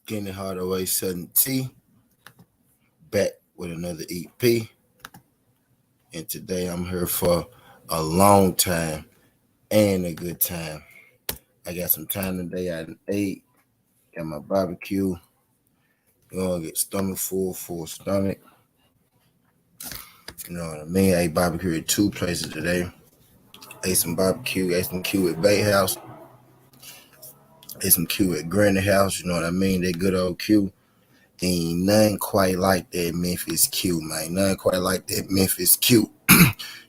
Getting it hard away, Sudden T, back with another EP. And today I'm here for a long time and a good time. I got some time today. I ate, got my barbecue. Gonna get stomach full stomach. You know what I mean? I ate barbecue at two places today. Ate some barbecue, ate some Q at Bay House, ate some Q at Granny House. You know what I mean? That good old Q. Ain't nothing quite like that Memphis Q, man. Nothing quite like that Memphis Q.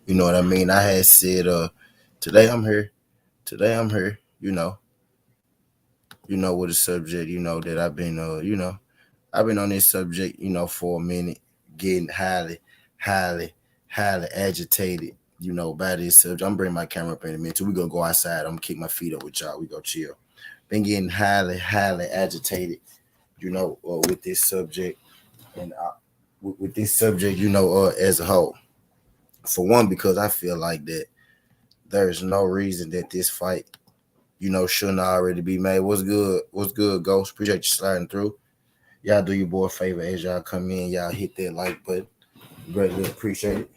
You know what I mean? I had said, today I'm here. Today I'm here. With a subject, that I've been, I've been on this subject, for a minute, getting highly, highly agitated, by this subject. I'm bringing my camera up in a minute. So we gonna go outside. I'm gonna kick my feet up with y'all. We go chill. Been getting highly agitated, with this subject and with this subject, as a whole. For one, because I feel like that there's no reason that this fight, shouldn't already be made. What's good? What's good, Ghost? Appreciate you sliding through. Y'all do your boy a favor as y'all come in. Y'all hit that like button. Greatly appreciate it.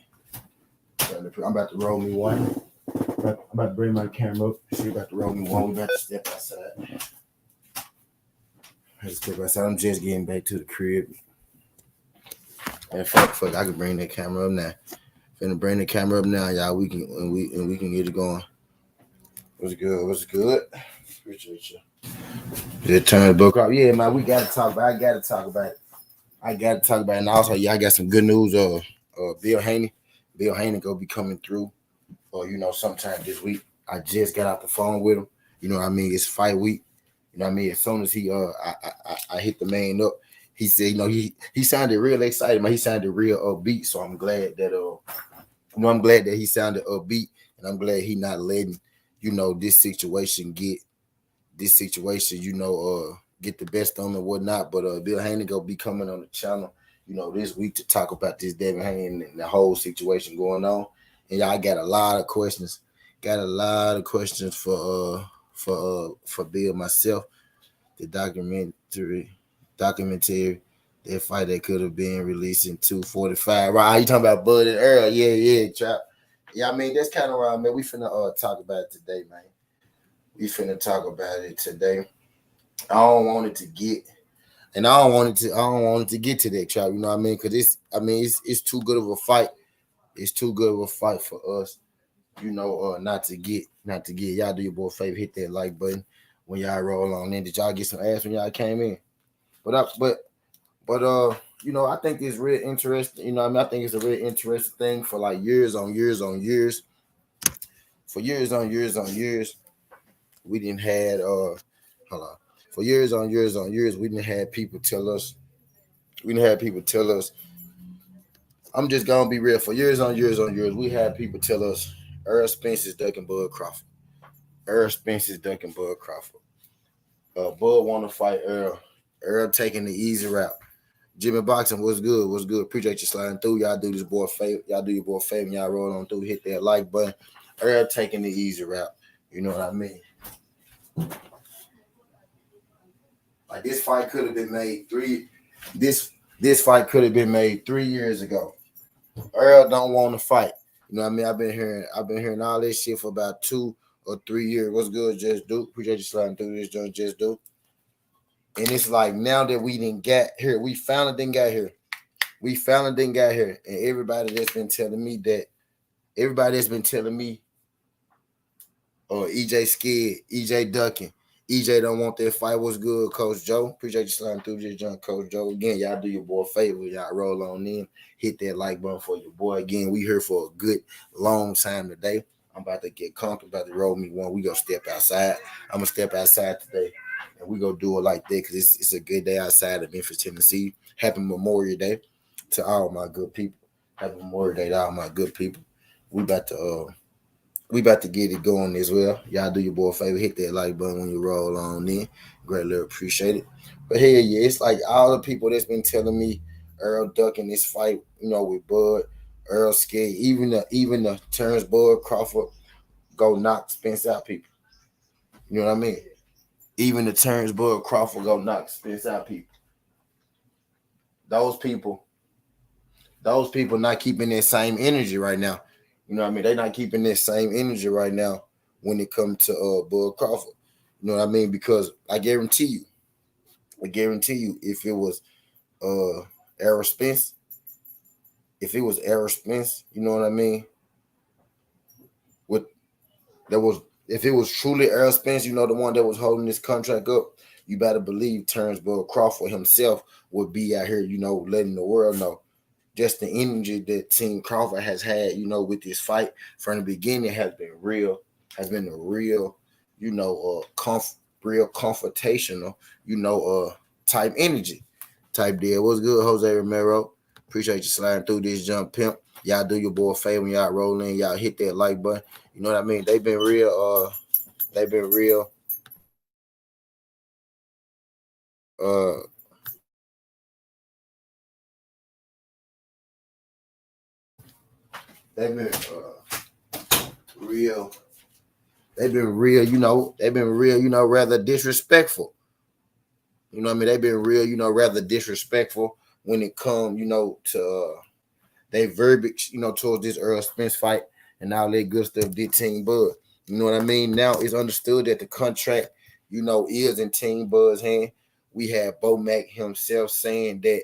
I'm about to roll me one. I'm about to bring my camera up. She about to roll me one. We about to step outside. I'm just getting back to the crib. And fuck, I can bring that camera up now. Finna bring the camera up now, y'all. We can get it going. What's good? What's good? Appreciate you. Just turn the book off. Yeah, man, we gotta talk about it. I gotta talk about it. And also, yeah, I got some good news. Bill Haney. Bill Haney gonna be coming through. Sometime this week. I just got off the phone with him. You know what I mean? It's fight week. You know what I mean? As soon as I hit the man up, he said, he sounded real excited, man. He sounded real upbeat. So I'm glad that I'm glad that he sounded upbeat, and I'm glad he not letting, this situation, get the best on him and whatnot. But Bill Haney gonna be coming on the channel, this week to talk about this Devin Haney and the whole situation going on. And y'all got a lot of questions. Got a lot of questions for Bill myself. The documentary, that fight that could have been released in 245. Right? You talking about Bud and Earl? Yeah, trap. Yeah, I mean that's kind of right, man. We finna talk about it today, man. We finna talk about it today. I don't want it to get, and I don't want it to get to that trap. You know what I mean? Because it's too good of a fight. It's too good of a fight for us. Not to get. Y'all do your boy a favor, hit that like button when y'all roll on in. Did y'all get some ass when y'all came in? But I think it's real interesting. I think it's a really interesting thing for like years on years on years. For years on years on years, we didn't had hold on. For years on years on years, we didn't have people tell us. We didn't have people tell us. I'm just gonna be real. For years on years on years, we had people tell us Earl Spence is ducking Bud Crawford. Earl Spence is ducking Bud Crawford. Bud want to fight Earl. Earl taking the easy route. Jimmy Boxing was good. Was good. Appreciate you sliding through. Y'all do this boy a favor. Y'all do your boy a favor. Y'all roll on through. Hit that like button. Earl taking the easy route. You know what I mean? Like this fight could have been made this fight could have been made 3 years ago. Earl don't want to fight. You know what I mean? I've been hearing all this shit for about 2 or 3 years. What's good, Just Do? Appreciate you sliding through this, Just Do. And it's like now that we didn't get here, we finally didn't get here. We finally didn't get here. And everybody that's been telling me, EJ scared, EJ ducking, EJ don't want that fight. What's good, Coach Joe? Appreciate you sliding through this, John, Coach Joe. Again, y'all do your boy a favor. Y'all roll on in. Hit that like button for your boy. Again, we here for a good, long time today. I'm about to get comfortable, about to roll me one. We gonna step outside. I'm gonna step outside today. And we gonna do it like that because it's a good day outside of Memphis, Tennessee. Happy Memorial Day to all my good people. Happy Memorial Day to all my good people. We about to get it going as well. Y'all do your boy a favor, hit that like button when you roll on in. Greatly appreciate it. But hey, yeah, it's like all the people that's been telling me Earl ducking this fight, with Bud, Earl scared, even the turns Bud Crawford go knock Spence out people. You know what I mean? even the Terrence Bud Crawford go knock Spence out people. Those people not keeping that same energy right now. You know what I mean? They're not keeping that same energy right now when it comes to Bud Crawford. You know what I mean? Because I guarantee you, if it was Errol Spence, you know what I mean? If it was truly Errol Spence, you know, the one that was holding this contract up, you better believe Terrence Bud Crawford himself would be out here, you know, letting the world know. Just the energy that Team Crawford has had, you know, with this fight from the beginning has been a real, you know, real confrontational, you know, type energy, type deal. What's good, Jose Romero? Appreciate you sliding through this jump, pimp. Y'all do your boy a favor when y'all roll in, y'all hit that like button. You know what I mean? They've been real, they've been real real. They've been real, you know. They've been real, you know, rather disrespectful. You know what I mean? They've been real, you know, rather disrespectful when it comes, you know, to they verbiage, you know, towards this Errol Spence fight and all that good stuff did Team Bud. You know what I mean? Now it's understood that the contract, you know, is in Team Bud's hand. We have Bo Mack himself saying that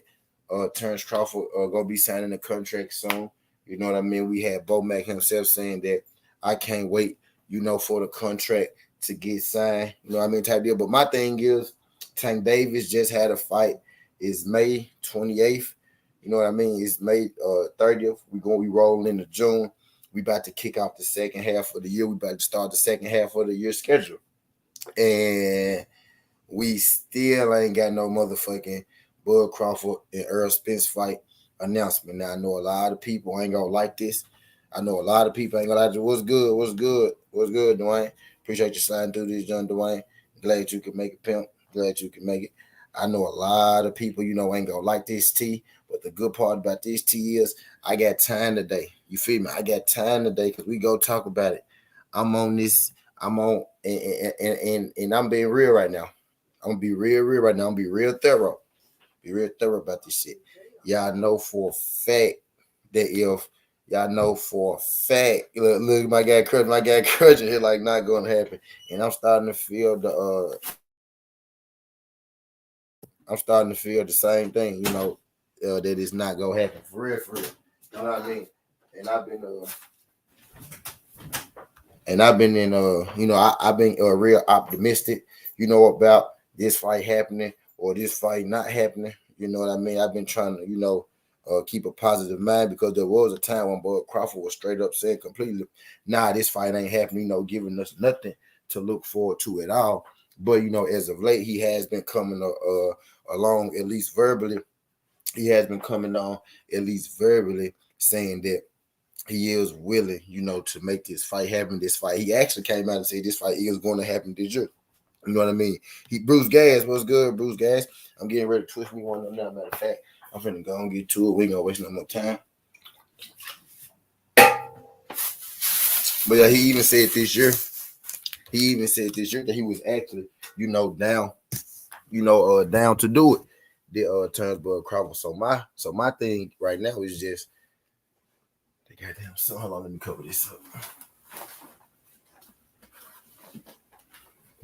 Terrence Crawford gonna be signing the contract soon. You know what I mean? We have Bo Mack himself saying that I can't wait, you know, for the contract to get signed. You know what I mean? Type deal. But my thing is, Tank Davis just had a fight. It's May 28th. You know what I mean? It's May 30th. We're going to be rolling into June. We about to kick off the second half of the year. We about to start the second half of the year schedule. And we still ain't got no motherfucking Bud Crawford and Errol Spence fight announcement. Now, I know a lot of people ain't going to like this. I know a lot of people ain't going to like this. What's good, Dwayne? Appreciate you sliding through this, John Dwayne. Glad you could make it, pimp. Glad you can make it. I know a lot of people, you know, ain't gonna like this tea, but the good part about this tea is I got time today. You feel me? I got time today because we go talk about it. I'm on this. I'm on, and I'm being real right now. I'm gonna be real right now. I'm gonna be real thorough. Be real thorough about this shit. Y'all know for a fact that if y'all know for a fact, look, my guy Crutcher here like not gonna happen, and I'm starting to feel the same thing, you know, that it's not gonna happen for real. You know what I mean? And I've been you know, I've been real optimistic, you know, about this fight happening or this fight not happening. You know what I mean? I've been trying to, you know, keep a positive mind because there was a time when Bud Crawford was straight up saying completely, nah, this fight ain't happening, you know, giving us nothing to look forward to at all. But, you know, as of late, he has been coming along, at least verbally. He has been coming on, at least verbally, saying that he is willing, you know, to make this fight happen. This fight, he actually came out and said this fight is going to happen this year. You know what I mean? Bruce Gas, what's good, Bruce Gas? I'm getting ready to twist me one now. Matter of fact, I'm finna go and get to it. We ain't gonna waste no more time. But yeah, he even said this year that he was actually, you know, down to do it. The Terrence Bud Crawford. So my thing right now is just the goddamn. So hold on, let me cover this up.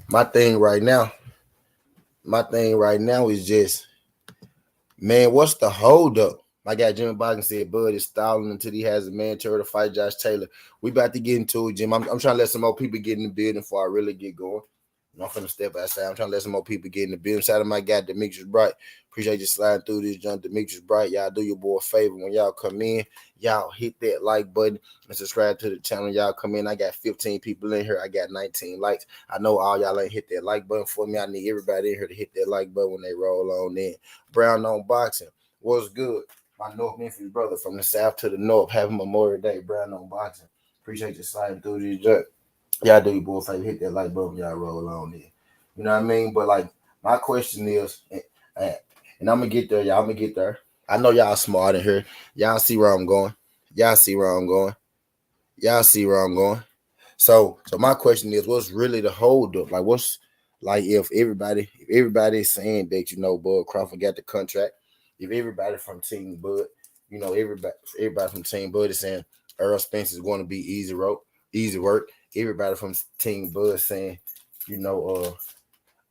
My thing right now is just, man, what's the holdup? My guy Jimmy Boggan said Bud is stalling until he has a mandatory to fight Josh Taylor. We about to get into it, Jim. I'm trying to let some more people get in the building before I really get going. I'm finna step outside. I'm trying to let some more people get in the building. Shout out to my guy Demetrius Bright. Appreciate you sliding through this, John Demetrius Bright. Y'all do your boy a favor when y'all come in. Y'all hit that like button and subscribe to the channel. Y'all come in. I got 15 people in here. I got 19 likes. I know all y'all ain't hit that like button for me. I need everybody in here to hit that like button when they roll on in. Brown on Boxing. What's good? My North Memphis brother from the south to the north. Happy Memorial Day. Brown on Boxing. Appreciate you sliding through this, John. Y'all do your boy a favor, hit that like button, y'all roll on there. You know what I mean? But like my question is, and I'm gonna get there, y'all. I'm gonna get there. I know y'all smart in here. Y'all see where I'm going. So my question is, what's really the hold up? Like, what's Like if everybody is saying that, you know, Bud Crawford got the contract, if everybody from Team Bud, you know, everybody from Team Bud is saying Earl Spence is going to be easy work. Everybody from Team Bud saying, you know,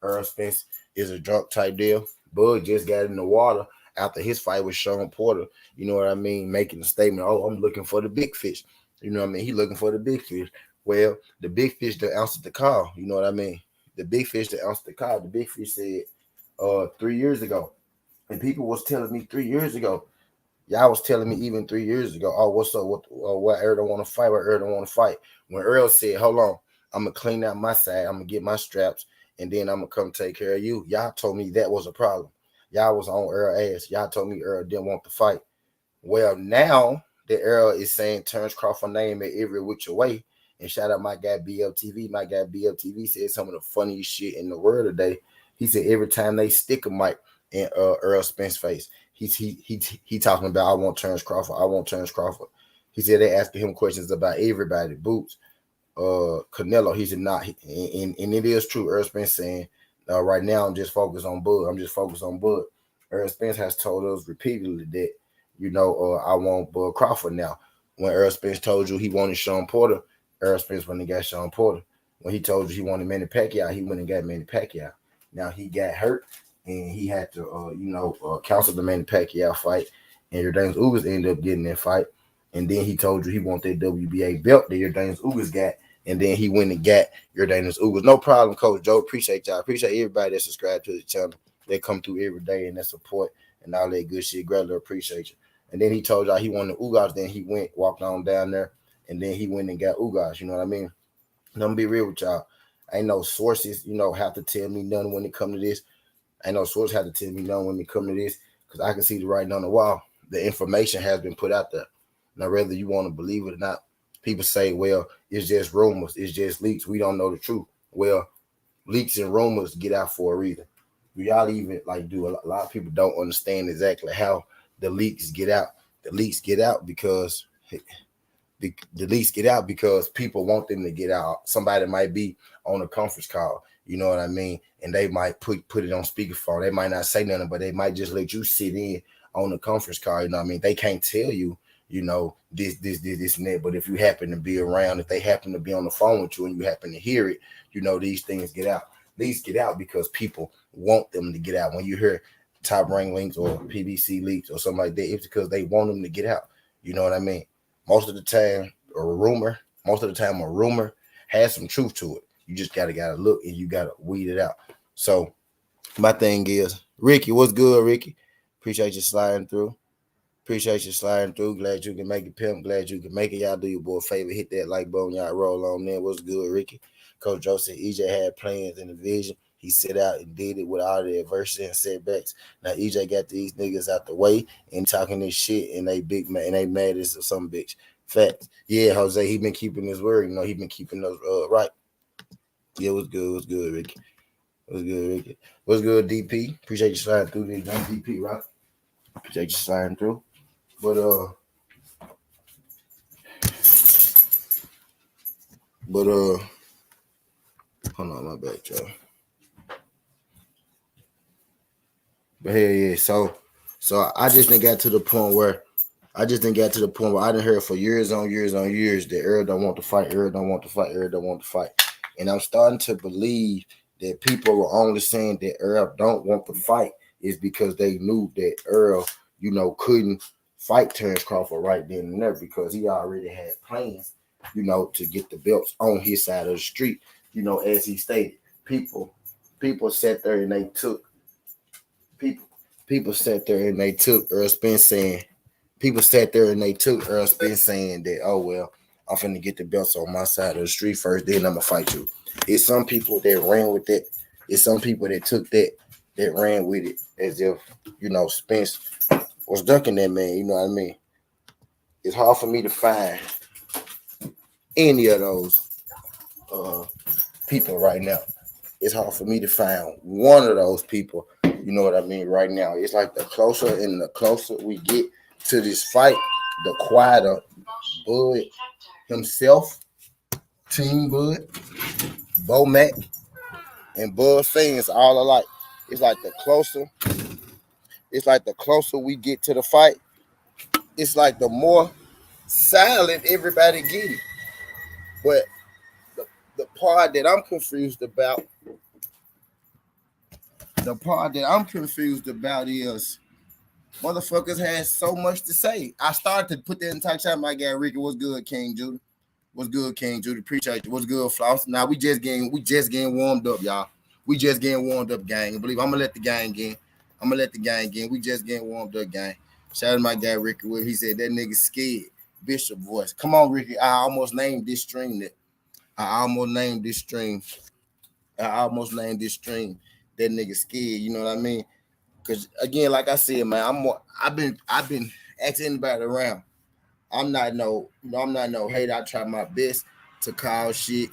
Earl Spence is a drunk type deal. Bud just got in the water after his fight with Sean Porter. You know what I mean? Making a statement, oh, I'm looking for the big fish. You know what I mean? He looking for the big fish. Well, the big fish that answered the call. You know what I mean? The big fish that answered the call. The big fish said 3 years ago. And people was telling me 3 years ago. Y'all was telling me even 3 years ago, oh, what's up? What Earl don't want to fight? What Earl don't want to fight? When Earl said, hold on, I'm going to clean out my side. I'm going to get my straps, and then I'm going to come take care of you. Y'all told me that was a problem. Y'all was on Earl ass. Y'all told me Earl didn't want to fight. Well, now that Earl is saying Terence Crawford name at every which way, and shout out my guy BLTV. My guy BLTV said some of the funniest shit in the world today. He said every time they stick a mic in Earl Spence's face, he talking about I want Terence Crawford. I want Terence Crawford. He said they asking him questions about everybody, Boots, Canelo. He said not, and it is true. Earl Spence saying right now I'm just focused on Bud. I'm just focused on Bud. Earl Spence has told us repeatedly that, you know, I want Bud Crawford now. When Earl Spence told you he wanted Sean Porter, Earl Spence went and got Sean Porter. When he told you he wanted Manny Pacquiao, he went and got Manny Pacquiao. Now he got hurt and he had to, cancel the Manny Pacquiao fight. And Yordenis Ugas ended up getting that fight. And then he told you he wanted that WBA belt that Yordenis Ugas got. And then he went and got Yordenis Ugas. No problem, Coach Joe. Appreciate y'all. Appreciate everybody that subscribe to the channel. They come through every day and that support and all that good shit. Greatly appreciate you. And then he told y'all he wanted Ugas. Then he went, walked on down there, and then he went and got Ugas. You know what I mean? I'm gonna be real with y'all. Ain't no sources, have to tell me nothing when it come to this. Ain't no source have to tell me nothing when it come to this, because I can see the writing on the wall. The information has been put out there. Now, whether you want to believe it or not, people say, well, it's just rumors, it's just leaks. We don't know the truth. Well, leaks and rumors get out for a reason. Y'all even do a lot of people don't understand exactly how the leaks get out. The leaks get out because people want them to get out. Somebody might be on a conference call, you know what I mean, and they might put it on speakerphone. They might not say nothing, but they might just let you sit in on the conference call. You know what I mean? They can't tell you, this and that. But if you happen to be around, if they happen to be on the phone with you and you happen to hear it, these things get out. These get out because people want them to get out. When you hear Top Rank Links or PBC leaks or something like that, it's because they want them to get out. You know what I mean? Most of the time, a rumor has some truth to it. You just gotta look and you gotta weed it out. So my thing is, Ricky, what's good, Ricky? Appreciate you sliding through. Glad you can make it, pimp. Glad you can make it. Y'all do your boy a favor. Hit that like button. Y'all roll on there. What's good, Ricky? Coach Joe said EJ had plans in the vision. He set out and did it with all the adversity and setbacks. Now EJ got these niggas out the way and talking this shit, and they big man and they mad as some bitch. Facts. Yeah, Jose, he been keeping his word. He been keeping those right. Yeah, what's good? What's good, Ricky? What's good, Ricky? What's good, DP? Appreciate you sliding through this, DP, right? Appreciate you sliding through. But hold on, my bad, y'all. But hey, yeah, so I just didn't get to the point where I didn't hear for years on years that Earl don't want to fight, and I'm starting to believe that people were only saying that Earl don't want to fight is because they knew that Earl, couldn't fight Terence Crawford right then and there because he already had plans, to get the belts on his side of the street. As he stated, people sat there and they took people sat there and they took Earl Spence saying that, oh well, I'm finna get the belts on my side of the street first, then I'm gonna fight you. It's some people that ran with it. It's some people that took that ran with it as if, Spence was ducking that man. You know what I mean? It's hard for me to find any of those people right now. It's hard for me to find one of those people. You know what I mean? Right now, it's like the closer we get to this fight, the quieter Bud himself, Team Bud, Bo Mac, and Bud fans all alike. It's like the closer, it's like the closer we get to the fight, it's like the more silent everybody get it. But the, the part that I'm confused about, the part that I'm confused about is motherfuckers had so much to say. I started to put that in touch out my guy Ricky. What's good, King Judy? What's good, King Judy? Appreciate you. What's good, Floss? Now we just getting warmed up, y'all. We just getting warmed up, gang. I believe I'm gonna let the gang in. I'm gonna let the gang in. We just getting warmed up, gang. Shout out to my guy Ricky Wood. He said that nigga scared. Bishop voice. Come on, Ricky. I almost named this stream that. I almost named this stream. I almost named this stream. That nigga scared. You know what I mean? Cause again, like I said, man, I've been asking anybody around. I'm not no hater. I try my best to call shit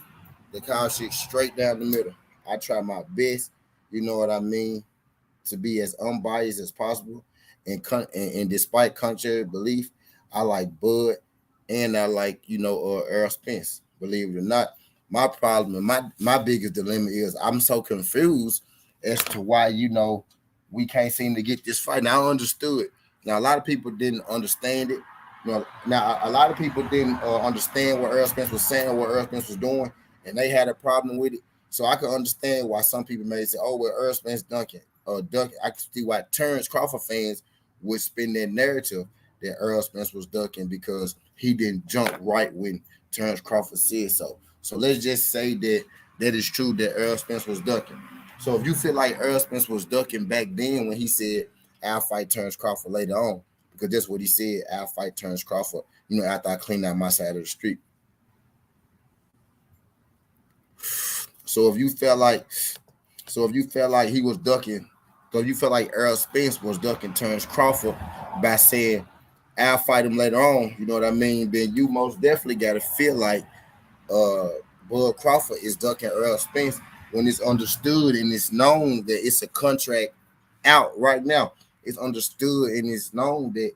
straight down the middle. I try my best, you know what I mean, to be as unbiased as possible. And despite contrary belief, I like Bud and I like, Earl Spence. Believe it or not, my problem and my biggest dilemma is I'm so confused as to why, we can't seem to get this fight. Now I understood. Now a lot of people didn't understand it. Now a lot of people didn't understand what Earl Spence was saying or what Earl Spence was doing, and they had a problem with it. So I can understand why some people may say, "Oh, well, Earl Spence dunking." I can see why Terrence Crawford fans would spin that narrative that Earl Spence was ducking because he didn't jump right when Terrence Crawford said so. So let's just say that is true that Earl Spence was ducking. So if you feel like Earl Spence was ducking back then when he said, "I'll fight Terrence Crawford later on," because that's what he said, "I'll fight Terrence Crawford, after I clean out my side of the street." So if you felt like he was ducking, so if you felt like Earl Spence was ducking Terrence Crawford by saying, "I'll fight him later on," you know what I mean? Then you most definitely got to feel like uh, Bud Crawford is ducking Earl Spence when it's understood and it's known that it's a contract out right now. It's understood and it's known that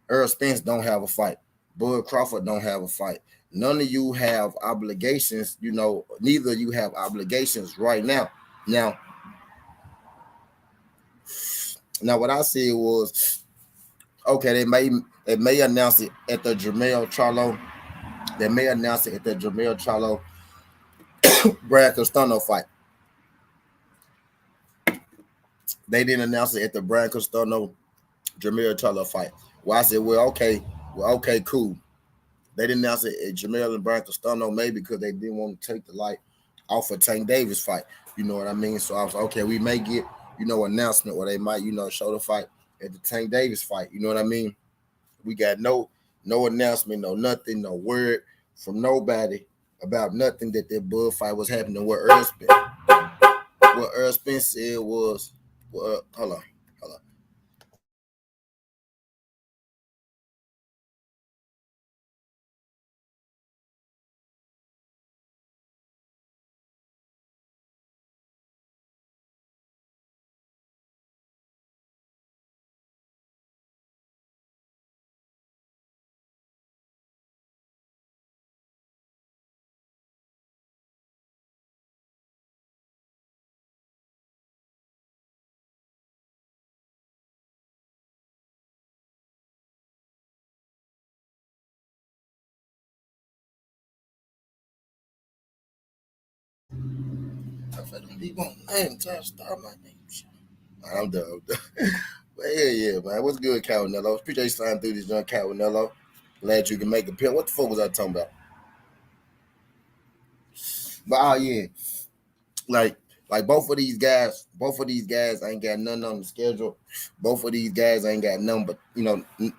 Earl Spence don't have a fight. Bud Crawford don't have a fight. None of you have obligations, neither of you have obligations right now. Now what I said was, okay, they may announce it at the Jermell Charlo. They may announce it at the Jermell Charlo Brad Costano fight. They didn't announce it at the Brad Costano Jermell Charlo fight. Well, I said, okay, cool. They didn't announce it at Jermell and Brian Costano, maybe because they didn't want to take the light off of Tank Davis fight. You know what I mean? So I was like, okay, we may get, announcement where they might, show the fight at the Tank Davis fight. You know what I mean? We got no announcement, no nothing, no word from nobody about nothing that Bud fight was happening. What Earl Spence said was, hold on. I'm done. But yeah, man. What's good, Cavanello? Appreciate you sliding through this young Cavanello. Glad you can make a pill. What the fuck was I talking about? But yeah, like both of these guys ain't got nothing on the schedule. Both of these guys ain't got nothing but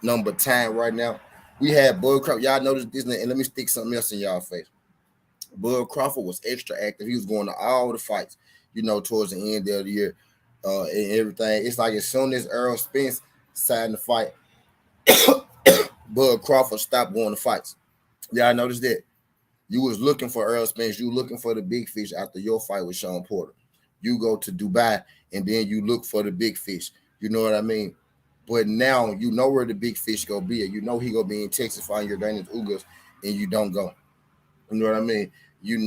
number time right now. We had Bud Crawford. Y'all notice this, and let me stick something else in y'all face. Bud Crawford was extra active. He was going to all the fights, towards the end of the year, and everything. It's like as soon as Earl Spence signed the fight, Bud Crawford stopped going to fights. Yeah, I noticed that. You was looking for Earl Spence. You looking for the big fish after your fight with Sean Porter. You go to Dubai and then you look for the big fish. You know what I mean? But now you know where the big fish gonna be. You know he gonna be in Texas fighting your Daniel Ugas, and you don't go. You know what I mean? You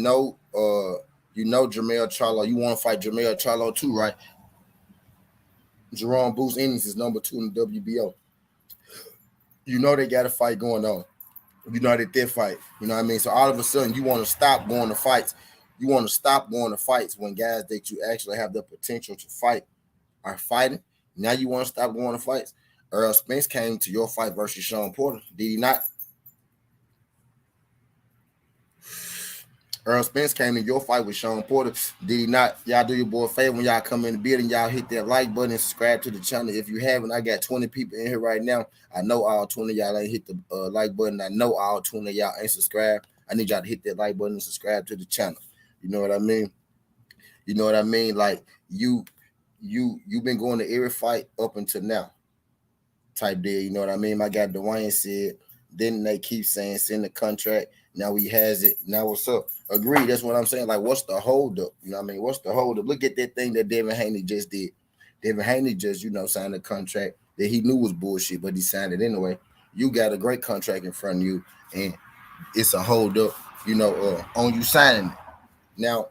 You know Jermell Charlo. You want to fight Jermell Charlo too, right? Jerome Boots Innings is number 2 in the WBO. You know they got a fight going on. You know that fight. You know what I mean? So all of a sudden you want to stop going to fights. You want to stop going to fights when guys that you actually have the potential to fight are fighting. Now you want to stop going to fights. Errol Spence came to your fight versus Sean Porter. Did he not? Errol Spence came to your fight with Sean Porter. Did he not? Y'all do your boy a favor when y'all come in the building. Y'all hit that like button and subscribe to the channel. If you haven't, I got 20 people in here right now. I know all 20 of y'all ain't hit the like button. I know all 20 of y'all ain't subscribed. I need y'all to hit that like button and subscribe to the channel. You know what I mean? You know what I mean? Like you've been going to every fight up until now. Type deal. You know what I mean? My guy Dwayne said, then they keep saying send the contract. Now he has it. Now what's up? Agreed. That's what I'm saying. Like, what's the hold up? You know what I mean? What's the hold up? Look at that thing that Devin Haney just did. Devin Haney just, signed a contract that he knew was bullshit, but he signed it anyway. You got a great contract in front of you, and it's a hold up, on you signing it. Now,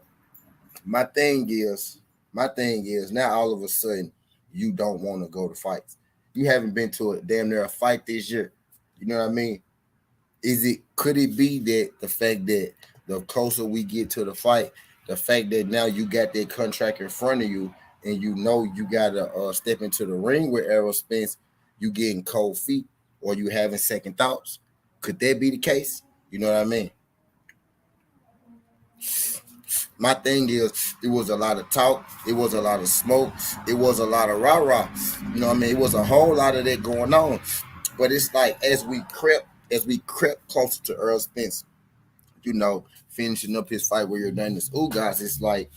my thing is now all of a sudden you don't want to go to fights. You haven't been to a damn near a fight this year. You know what I mean? Could it be that the fact that the closer we get to the fight, the fact that now you got that contract in front of you and you gotta step into the ring with Errol Spence, you getting cold feet or you having second thoughts? Could that be the case? You know what I mean? My thing is, it was a lot of talk, it was a lot of smoke, it was a lot of rah-rah. You know what I mean? It was a whole lot of that going on. But it's like as we crept closer to Errol Spence, finishing up his fight with Yordenis Ugas, it's like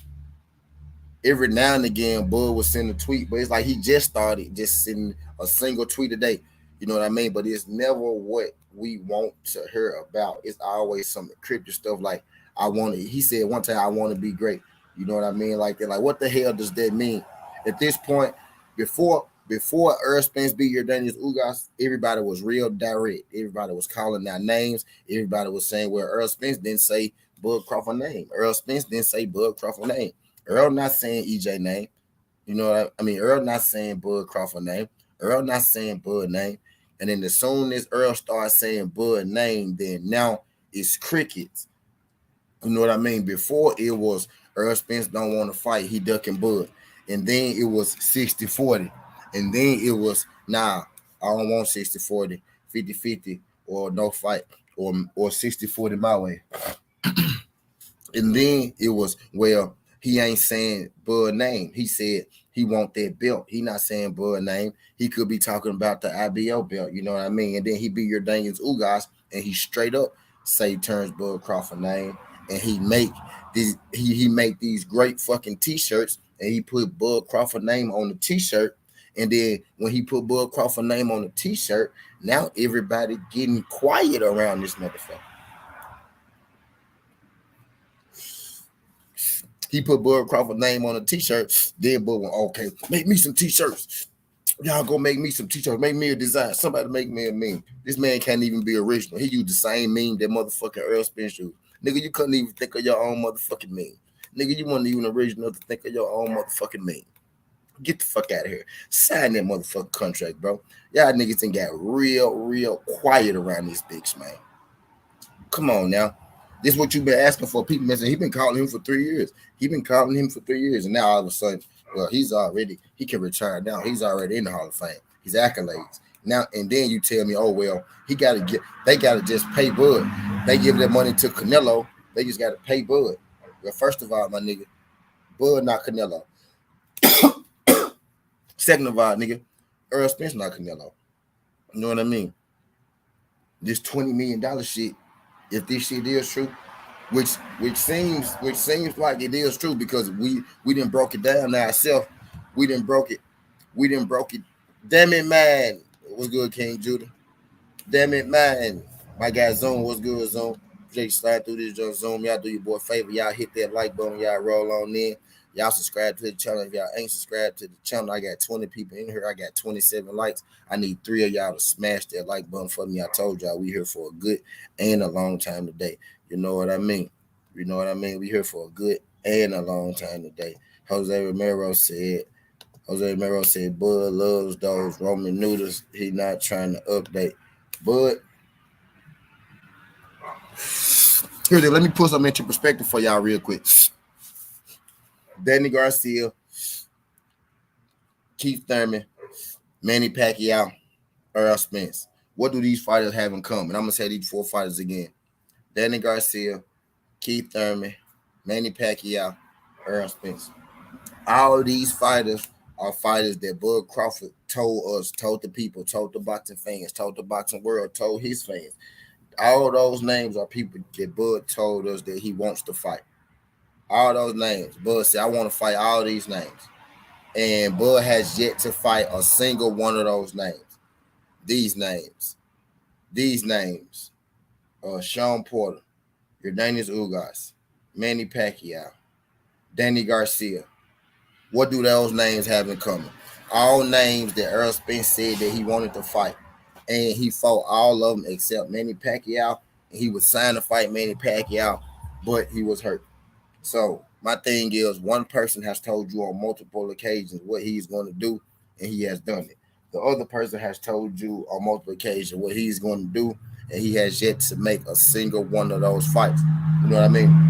every now and again, Bud would send a tweet, but it's like he just started just sending a single tweet a day. You know what I mean? But it's never what we want to hear about. It's always some cryptic stuff like, he said one time, I want to be great. You know what I mean? Like that. Like, what the hell does that mean? At this point, before Errol Spence beat Yordenis Ugas, everybody was real direct. Everybody was calling out names. Everybody was saying, well, Errol Spence didn't say Bud Crawford name. Errol Spence didn't say Bud Crawford name. Earl not saying EJ name. You know what I mean? Earl not saying Bud Crawford name. Earl not saying Bud name. And then as soon as Earl starts saying Bud name, then now it's crickets. You know what I mean? Before it was Errol Spence don't want to fight, he ducking Bud. And then it was 60-40. And then it was, I don't want 60-40, 50-50, or no fight, or 60-40 my way. And then it was, well, he ain't saying Bud name. He said he want that belt. He not saying Bud name. He could be talking about the IBO belt. You know what I mean? And then he beat Yordenis Ugas, and he straight up say turns Bud Crawford name. And he make these great fucking t-shirts, and he put Bud Crawford name on the t-shirt. And then when he put Bud Crawford name on the t-shirt, now everybody getting quiet around this motherfucker. He put Bud Crawford name on a t-shirt. Then Bud went, okay, make me some t-shirts. Y'all go make me some t-shirts. Make me a design. Somebody make me a meme. This man can't even be original. He used the same meme that motherfucking Errol Spence used. Nigga, you couldn't even think of your own motherfucking meme. Nigga, you weren't even original to think of your own motherfucking meme. Get the fuck out of here. Sign that motherfucking contract, bro. Y'all niggas ain't got real quiet around this bitch, man. Come on now. This is what you've been asking for. People been saying he been calling him for 3 years. He been calling him for 3 years, and now all of a sudden, well, he can retire now. He's already in the Hall of Fame. His accolades. Now, and then you tell me, oh, well, they got to just pay Bud. They give that money to Canelo. They just got to pay Bud. Well, first of all, my nigga, Bud not Canelo. Second of all, nigga, Errol Spence not Canelo. You know what I mean? This $20 million shit, if this shit is true, which seems like it is true, because we didn't broke it down ourselves. We didn't broke it. Damn it, man. What's good, King Judah? Damn it, man. My guy Zoom, what's good, Zoom? Jake slide through this just Zoom. Y'all do your boy a favor. Y'all hit that like button. Y'all roll on in. Y'all subscribe to the channel. If y'all ain't subscribed to the channel, I got 20 people in here. I got 27 likes. I need 3 of y'all to smash that like button for me. I told y'all we here for a good and a long time today. You know what I mean? We here for a good and a long time today. Jose Romero said, Bud loves those Roman noodles. He not trying to update. Bud, here, let me put something into perspective for y'all real quick. Danny Garcia, Keith Thurman, Manny Pacquiao, Earl Spence. What do these fighters have in common? I'm gonna say these 4 fighters again: Danny Garcia, Keith Thurman, Manny Pacquiao, Earl Spence. All of these fighters are fighters that Bud Crawford told the people, told the boxing fans, told the boxing world, told his fans. All those names are people that Bud told us that he wants to fight. All those names. Bud said, I want to fight all these names. And Bud has yet to fight a single one of those names. These names. Sean Porter, Yordenis Ugas, Manny Pacquiao, Danny Garcia. What do those names have in common? All names that Earl Spence said that he wanted to fight. And he fought all of them except Manny Pacquiao. He was signed to fight Manny Pacquiao, but he was hurt. So my thing is, one person has told you on multiple occasions what he's going to do, and he has done it. The other person has told you on multiple occasions what he's going to do, and he has yet to make a single one of those fights. You know what I mean?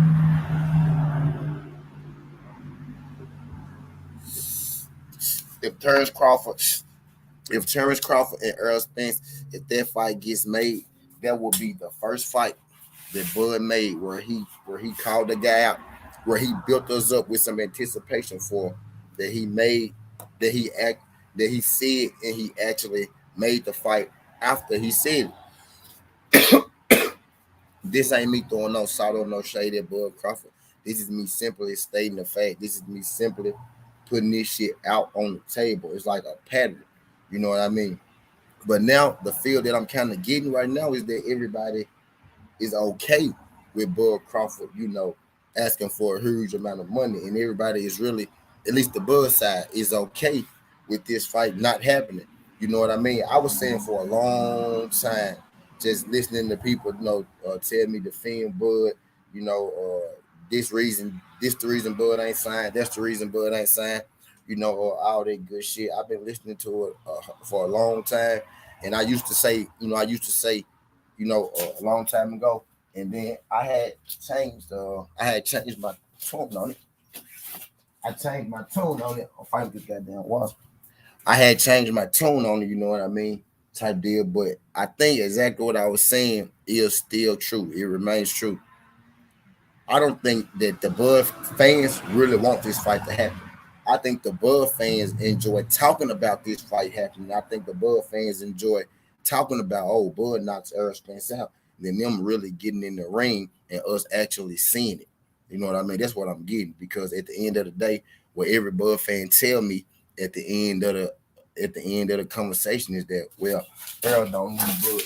If Terrence Crawford and Earl Spence, if that fight gets made, that will be the first fight that Bud made where he called the guy out, where he built us up with some anticipation for that he made, that he said, and he actually made the fight after he said it. This ain't me throwing no salt or no shade at Bud Crawford. This is me simply stating the fact. This is me simply putting this shit out on the table. It's like a pattern. You know what I mean? But now the feel that I'm kind of getting right now is that everybody is okay with Bud Crawford, asking for a huge amount of money. And everybody is really, at least the Bud side, is okay with this fight not happening. You know what I mean? I was saying for a long time, just listening to people, tell me defend Bud, this the reason Bud ain't signed, that's the reason Bud ain't signed, all that good shit. I've been listening to it for a long time. And a long time ago, and then I had changed my tone on it. I changed my tone on it. I'll find this goddamn wasp. I had changed my tone on it, you know what I mean? Type deal. But I think exactly what I was saying is still true. It remains true. I don't think that the Bud fans really want this fight to happen. I think the Bud fans enjoy talking about this fight happening. I think the Bud fans enjoy talking about, oh, Bud knocks Errol Spence out, than them really getting in the ring and us actually seeing it. You know what I mean? That's what I'm getting, because at the end of the day, what every Bud fan tell me at the end of the conversation is that, well, Errol don't need Bud.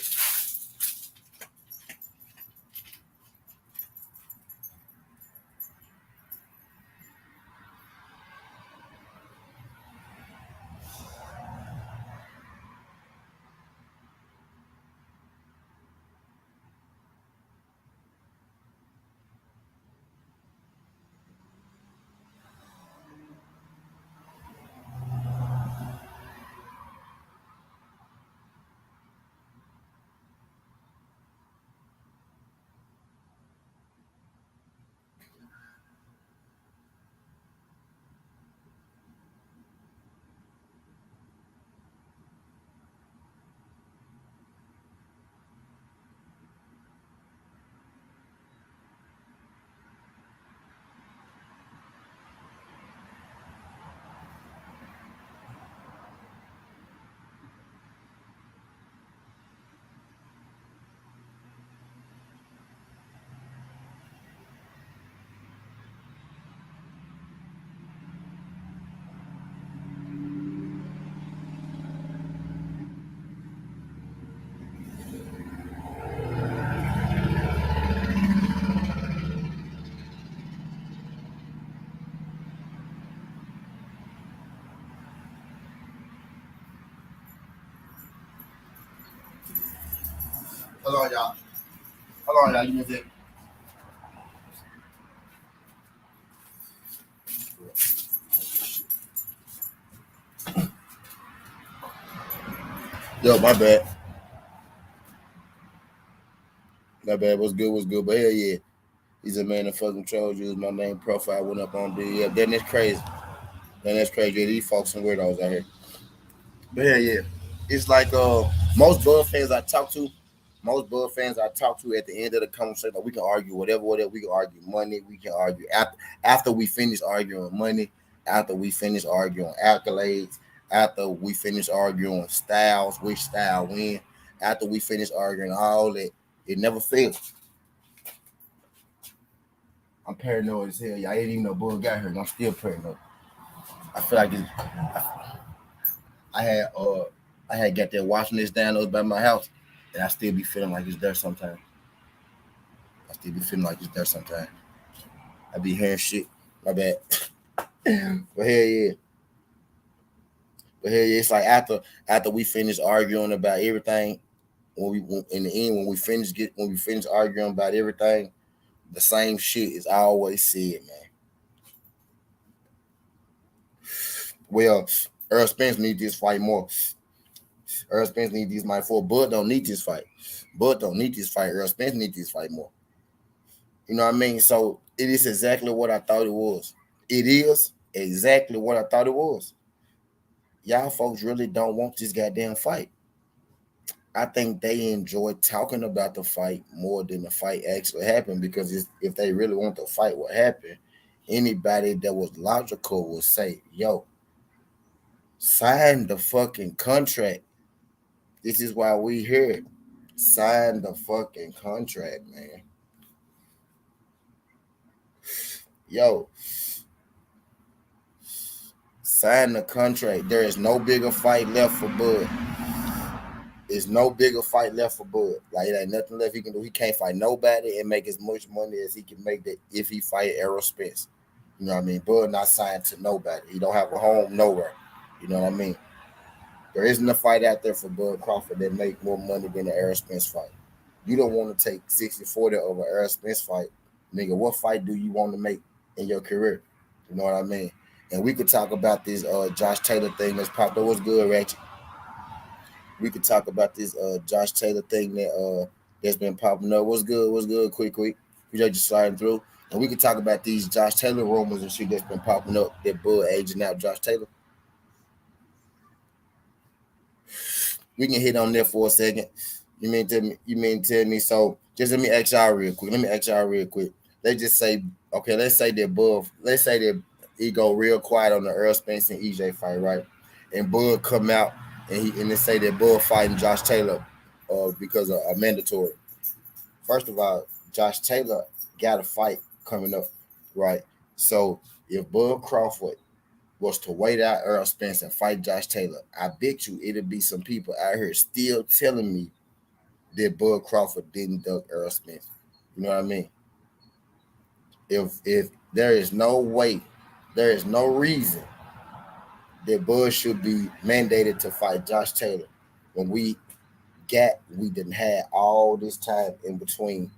Hold on, y'all. Hold on, y'all. You Yo, my bad. My bad. What's good? What's good? But hell yeah. He's a man that fucking trolls you. My main profile went up on the then that's crazy. Then that's crazy. Yeah, these folks some weirdos out here. But yeah. It's like most Bud fans I talk to, at the end of the conversation, like, we can argue whatever. We can argue money. We can argue after we finish arguing money, after we finish arguing accolades, after we finish arguing styles, which style win, after we finish arguing all that, it never fails. I'm paranoid as hell. Y'all ain't even know Bull got here, and I'm still paranoid. I feel like I had I had got that watching this down by my house, and I still be feeling like it's there sometimes. I still be feeling like it's there sometimes. I be hearing shit. My bad. But hell yeah. But hell yeah, it's like after we finish arguing about everything, in the end when we finish arguing about everything, the same shit is always said, man. Well, Earl Spence need this fight more. Earl Spence need this fight for. Bud don't need this fight. Bud don't need this fight. Earl Spence need this fight more. You know what I mean? So it is exactly what I thought it was. It is exactly what I thought it was. Y'all folks really don't want this goddamn fight. I think they enjoy talking about the fight more than the fight actually happened, because if they really want the fight what happened, anybody that was logical would say, yo, sign the fucking contract. This is why we here. Sign the fucking contract, man. Yo, sign the contract. There is no bigger fight left for Bud. There's no bigger fight left for Bud. Like, it ain't nothing left he can do. He can't fight nobody and make as much money as he can make that if he fight Errol Spence. You know what I mean? Bud not signed to nobody. He don't have a home nowhere. You know what I mean? There isn't a fight out there for Bud Crawford that make more money than the Errol Spence fight. You don't want to take 60-40 over Errol Spence fight. Nigga, what fight do you want to make in your career? You know what I mean? And we could talk about this Josh Taylor thing that's popped up. What's good, Ratchet? We could talk about this Josh Taylor thing that's been popping up. What's good? What's good? Quick. We just sliding through. And we could talk about these Josh Taylor rumors and shit that's been popping up that Bud aging out Josh Taylor. We can hit on there for a second. You mean tell me? So just let me ask y'all real quick. Let's just say, okay, let's say that he go real quiet on the Earl Spence and EJ fight, right? And Bud come out and they say that Bud fighting Josh Taylor because of a mandatory. First of all, Josh Taylor got a fight coming up, right? So if Bud Crawford was to wait out Earl Spence and fight Josh Taylor, I bet you it'll be some people out here still telling me that Bud Crawford didn't duck Earl Spence. You know what I mean? If there is no way, there is no reason that Bud should be mandated to fight Josh Taylor when we didn't have all this time in between,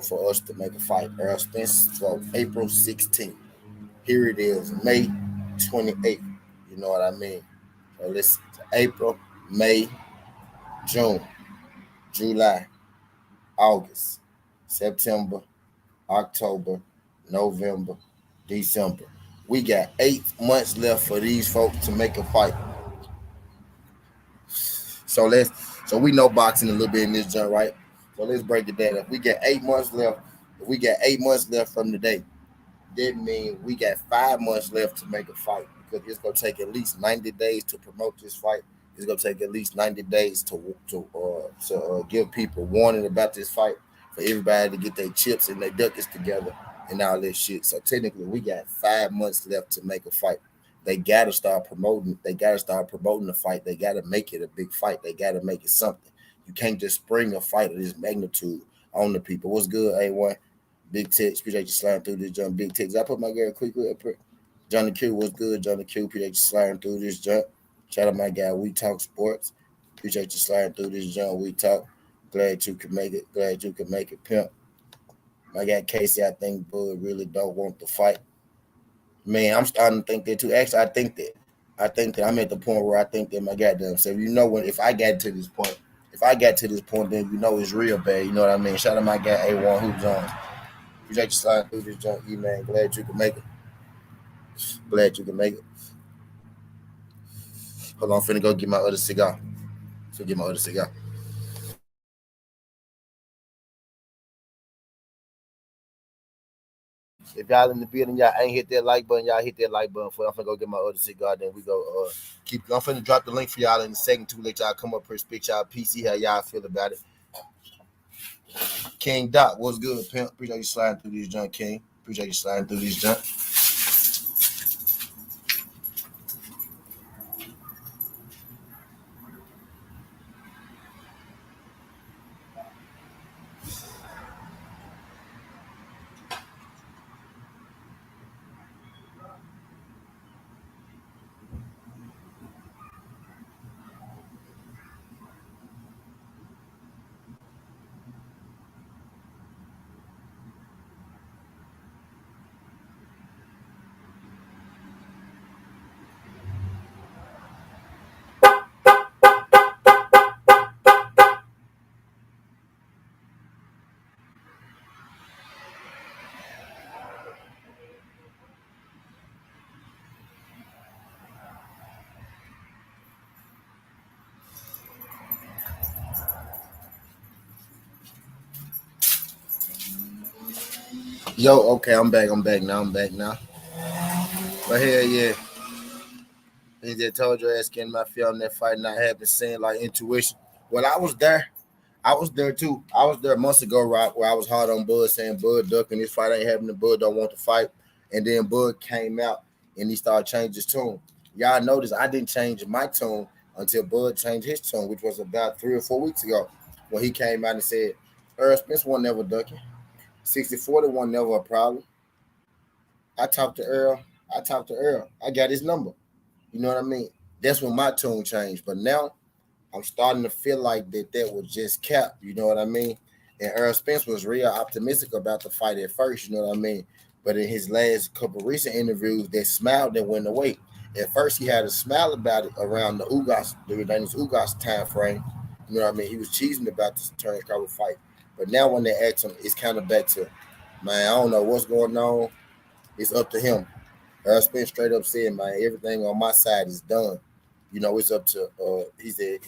for us to make a fight. Earl Spence for April 16th. Here it is, May 28th. You know what I mean? So let's April, May, June, July, August, September, October, November, December. We got 8 months left for these folks to make a fight. So we know boxing a little bit in this joint, right? So let's break it down. If we got 8 months left, from today, that means we got 5 months left to make a fight, because it's gonna take at least 90 days to promote this fight. It's gonna take at least 90 days to give people warning about this fight, for everybody to get their chips and their ducats together and all this shit. So technically, we got 5 months left to make a fight. They gotta start promoting. They gotta start promoting the fight. They gotta make it a big fight. They gotta make it something. You can't just spring a fight of this magnitude on the people. What's good, A1? Big Tix, appreciate you sliding through this jump. Big Tix. I put my girl quickly up here. Johnny Q, what's good? Johnny Q, appreciate you sliding through this jump. Shout out my guy, We Talk Sports. Appreciate you sliding through this jump. We Talk. Glad you could make it. Glad you could make it, pimp. My guy Casey, I think Bud really don't want the fight. Man, I'm starting to think that too. Actually, I think that. I think that I'm at the point where I think that my goddamn self, you know, when if I got to this point, if I got to this point, then you know it's real bad. You know what I mean? Shout out my guy A1 Hoops on. Appreciate you sliding through this junk, E man. Glad you can make it. Glad you can make it. Hold on, I'm finna go get my other cigar. So get my other cigar. If y'all in the building, y'all ain't hit that like button, y'all hit that like button for. I'm finna go get my other cigar. Then we go keep. I'm finna drop the link for y'all in a second to let y'all come up here, speak y'all PC, how y'all feel about it. King Doc, what's good, pimp? Appreciate you sliding through this junk, King. Appreciate you sliding through this junk. Yo, okay, I'm back. I'm back now. I'm back now. But hell yeah. He just told your ass getting my feel on that fight not having seen like intuition. Well, I was there. I was there too. I was there months ago, right, where I was hard on Bud saying Bud ducking this fight ain't happening. Bud don't want to fight. And then Bud came out and he started changing his tune. Y'all notice I didn't change my tune until Bud changed his tune, which was about 3 or 4 weeks ago when he came out and said, Earl Spence wasn't never ducking. 60-40 wasn't never a problem. I talked to Earl. I talked to Earl. I got his number. You know what I mean? That's when my tune changed. But now I'm starting to feel like that was just cap. You know what I mean? And Earl Spence was real optimistic about the fight at first. You know what I mean? But in his last couple recent interviews, that smile that went away. At first, he had a smile about it around the Ugas time frame. You know what I mean? He was cheesing about this Terrence Crawford fight. But now when they ask him, it's kind of back to, man, I don't know what's going on. It's up to him. Earl Spence straight up said, man, everything on my side is done. You know, it's up to he said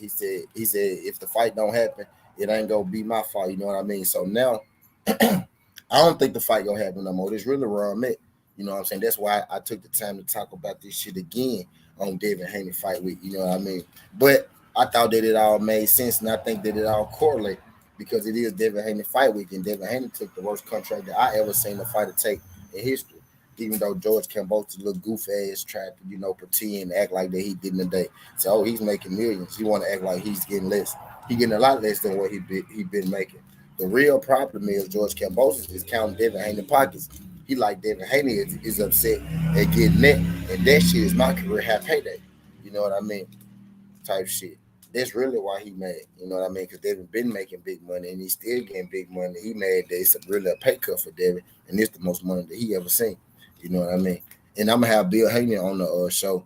if the fight don't happen, it ain't gonna be my fault. You know what I mean? So now I don't think the fight gonna happen no more. It's really where I'm at. You know what I'm saying? That's why I took the time to talk about this shit again on Devin Haney fight week. You know what I mean? But I thought that it all made sense, and I think that it all correlate because it is Devin Haney fight week, and Devin Haney took the worst contract that I ever seen a fighter take in history. Even though George Kambosos look goof ass, trying to pretend and act like that he did in the day. So he's making millions. He want to act like he's getting less. He getting a lot less than what he been making. The real problem is George Kambosos is counting Devin Haney pockets. He like Devin Haney is upset at getting that, and that shit is my career high payday. You know what I mean? Type shit. That's really why he mad. You know what I mean? Because Devin been making big money and he's still getting big money. He mad that it's really a pay cut for Devin, and it's the most money that he ever seen. You know what I mean? And I'm gonna have Bill Haney on the show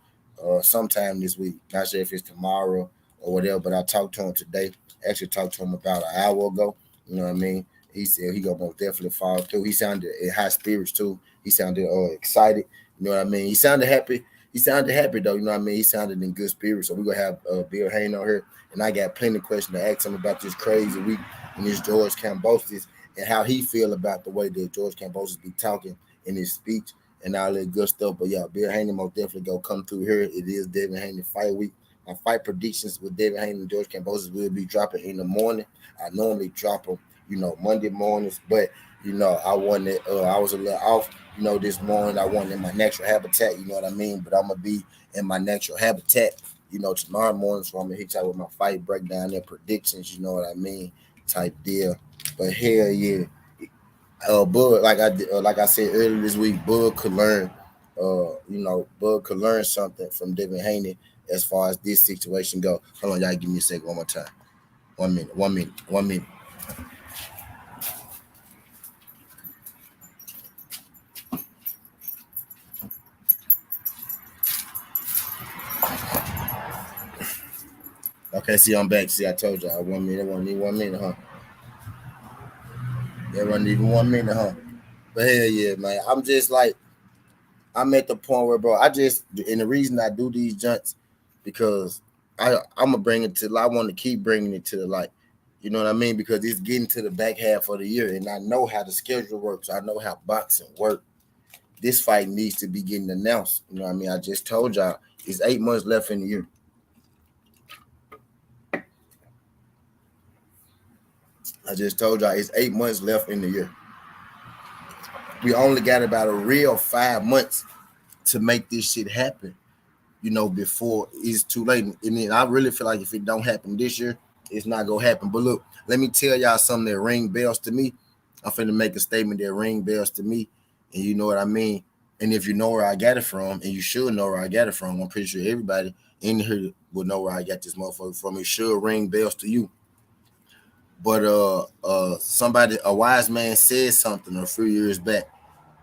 sometime this week. Not sure if it's tomorrow or whatever, but I talked to him today. Actually talked to him about an hour ago. You know what I mean? He said he gonna most definitely follow through. He sounded in high spirits too. He sounded excited. You know what I mean? He sounded happy. He sounded happy though. You know what I mean? He sounded in good spirits. So we're gonna have Bill Haney on here, and I got plenty of questions to ask him about this crazy week and this George Kambosos and how he feel about the way that George Kambosos be talking in his speech and all that good stuff. But yeah, Bill Haney most definitely gonna come through here. It is Devin Haney fight week. My fight predictions with Devin Haney and George Kambosos will be dropping in the morning. I normally drop them, Monday mornings, but I wanted I was a little off, this morning. I wasn't in my natural habitat, you know what I mean? But I'm gonna be in my natural habitat, tomorrow morning. So I'm gonna hit y'all with my fight breakdown and predictions, you know what I mean? Type deal. But hell yeah. Bud, like I said earlier this week, Bud could learn, Bud could learn something from Devin Haney as far as this situation go. Hold on, y'all, give me a second, one more time. 1 minute, 1 minute, 1 minute. Okay, see, I'm back. See, I told y'all 1 minute. It wasn't even 1 minute, huh? It wasn't even 1 minute, huh? But hell yeah, man. I'm just like, I'm at the point where, bro, and the reason I do these junts, because I'm gonna bring it to, I want to keep bringing it to the light. You know what I mean? Because it's getting to the back half of the year, and I know how the schedule works. I know how boxing works. This fight needs to be getting announced. You know what I mean? I just told y'all it's 8 months left in the year. I just told y'all it's 8 months left in the year. We only got about a real 5 months to make this shit happen, you know, before it's too late. And then I really feel like if it don't happen this year, it's not gonna happen. But look, let me tell y'all something that ring bells to me. I'm finna make a statement that ring bells to me, and you know what I mean. And if you know where I got it from, and you should know where I got it from, I'm pretty sure everybody in here will know where I got this motherfucker from. It should ring bells to you. But somebody, a wise man said something a few years back.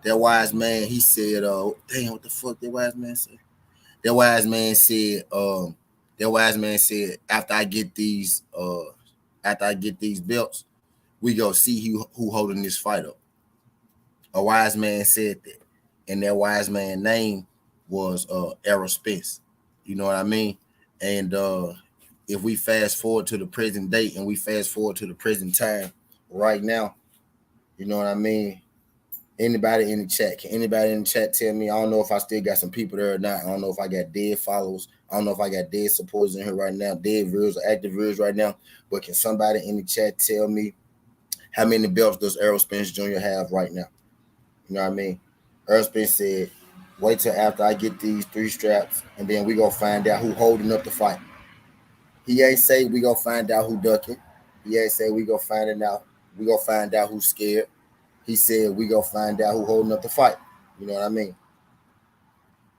That wise man, he said, damn, what the fuck that wise man said? That wise man said, after I get these belts, we go see who holding this fight up. A wise man said that. And that wise man name was Errol Spence. You know what I mean? And if we fast forward to the present date and we fast forward to the present time right now, you know what I mean? Anybody in the chat, can anybody in the chat tell me? I don't know if I still got some people there or not. I don't know if I got dead followers. I don't know if I got dead supporters in here right now, dead viewers or active viewers right now. But can somebody in the chat tell me how many belts does Errol Spence Jr. have right now? You know what I mean? Errol Spence said, wait till after I get these 3 straps, and then we gonna find out who holding up the fight. He ain't say we gonna find out who ducking. He ain't say we gonna find it out. We gonna find out who's scared. He said we gonna find out who holding up the fight. You know what I mean?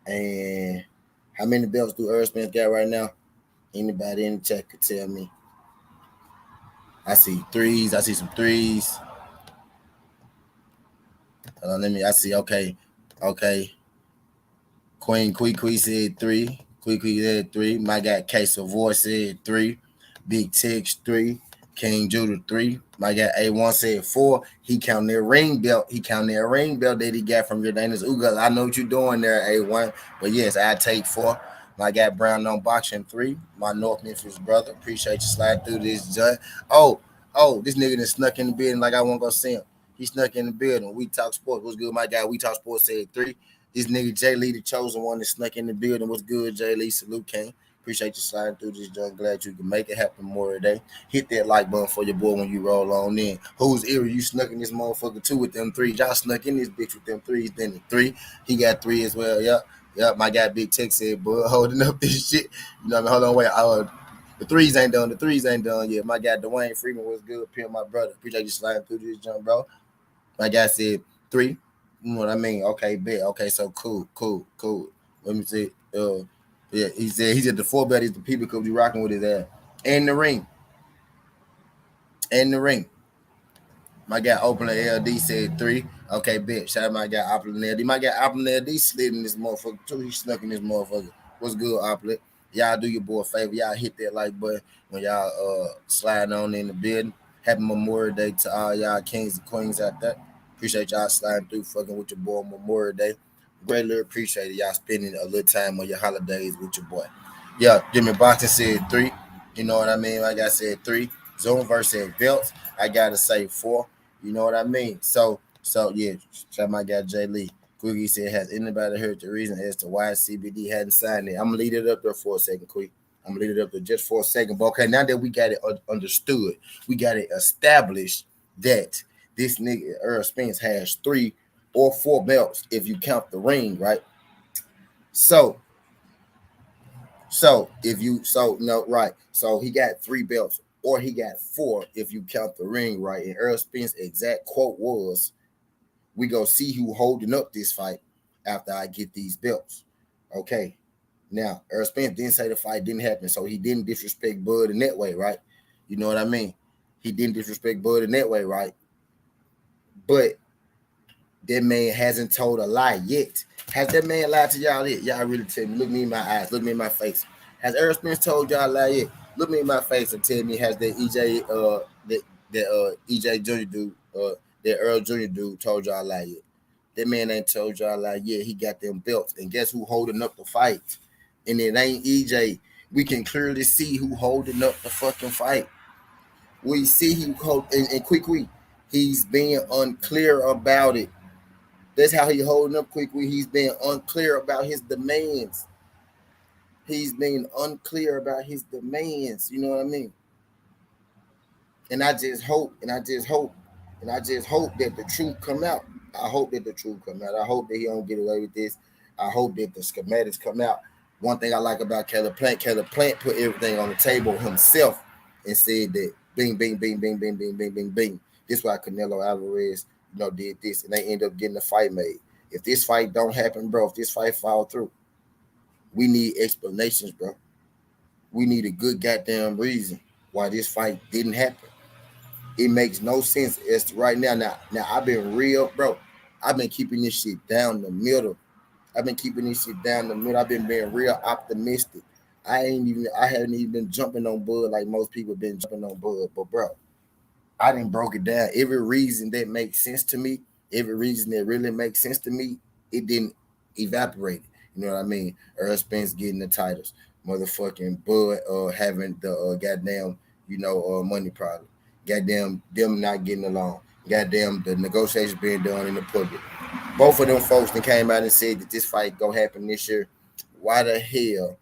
And how many belts do Errol Spence got right now? Anybody in the chat could tell me. I see threes. I see some threes. I see. Okay. Queen Kui said 3. Kui said 3. My guy K Savoy said 3. Big Tex 3. King Judah 3. My guy A1 said 4. He counted their ring belt. That he got from Jordanus Ugas. I know what you're doing there, A1. But yes, I take 4. My guy Brown on boxing 3. My North Memphis brother. Appreciate you sliding through this, John. Oh, this nigga that snuck in the building like I won't go see him. He snuck in the building. We Talk Sports. What's good, my guy? We Talk Sports said 3. This nigga Jay Lee, the chosen one that snuck in the building. What's good, Jay Lee? Salute, King. Appreciate you sliding through this, John. Glad you can make it happen more today. Hit that like button for your boy when you roll on in. Who's eerie? You snuck in this motherfucker too with them 3s. Y'all snuck in this bitch with them 3s. Then the 3. He got 3 as well. Yep. My guy Big Tech said, "Bud, holding up this shit." You know what I mean? Hold on, wait. The 3s ain't done. The 3s ain't done yet. My guy Dwayne Freeman was good. Pimp, my brother. Appreciate you sliding through this, John, bro. My guy said 3. You know what I mean? Okay, bet. Okay, so cool. Let me see. Yeah, he said the 4 bet is the people could be rocking with his ass. And the ring. My guy Opener LD said 3. Okay, bet. Shout out my guy Opener LD. My guy Opener LD slid in this motherfucker too. He snuck in this motherfucker. What's good, Opener? Y'all do your boy a favor. Y'all hit that like button when y'all sliding on in the building. Happy Memorial Day to all y'all kings and queens out there. Appreciate y'all sliding through fucking with your boy on Memorial Day. Greatly appreciate y'all spending a little time on your holidays with your boy. Yeah, Jimmy Boxing said 3. You know what I mean? Like I said, 3. Zoneverse said belts. I gotta say 4. You know what I mean? So yeah, shout out my guy Jay Lee. Quickie said, has anybody heard the reason as to why CBD hadn't signed it? I'm gonna leave it up there for a second, Quick. I'm gonna leave it up there just for a second. But okay, now that we got it understood, we got it established that this nigga Errol Spence has 3 or 4 belts if you count the ring, right? So he got 3 belts or he got 4 if you count the ring, right? And Errol Spence's exact quote was, we go see who holding up this fight after I get these belts. Okay. Now, Errol Spence didn't say the fight didn't happen, so he didn't disrespect Bud in that way, right? You know what I mean? He didn't disrespect Bud in that way, right? But that man hasn't told a lie yet. Has that man lied to y'all yet? Y'all really tell me. Look me in my eyes. Look me in my face. Has Errol Spence told y'all a lie yet? Look me in my face and tell me has that EJ Junior dude that Earl Junior dude told y'all like it. That man ain't told y'all like yeah he got them belts and guess who holding up the fight? And it ain't EJ. We can clearly see who holding up the fucking fight. We see he hold and quick. He's being unclear about it. That's how he holding up quickly. He's being unclear about his demands. He's being unclear about his demands. You know what I mean? And I just hope, that the truth come out. I hope that the truth come out. I hope that he don't get away with this. I hope that the schematics come out. One thing I like about Caleb Plant put everything on the table himself and said that bing, bing, bing, bing, bing, bing, bing, bing, bing. This is why Canelo Alvarez, did this and they end up getting the fight made. If this fight don't happen, bro, if this fight fall through, we need explanations, bro. We need a good goddamn reason why this fight didn't happen. It makes no sense as to right now. Now I've been real, bro. I've been keeping this shit down the middle. I've been being real optimistic. I haven't even been jumping on Bud like most people been jumping on Bud. But bro, I didn't broke it down. Every reason that makes sense to me, every reason that really makes sense to me, it didn't evaporate. You know what I mean? Earl Spence getting the titles, motherfucking Bud having the goddamn money problem, goddamn them not getting along, goddamn the negotiations being done in the public. Both of them folks that came out and said that this fight gonna happen this year. Why the hell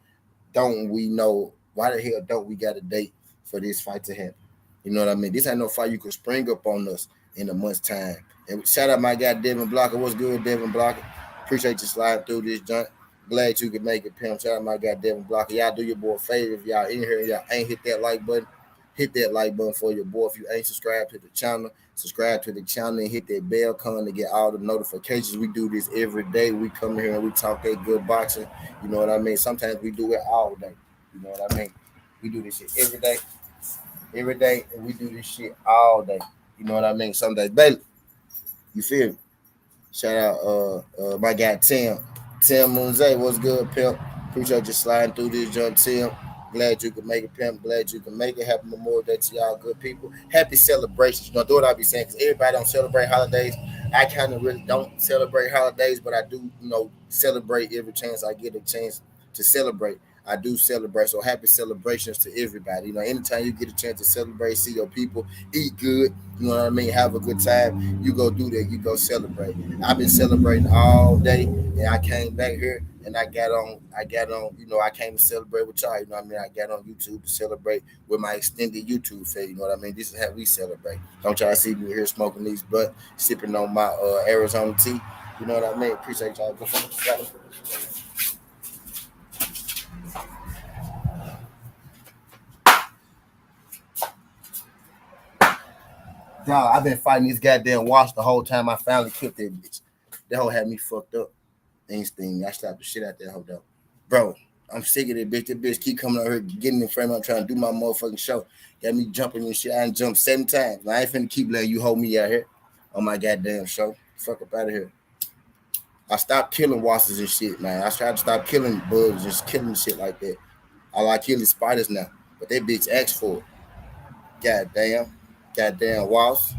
don't we know? Why the hell don't we got a date for this fight to happen? You know what I mean? This ain't no fight you could spring up on us in a month's time. And shout out my guy Devin Blocker. What's good, Devin Blocker? Appreciate you sliding through this joint. Glad you could make it, pimp. Shout out my guy Devin Blocker. Y'all do your boy a favor if y'all in here and y'all ain't hit that like button. Hit that like button for your boy. If you ain't subscribed to the channel, subscribe to the channel and hit that bell icon to get all the notifications. We do this every day. We come here and we talk that good boxing. You know what I mean? Sometimes we do it all day. You know what I mean? We do this shit every day, and we do this shit all day. You know what I mean? Some days, baby. You feel me? Shout out my guy Tim Moonze. What's good, pimp? Appreciate you sliding through this joint, Tim. Glad you could make it, pimp. Glad you can make it. Happy Memorial Day to y'all good people. Happy celebrations. You know, do what I be saying, because everybody don't celebrate holidays. I kind of really don't celebrate holidays, but I do, celebrate every chance I get a chance to celebrate. I do celebrate. So happy celebrations to everybody. You know, anytime you get a chance to celebrate, see your people, eat good, you know what I mean, have a good time, you go do that, you go celebrate. I've been celebrating all day, and I came back here and I got on, I came to celebrate with y'all, you know what I mean? I got on YouTube to celebrate with my extended YouTube fed, you know what I mean? This is how we celebrate. Don't y'all see me here smoking these butt, sipping on my Arizona tea, you know what I mean? Appreciate y'all. Dog, I've been fighting this goddamn wasp the whole time. I finally killed that bitch. That hoe had me fucked up. Instinct. I slapped the shit out that hoe though. Bro, I'm sick of that bitch. That bitch keep coming out here, getting in frame. I'm trying to do my motherfucking show. Got me jumping and shit. I done jumped 7 times. I ain't finna keep letting you hold me out here on my goddamn show. Fuck up out of here. I stopped killing wasps and shit, man. I tried to stop killing bugs and killing shit like that. I like killing spiders now. But that bitch asked for it. Goddamn wasp.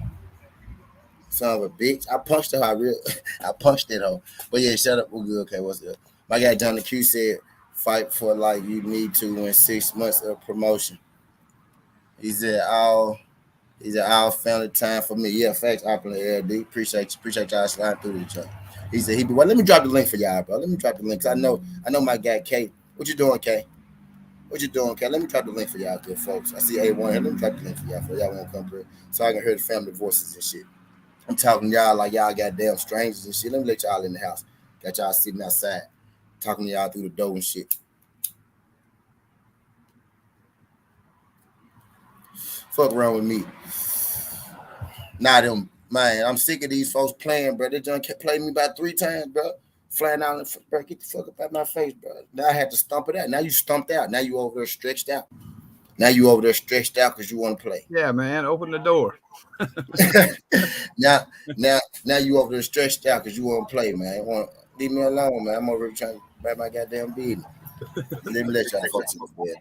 Son of a bitch. I punched her. I punched that hoe. But yeah, shut up. We're good. Okay, what's up? My guy Johnny Q said, fight for like you need to in 6 months of promotion. He said, all family time for me. Yeah, facts, I play LD. Appreciate y'all sliding through each other. He said, well, let me drop the link for y'all, bro. Let me drop the link. Cause I know my guy K. What you doing, K? What you doing, K? Let me drop the link for y'all, good folks. I see A1 here. Let me drop the link for y'all won't come through. So I can hear the family voices and shit. I'm talking to y'all like y'all goddamn strangers and shit. Let me let y'all in the house. Got y'all sitting outside, talking to y'all through the door and shit. Fuck around with me. Nah, them, man, I'm sick of these folks playing, bro. They just played me about 3 times, bro. Flying out and bro, get the fuck up out my face, bro. Now I had to stomp it out. Now you stumped out. Now you over there stretched out. Now you over there stretched out because you want to play. Yeah, man. Open the door. now you over there stretched out because you want to play, man. Leave me alone, man. I'm over here trying to write my goddamn business. Let me let y'all folks in the bed.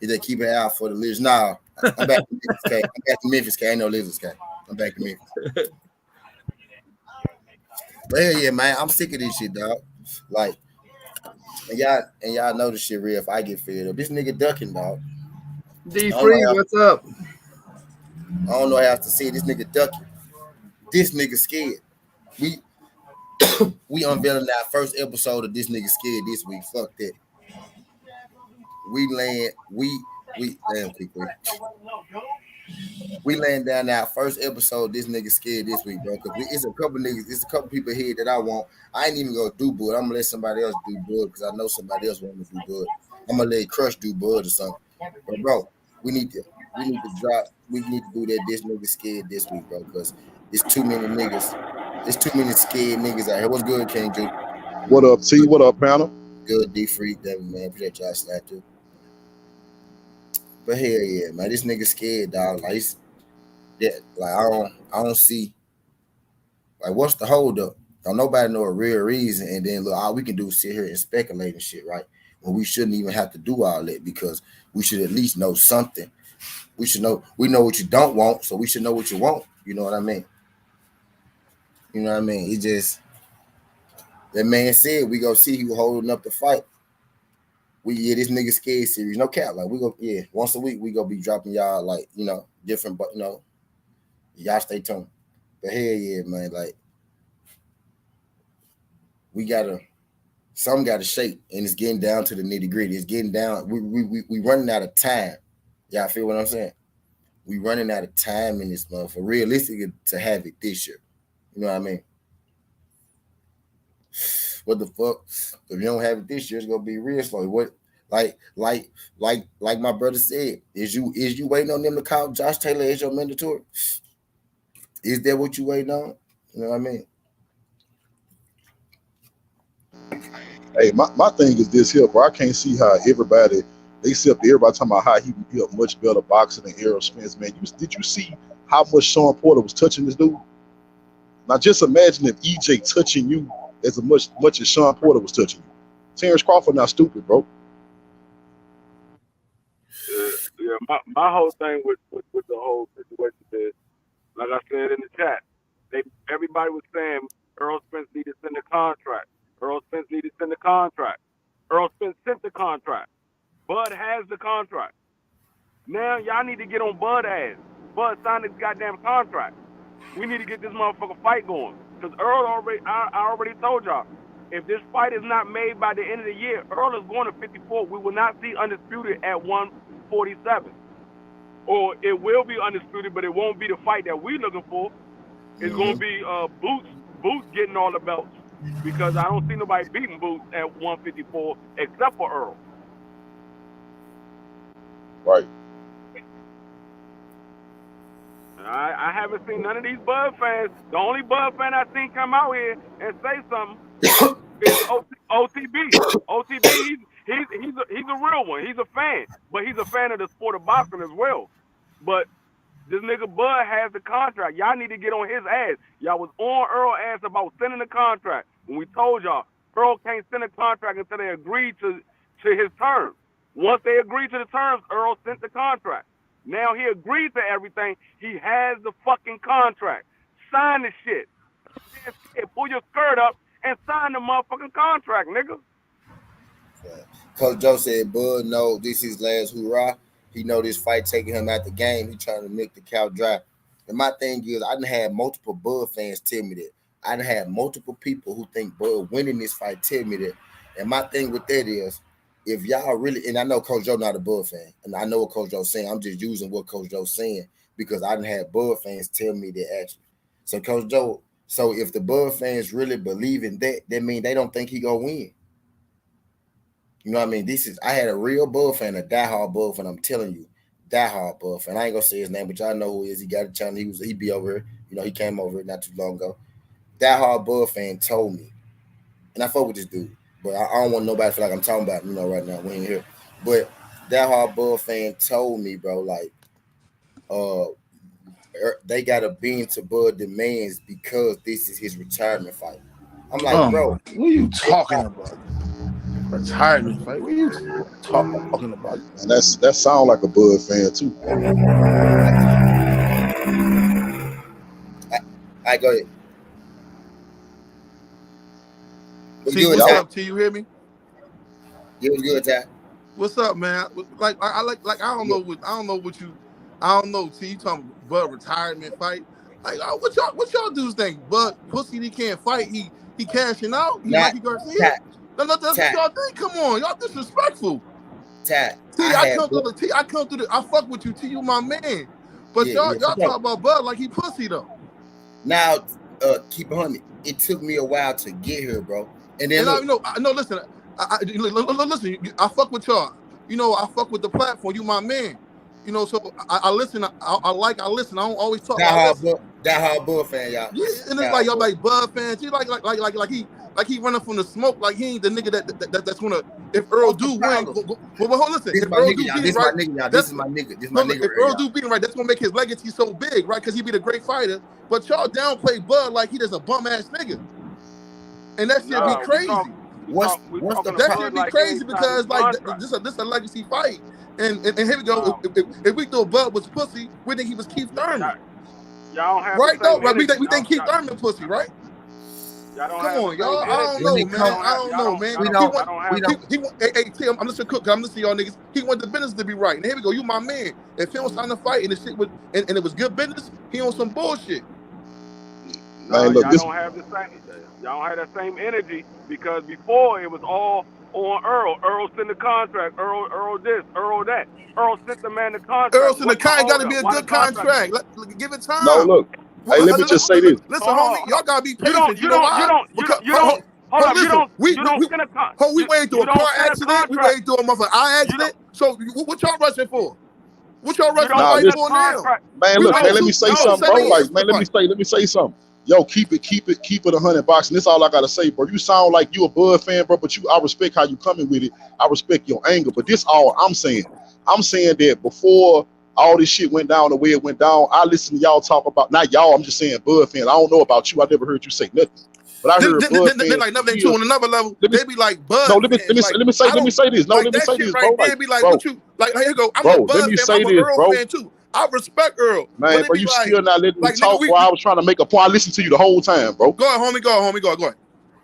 He just keep an eye out for the lizards. Nah, I'm back to Memphis, K. I'm back to Memphis, K. Ain't no lizards, K. I'm back to Memphis. But hell yeah, man, I'm sick of this shit, dog. Like, and y'all know this shit real. If I get fed up, this nigga ducking, dog. D Free, what's up? I don't know how to say this nigga ducking. This nigga scared. We unveiling our first episode of this nigga scared this week. Fuck that. We damn quickly. We laying down our first episode. This nigga scared this week, bro. Cause it's a couple niggas, it's a couple people here that I want. I ain't even gonna do Bud. I'm gonna let somebody else do Bud because I know somebody else want to do Bud. I'm gonna let Crush do Bud or something. But bro, we need to drop. We need to do that. This nigga scared this week, bro. Because it's too many niggas. There's too many scared niggas out here. What's good, King Duke? What up, T? What up, panel? Good, D Freak, Devin, man. Appreciate y'all slap too. But hell yeah, man. This nigga scared, dog. Like, I don't see. Like, what's the hold up? Don't nobody know a real reason, and then look, all we can do is sit here and speculate and shit, right? When we shouldn't even have to do all that because we should at least know something. We should know. We know what you don't want, so we should know what you want. You know what I mean? You know what I mean? It just that man said we go see who holding up the fight. This nigga scared series, no cap. Like we go, once a week we go be dropping y'all like different, but y'all stay tuned. But hell yeah, man, like something gotta shake, and it's getting down to the nitty gritty. It's getting down. We running out of time. Y'all feel what I'm saying? We running out of time in this month for realistic to have it this year. You know what I mean? What the fuck? If you don't have it this year, it's gonna be real slow. What like my brother said, is you waiting on them to call Josh Taylor as your mandatory? Is that what you waiting on? You know what I mean? Hey, my thing is this here, bro. I can't see how everybody talking about how he would be a much better boxer than Errol Spence, man. Did you see how much Sean Porter was touching this dude? Now just imagine if EJ touching you as much as Sean Porter was touching you. Terrence Crawford not stupid, bro. Yeah, my whole thing with the whole situation is, like I said in the chat, everybody was saying Errol Spence need to send a contract. Errol Spence need to send a contract. Errol Spence sent the contract. Bud has the contract. Now y'all need to get on Bud ass. Bud signed his goddamn contract. We need to get this motherfucking fight going. Because Earl I already told y'all, if this fight is not made by the end of the year, Earl is going to 54. We will not see Undisputed at 147. Or it will be Undisputed, but it won't be the fight that we're looking for. It's going to be Boots getting all the belts. Because I don't see nobody beating Boots at 154 except for Earl. Right. I haven't seen none of these Bud fans. The only Bud fan I've seen come out here and say something is OTB. OTB, he's a real one. He's a fan, but he's a fan of the sport of boxing as well. But this nigga Bud has the contract. Y'all need to get on his ass. Y'all was on Earl ass about sending the contract. When we told y'all, Earl can't send a contract until they agree to his terms. Once they agree to the terms, Earl sent the contract. Now he agreed to everything. He has the fucking contract. Sign the shit. Pull your skirt up and sign the motherfucking contract, nigga. Coach Joe said, Bud, no, this is last hurrah. He know this fight taking him out the game. He trying to milk the cow dry. And my thing is, I done had multiple Bud fans tell me that. I done had multiple people who think Bud winning this fight tell me that. And my thing with that is, if y'all really, and I know Coach Joe not a Bud fan, and I know what Coach Joe's saying. I'm just using what Coach Joe's saying because I done had Bud fans tell me that actually. So Coach Joe, so if the Bud fans really believe in that means they don't think he gonna win. You know what I mean? I had a real Bud fan, a diehard Bud fan. I'm telling you, diehard Bud fan. I ain't gonna say his name, but y'all know who he is. He got a channel. He be over here. You know, he came over here not too long ago. Diehard Bud fan told me, and I fuck with this dude. But I don't want nobody to feel like I'm talking about, right now. We ain't here. But that hard Bud fan told me, bro, like, they got a bean to Bud demands because this is his retirement fight. I'm like, bro. What are you talking about? Retirement fight? What are you talking about? And that sound like a Bud fan too. All right, go ahead. T, what's up? T, you hear me? It was good, Ty. What's up, man? Like I don't know T, you talking about retirement fight? Like what y'all dudes think? Bud pussy he can't fight. He cashing out. He Mikey Garcia. No, that's what y'all think. Come on, y'all disrespectful. Ty, I fuck with you, T. You my man. But y'all talk about Bud like he pussy though. Now, keep it 100. It took me a while to get here, bro. And then listen, listen. I fuck with y'all. You know, I fuck with the platform. You my man. You know, so I listen. I listen. I don't always talk. That hard Bud fan, y'all. Yeah, and it's like y'all like Bud fans. He like he running from the smoke. Like he ain't the nigga that's gonna. If Earl do win, well, listen. This is my nigga. This is my nigga. If Earl do beat him right, that's gonna make his legacy so big, right? Because he be the great fighter. But y'all downplay Bud like he just a bum ass nigga, and that shit be crazy. That shit be crazy because like this a legacy fight. And here we go. If we thought Bud was pussy, we think he was Keith Thurman. Y'all don't have right though, right? We think Keith Thurman pussy, right? Come on, y'all. I don't know, man. Hey, Tim, I'm listening to Cook. I'm listening to y'all niggas. He want the business to be right. And here we go. You my man. If he was trying to fight and the shit and it was good business, he on some bullshit. No, y'all don't have the same. Y'all don't have that same energy because before it was all on Earl. Earl sent the contract. Earl this. Earl that. Earl sent the man the contract. Earl sent the contract. Got to be a good contract. Give it time. No, look. Hey, let me just say this. Listen, homie, y'all gotta be patient. You don't send a contract. We waiting through a car accident. We waiting through a motherfucking eye accident. So what y'all rushing for? What y'all rushing for now? Man, look, man, let me say something, bro. Like, man, let me say something. Yo, keep it 100 bucks. And this all I gotta say, bro. You sound like you a Bud fan, bro, but I respect how you coming with it. I respect your anger. But this all I'm saying. I'm saying that before all this shit went down the way it went down, I listened to y'all talk about, not y'all, I'm just saying Bud fans. I don't know about you. I never heard you say nothing. But I heard Bud fans. They like nothing on another level. They be like Bud. No, let me say this. No, let me say this, bro. They be like, what you like? Here you go. I'm a Bud fan. I'm an Earl fan too. I respect Earl. Man, bro, you still not letting me talk, bro. I was trying to make a point. I listened to you the whole time, bro. Go ahead, homie. Go ahead.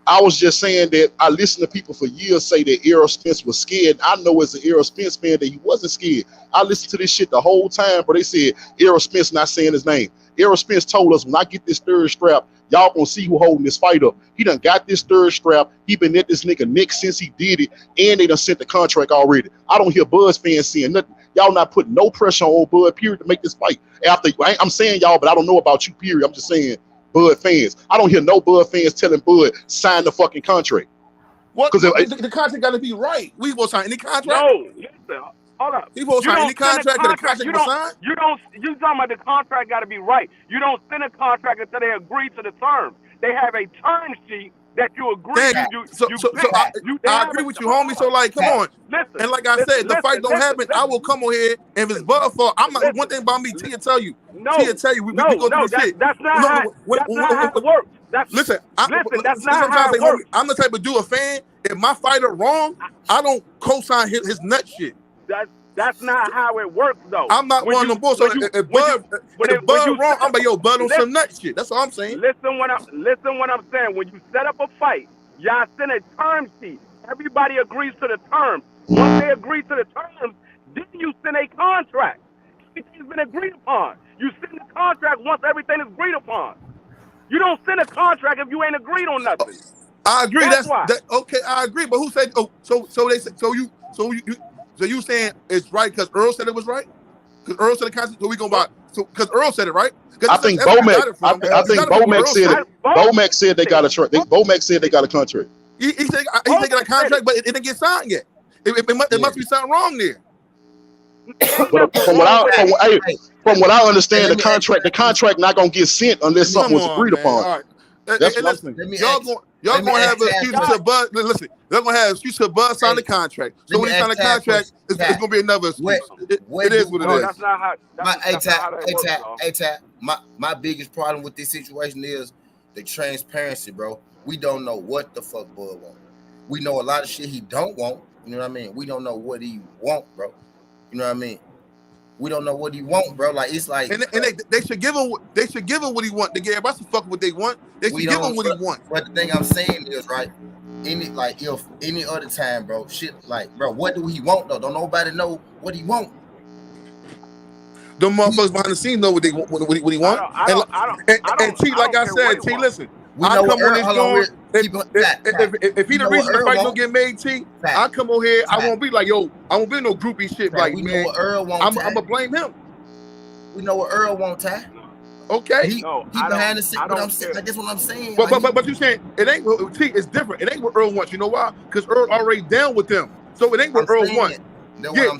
I was just saying that I listened to people for years say that Errol Spence was scared. I know as an Errol Spence fan that he wasn't scared. I listened to this shit the whole time, but they said Errol Spence not saying his name. Errol Spence told us, when I get this third strap, y'all gonna see who holding this fight up. He done got this third strap. He been at this nigga Nick since he did it, and they done sent the contract already. I don't hear Buzz fans saying nothing. Y'all not putting no pressure on old Bud, period, to make this fight. I'm saying y'all, but I don't know about you, period. I'm just saying Bud fans. I don't hear no Bud fans telling Bud sign the fucking contract. What? Because the contract got to be right. We will sign any contract. No, listen, hold up. He will sign any contract. The contract you talking about the contract got to be right. You don't send a contract until they agree to the terms. They have a term sheet that you agree. I agree with you, homie. So like, come on. Listen, and like I said, the fight don't happen. I will come on here, and if it's Bud fault, I'm not. One thing about me, Tia tell you. Tia tell you, we go through the shit. That's not how it works. Listen, that's not how it works. I'm the type of dude, a fan. If my fighter wrong, I don't co-sign his nut shit. That's not how it works, though. I'm not one of them bulls. So if Bud wrong, I'm like, yo, Bud on some nut shit. That's all I'm saying. Listen what I'm saying. When you set up a fight, y'all send a term sheet. Everybody agrees to the terms. Once they agree to the terms, then you send a contract. Everything's been agreed upon. You send the contract once everything is agreed upon. You don't send a contract if you ain't agreed on nothing. I agree. That's why. Okay, I agree. But who said? Oh, so you saying it's right because Earl said it was right? Because Earl said the contract. So we go by. So because Earl said it, right? I think Bomac. I think Bomac said it. Bomac said they got a Bomac said they got a contract. He said he got a contract, but it didn't get signed yet. It must be something wrong there. But from what I understand, the contract not gonna get sent unless something was agreed upon. All right. That's what I'm saying. Y'all gonna have an excuse to Bud. Listen, they're gonna have excuse to Bud sign the contract. So when he sign the contract, it's gonna be another excuse. It is what it is. That's not how that works. My biggest problem with this situation is the transparency, bro. We don't know what the fuck Bud wants. We know a lot of shit he don't want. You know what I mean? We don't know what he want, bro. You know what I mean? We don't know what he want, bro. Like it's like, and they should give him. They should give him what he want. They give everybody fuck what they want. They should give him what he want. But the thing I'm saying is, right? If any other time, bro, shit, like, bro, what do he want though? Don't nobody know what he want. Them motherfuckers behind the scenes know what they want. What he want. And T, like I said, T, listen. I come on this door. If he the reason the fight don't get made, T, I come on here. I won't be like, yo, I won't be no groupie shit. Like, man, I'm gonna blame him. We know what Earl wants, Ty. Okay. He behind the scenes. But I'm saying, that's what I'm saying. But you saying it ain't. T, it's different. It ain't what Earl wants. You know why? Because Earl already down with them. So it ain't what Earl wants. Yeah,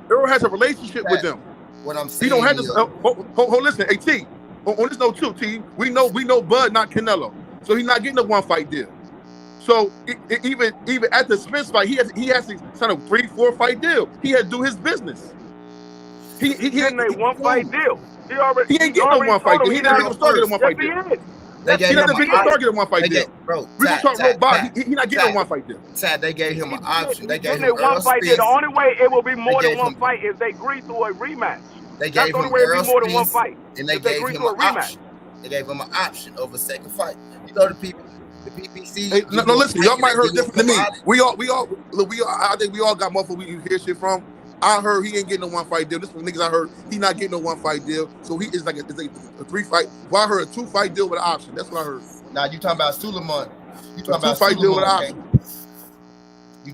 Earl has a relationship with them. What I'm saying. He don't have to. Listen, hey T. On this note too, T, we know Bud not Canelo, so he's not getting a 1-fight deal. So even at the Spence fight, he has to sign a 3-4 fight deal. He had to do his business. He ain't a 1-fight deal. He ain't getting no 1-fight deal. He never even started a 1-fight deal. He never even started a 1-fight deal. Bro, we gonna talk real about. He not getting a 1-fight deal. Tad, they gave him an option. They gave him a 1-fight deal. The only way it will be more than 1 fight is they agree to a rematch. They gave him more than 1 fight. And they gave him an option. They gave him an option of a second fight. You know the people, the PPC. Hey, no, listen, y'all might heard different than me. We all. I think we all got motherfuckers we hear shit from. I heard he ain't getting no 1-fight deal. This was niggas I heard he not getting no 1-fight deal. So he is like a 3-fight. Well, I heard a 2-fight deal with an option. That's what I heard. Now you talking about Suleiman? You talking about 2-fight deal with an option?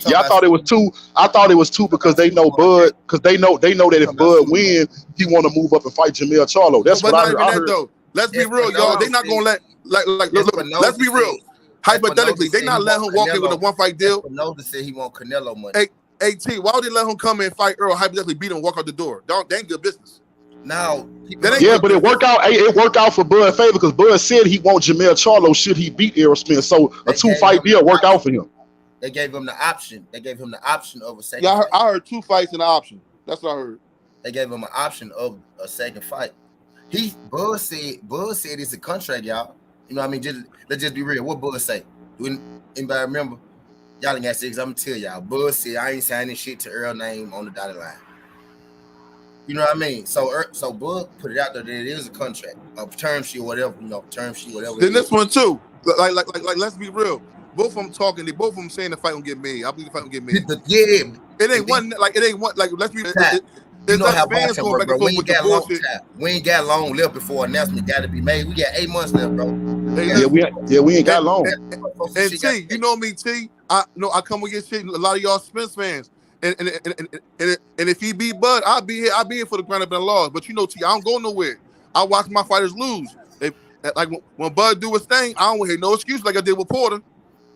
Yeah, I thought it was 2. I thought it was 2 because they know Bud. Because they know that if Bud win, he want to move up and fight Jermell Charlo. That's what I heard. Though. Let's be real, y'all. They not gonna let look. Let's be real. Hypothetically, they not let him walk in with a 1-fight deal. Ronaldo said he want Canelo money. Hey T, why would they let him come in and fight Earl? Hypothetically, beat him, and walk out the door. That ain't good business. Now, but it worked out. It worked out for Bud favor because Bud said he want Jermell Charlo should he beat Errol Spence. So a 2-fight deal worked out for him. They gave him the option. They gave him the option of a second. Yeah, I heard 2 fights and an option. That's what I heard. They gave him an option of a second fight. Bud said it's a contract, y'all. You know what I mean? Let's just be real. What Bud say? Anybody remember? Y'all ain't got 6. I'm gonna tell y'all. Bud said I ain't signing shit to Earl name on the dotted line. You know what I mean? So Bud put it out there that it is a contract, a term sheet, whatever. You know, term sheet, whatever. Then this one too. Like, let's be real. Both of them talking. They both of them saying the fight gonna get made. I believe the fight gonna get made. Yeah. It ain't one. Let's be. You know how boxing work, bro. We ain't got long left before announcement got to be made. We got 8 months left, bro. We ain't got long. And T, you know me, T. I come with your shit. A lot of y'all Spence fans. And if he beat Bud, I'll be here for the ground up and laws. But you know, T, I don't go nowhere. I watch my fighters lose. When Bud do his thing, I don't want to hear no excuse like I did with Porter.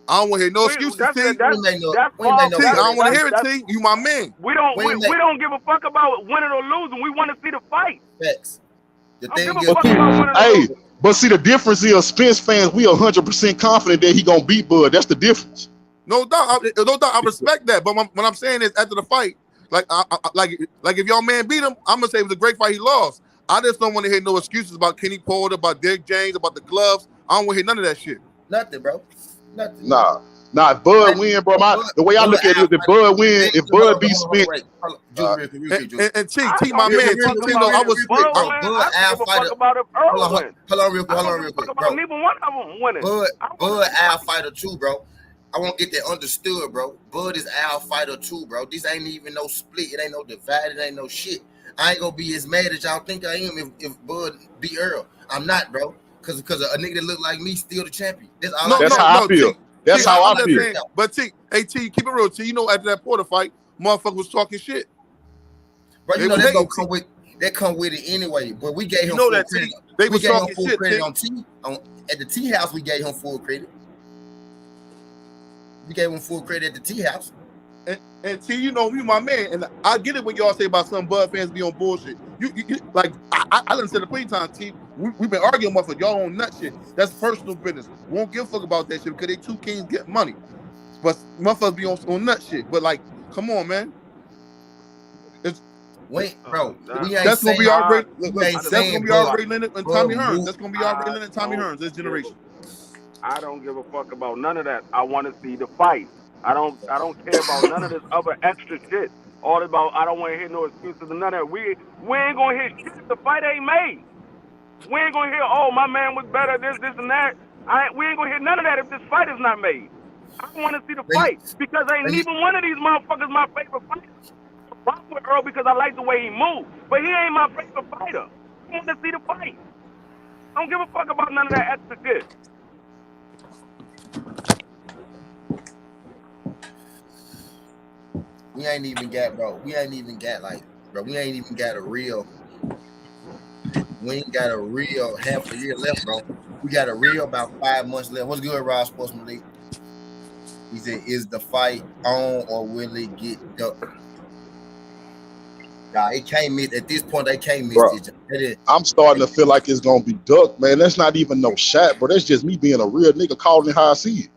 I don't want to hear no excuses, T. I don't want to hear it, T. You my man. We don't give a fuck about winning or losing. We want to see the fight. Facts. But see, the difference is Spence fans, we 100% confident that he gonna beat Bud. That's the difference. No doubt. I respect that. But what I'm saying is, after the fight, like if y'all man beat him, I'm gonna say it was a great fight. He lost. I just don't want to hear no excuses about Kenny Porter, about Derek James, about the gloves. I don't want to hear none of that shit. Nothing, bro. Nothing. Nah. If Bud win, bro. The way I look at it is, if Bud win, if Bud beats Spence, and T, my man, T, I was Hold on real quick, bro. Neither one of them winning. Bud Al fighter too, bro. I want to get that understood, bro. Bud is Al fighter too, bro. This ain't even no split. It ain't no divide. It ain't no shit. I ain't gonna be as mad as y'all think I am if Bud beat Earl. I'm not, bro. Because a nigga that look like me still the champion. That's how I feel. That's how I feel. But T, keep it real. T, you know, after that Porter fight, motherfucker was talking shit. Bro, you know that's gonna come with it anyway. But we gave him full credit. They was talking full shit credit at the T House. We gave him full credit. We gave him full credit at the T House. And T, you know me, my man, and I get it when y'all say about some Bud fans be on bullshit. You like I done said it plenty times, T. We've been arguing about y'all on nut shit. That's personal business. We won't give a fuck about that shit because they 2 kings get money. But motherfuckers be on nut shit. But like, come on, man. Bro. That's gonna be our Ray Leonard and Tommy Hearns. That's gonna be our Ray Leonard and Tommy Hearns this generation. I don't give a fuck about none of that. I want to see the fight. I don't care about none of this other extra shit. All about I don't want to hear no excuses and none of that. We ain't gonna hear shit if the fight ain't made. We ain't gonna hear, oh, my man was better, this and that. We ain't gonna hear none of that if this fight is not made. I want to see the fight because ain't neither one of these motherfuckers my favorite fighter. I rock with Earl because I like the way he moves, but he ain't my favorite fighter. I want to see the fight. I don't give a fuck about none of that extra shit. We ain't even got, bro. We ain't even got a real. We ain't got a real half a year left, bro. We got a real about 5 months left. What's good, Rob Sportsman League? He said, "Is the fight on or will it get ducked?" Nah, it can't miss. At this point, they can't miss it. I'm starting to feel like it's gonna be ducked, man. That's not even no shot, bro. That's just me being a real nigga calling it how I see it.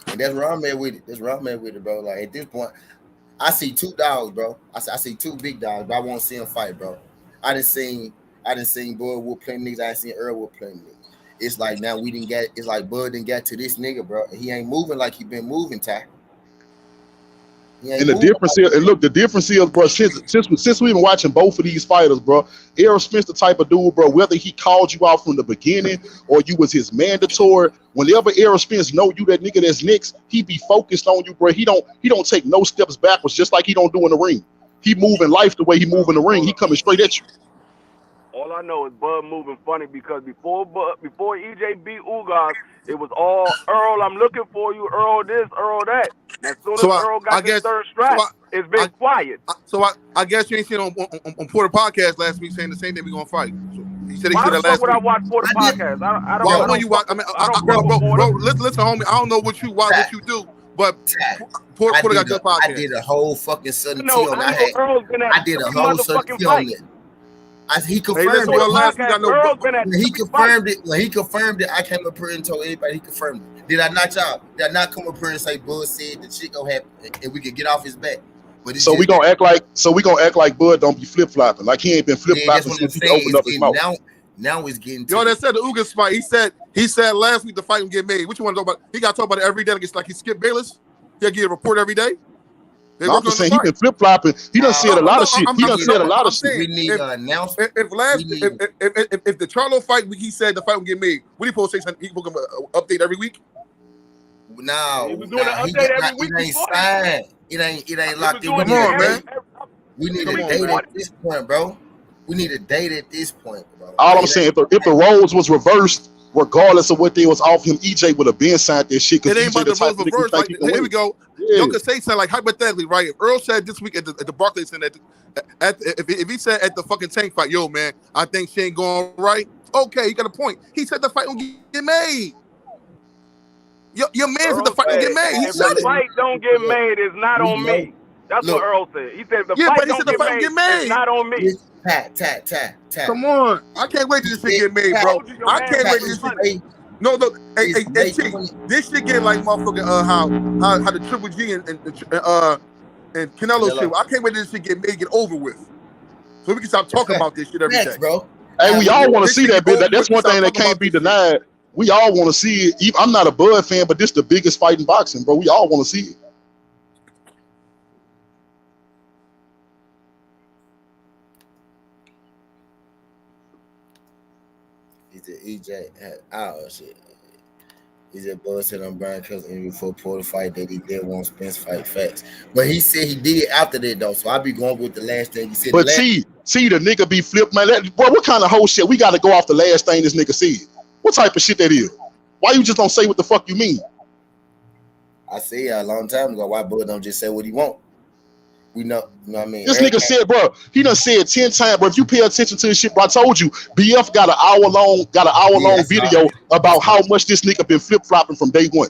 And that's where I'm at with it. Bro. Like at this point, I see two dogs, bro. I see two big dogs, but I won't see them fight, bro. I done seen Bud Wood play niggas. I done seen Earl Wood play niggas. It's like now it's like Bud didn't get to this nigga, bro. He ain't moving like he been moving, Ty. And the difference is, and look, the difference is, bro, since we've been watching both of these fighters, bro, Errol Spence the type of dude, bro, whether he called you out from the beginning or you was his mandatory, whenever Errol Spence know you that nigga that's next, he be focused on you, bro. He don't take no steps backwards, just like he don't do in the ring. He moving life the way he move in the ring. He coming straight at you. All I know is Bud moving funny because before EJ beat Ugas, it was all Earl, I'm looking for you, Earl this, Earl that. As soon as Earl got his third strap, it's been quiet. So I guess you ain't seen on Porter Podcast last week saying the same thing we gonna fight. So he said that last week. I watch Porter Podcast? I don't know you watch. I mean, bro, listen, homie. I don't know what you watch, what you do, but Porter got good podcast. I did a whole fucking Southern T on that. I did a whole Southern T on it. He confirmed it. When he confirmed it, I came up here and told everybody he confirmed it. Did I not, y'all? Did I not come up here and say Bud said the shit gonna happen and we could get off his back? But so we gonna act like Bud don't be flip flopping, like he ain't been flip flopping since he opened up his mouth. Now it's getting. Yo, that said the Ugas fight. He said last week the fight would get made. What you want to talk about? He got to talk about it every day. Like he Skip Bayless. He'll get a report every day. No, I'm just saying he been flip flopping. He done said a lot of shit. He done said a lot of shit. We need an announcement. If the Charlo fight, he said the fight would get made. What he supposed to say? He supposed to update every week. No, he was doing an update every week. It ain't signed. It ain't locked in. Come on, man. We need a date at this point, bro. We need a date at this point, bro. All I'm saying, if the roles was reversed, regardless of what they was off him, EJ would have been signed this shit. It ain't about the roles reversed. Like, here we go. Yeah. You can say something like hypothetically, right? If Earl said this week at the Barclays Center, if he said at the fucking Tank fight, yo, man, I think she ain't going right. Okay, you got a point. He said the fight will get made. Your man said the fight will get made. He said it. The fight don't get made, it's not on me. That's what Earl said. He said the fight don't get made, it's not on me. Tat. Come on. I can't wait till this shit get made, bro. I can't wait till this shit. No, hey, this shit get like motherfucking how the Triple G and Canelo shit. I can't wait till this shit get over with, so we can stop talking about this shit every day, bro. Hey, we all want to see that, bitch. That's one thing that can't be denied. We all want to see it. I'm not a Bud fan, but this the biggest fight in boxing, bro. We all want to see it. EJ, oh shit. EJ Bud said on Brian Cubs interview before Porter fight that he did want Spence fight, facts. But he said he did after that though, so I'll be going with the last thing he said. But see the nigga be flipped, man. Boy, what kind of whole shit? We got to go off the last thing this nigga said. What type of shit that is? Why you just don't say what the fuck you mean? I said a long time ago, why Bud don't just say what he want? We know what I mean? This nigga said, bro, he done said 10 times, bro, if you pay attention to this shit, bro, I told you, BF got an hour long video about how much this nigga been flip-flopping from day one.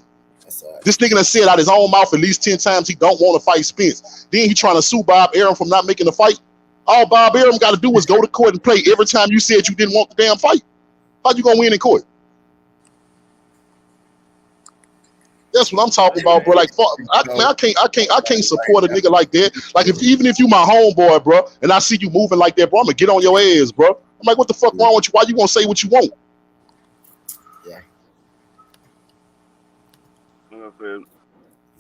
This nigga done said out his own mouth at least 10 times he don't want to fight Spence. Then he trying to sue Bob Arum from not making the fight. All Bob Arum got to do is go to court and play every time you said you didn't want the damn fight. How you gonna win in court? That's what I'm talking about, bro. Like, fuck, I can't support a nigga like that. Like, even if you my homeboy, bro, and I see you moving like that, bro, I'm gonna get on your ass, bro. I'm like, what the fuck wrong with you? Why you gonna say what you want? Yeah. sis.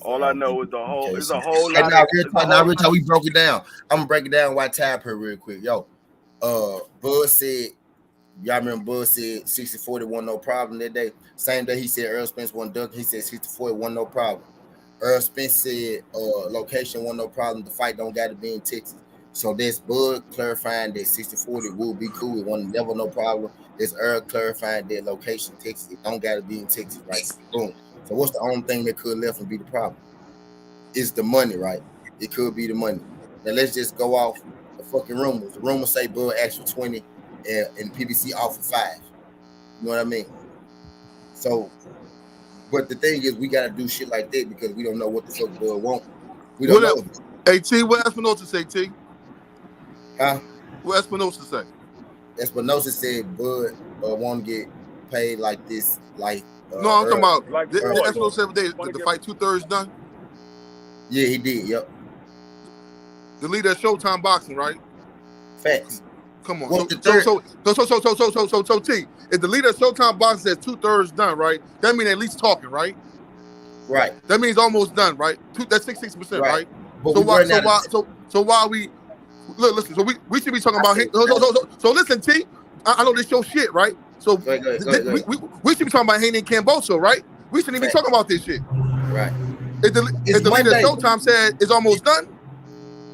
All I know is the whole. Okay, It's so- a whole Hey, lot. now, real talk, we broke it down. I'm gonna break it down why Tab here real quick. Yo, Bud said, y'all remember Bud said 60-40 wasn't no problem that day. Same day he said Earl Spence wasn't duck. He said 60-40 wasn't no problem. Earl Spence said location wasn't no problem. The fight don't got to be in Texas. So that's Bud clarifying that 60-40 will be cool. It wasn't never no problem. There's Earl clarifying that location Texas. It don't got to be in Texas, right? Boom. So what's the only thing that could left and be the problem? It's the money, right? It could be the money. Now let's just go off the fucking rumors. The rumors say Bud asked for 20 and PBC offered 5. You know what I mean? So, but the thing is, we gotta do shit like that because we don't know what the fuck Bud want. We don't know. Hey T, what Espinosa say, T? Huh? What Espinosa say? Espinosa said Bud want to get paid like this, like no, I'm talking about like Espinosa said the fight 2/3 done. Yeah, he did. Yep. The leader of Showtime Boxing, right? Facts. Come on. What's So T, if the leader of Showtime Boxing says 2/3 done, right? That means at least talking, right? Right. That means almost done, right? That's 66%, right? But So why we look? Listen. So we should be talking about him. So listen, T. I know this your shit, right? So Go ahead. we should be talking about Haney Camboso, right? We shouldn't even be talking about this shit. Right. If the leader of Showtime said it's almost done,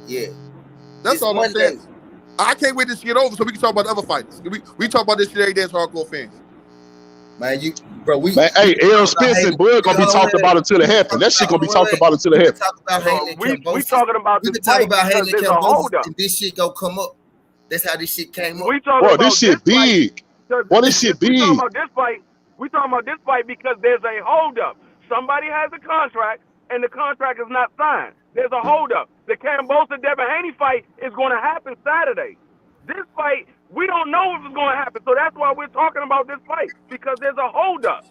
yeah, that's all I'm saying. I can't wait this shit over so we can talk about the other fights. We talk about this shit every day as hardcore fans. Man, hey, Errol Spence and Bud gonna be talked about until it happens. That shit gonna be talked about until it happens. We talking about we this can talk fight about because Haney there's a Camboso holdup. and this shit go come up. That's how this shit came up. We talking Bro, about this shit big. Boy, this shit We big. talking about this fight. We talking about this fight because there's a holdup. Somebody has a contract and the contract is not signed. There's a holdup. The Camboso Devin Haney fight is going to happen Saturday. This fight, we don't know if it's going to happen, so that's why we're talking about this fight because there's a holdup.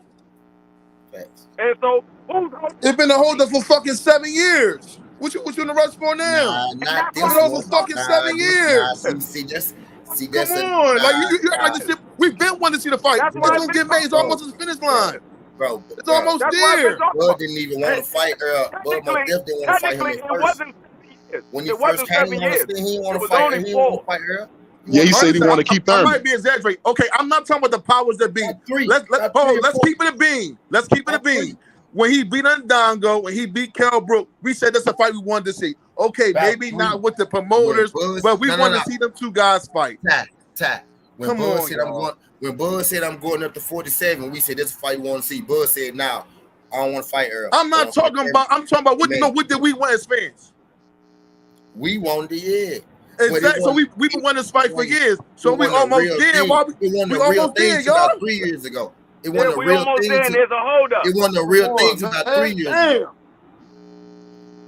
Facts. And so, who's It's been a holdup for fucking 7 years. What you in the rush for now? Not this It's been over fucking 7 years. Come on, like you act like this shit. We've been wanting to see the fight. It's gonna get made. It's almost to the finish line. Bro, It's almost there. Bud didn't even want to fight Earl. Bud most definitely didn't want to fight him at first. When he first came, he didn't want to fight. He didn't want to fight Earl. Yeah, he said he want to keep I Thurman. might be exaggerating. Okay, I'm not talking about the powers that be. Let's keep it a bean. Let's keep it a bean. When he beat Ndongo, when he beat Kell Brook, we said that's a fight we wanted to see. Okay, maybe not with the promoters, but we want to see them two guys fight. When Bud said I'm going up to 47, we said this fight we want to see. Bud said, "Now, I don't want to fight Earl." I'm talking about what did we want as fans? We wanted it, yeah. Exactly. So we've been wanting this fight for years. So we almost did. It wasn't a real thing about 3 years ago. It wasn't a real thing. There's a holdup. It wasn't a real thing about 3 years ago.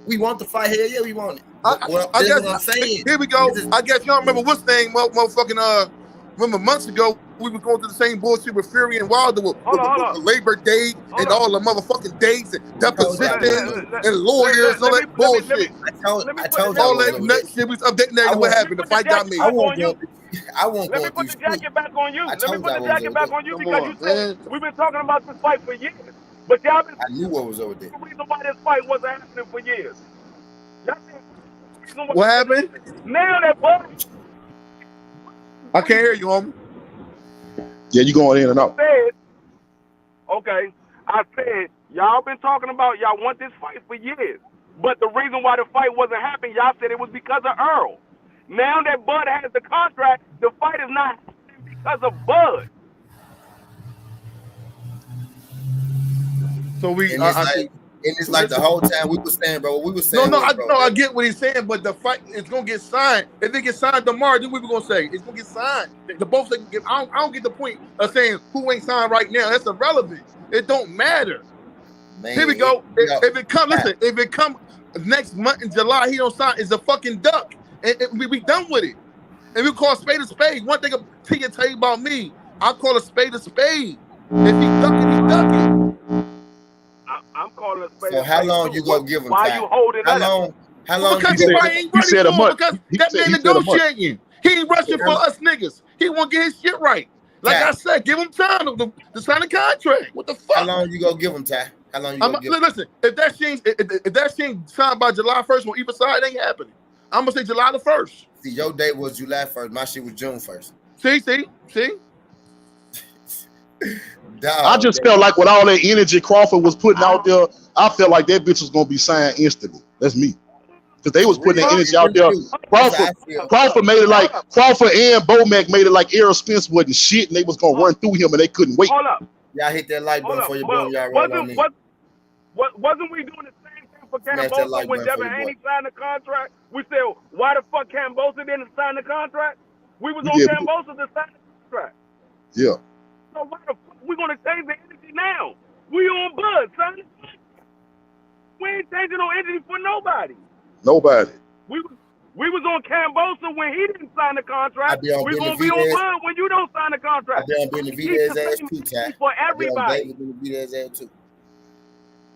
We want the fight. Hell yeah, we want it. Well, I guess what I'm saying. Here we go. I guess y'all remember what's name, motherfucking remember months ago we were going through the same bullshit with Fury and Wilder with Labor Day and all the motherfucking dates and depositions and lawyers and all that bullshit. I told you all that nut shit. We was updating that. What happened? The fight got me. I won't go Let me put the jacket back on you. Let me put the jacket back on you because you said we've been talking about this fight for years. But y'all been I knew what was over there. The reason why this fight wasn't happening for years. What happened? Now that boy. I can't hear you, homie. Yeah, you going in and out. I said, y'all been talking about y'all want this fight for years. But the reason why the fight wasn't happening, y'all said it was because of Earl. Now that Bud has the contract, the fight is not happening because of Bud. So it's like the whole time we were saying, bro. We were saying. I get what he's saying, but the fight is gonna get signed. If it gets signed tomorrow, then we were gonna say it's gonna get signed. The both I don't get the point of saying who ain't signed right now. That's irrelevant. It don't matter. Man, here we go. If it come next month in July, he don't sign. It's a fucking duck, and we done with it. And we call a spade a spade. One thing Tia tell you about me, I call a spade a spade. If he ducking, he ducking. I'm calling a spade. So how long you gonna give him? Why you holding How long? Because he ain't ready for it. Because that man negotiating. He ain't rushing for us niggas. He want to get his shit right. Like I said, give him time to sign a contract. What the fuck? How long you gonna give him, Ty? How long you gonna give? Listen, if that shit signed by July 1st on either side, it ain't happening. I'm gonna say July the 1st. See, your day was July 1st. My shit was June 1st. See. Dog, I just felt like with all that energy Crawford was putting out there, I felt like that bitch was gonna be signed instantly. That's me. Because they was putting the energy out there. Crawford made it like Crawford and Bomac made it like Errol Spence wasn't shit and they was gonna run through him and they couldn't wait. Hold up. Y'all hit that light button before you boom y'all roll on me. Wasn't we doing the same thing for Cambosa when Devin Haney signed the contract? We said, why the fuck Cambosa didn't sign the contract? We was on Cambosa to sign the contract. Yeah. So why the fuck we gonna change the energy now? We on Bud, son. We ain't changing no energy for nobody. Nobody. We was on Cambosa when he didn't sign the contract. We gonna be on Bud when you don't sign the contract. I be on Benavidez ass too, Ty. For everybody. Benavidez ass too.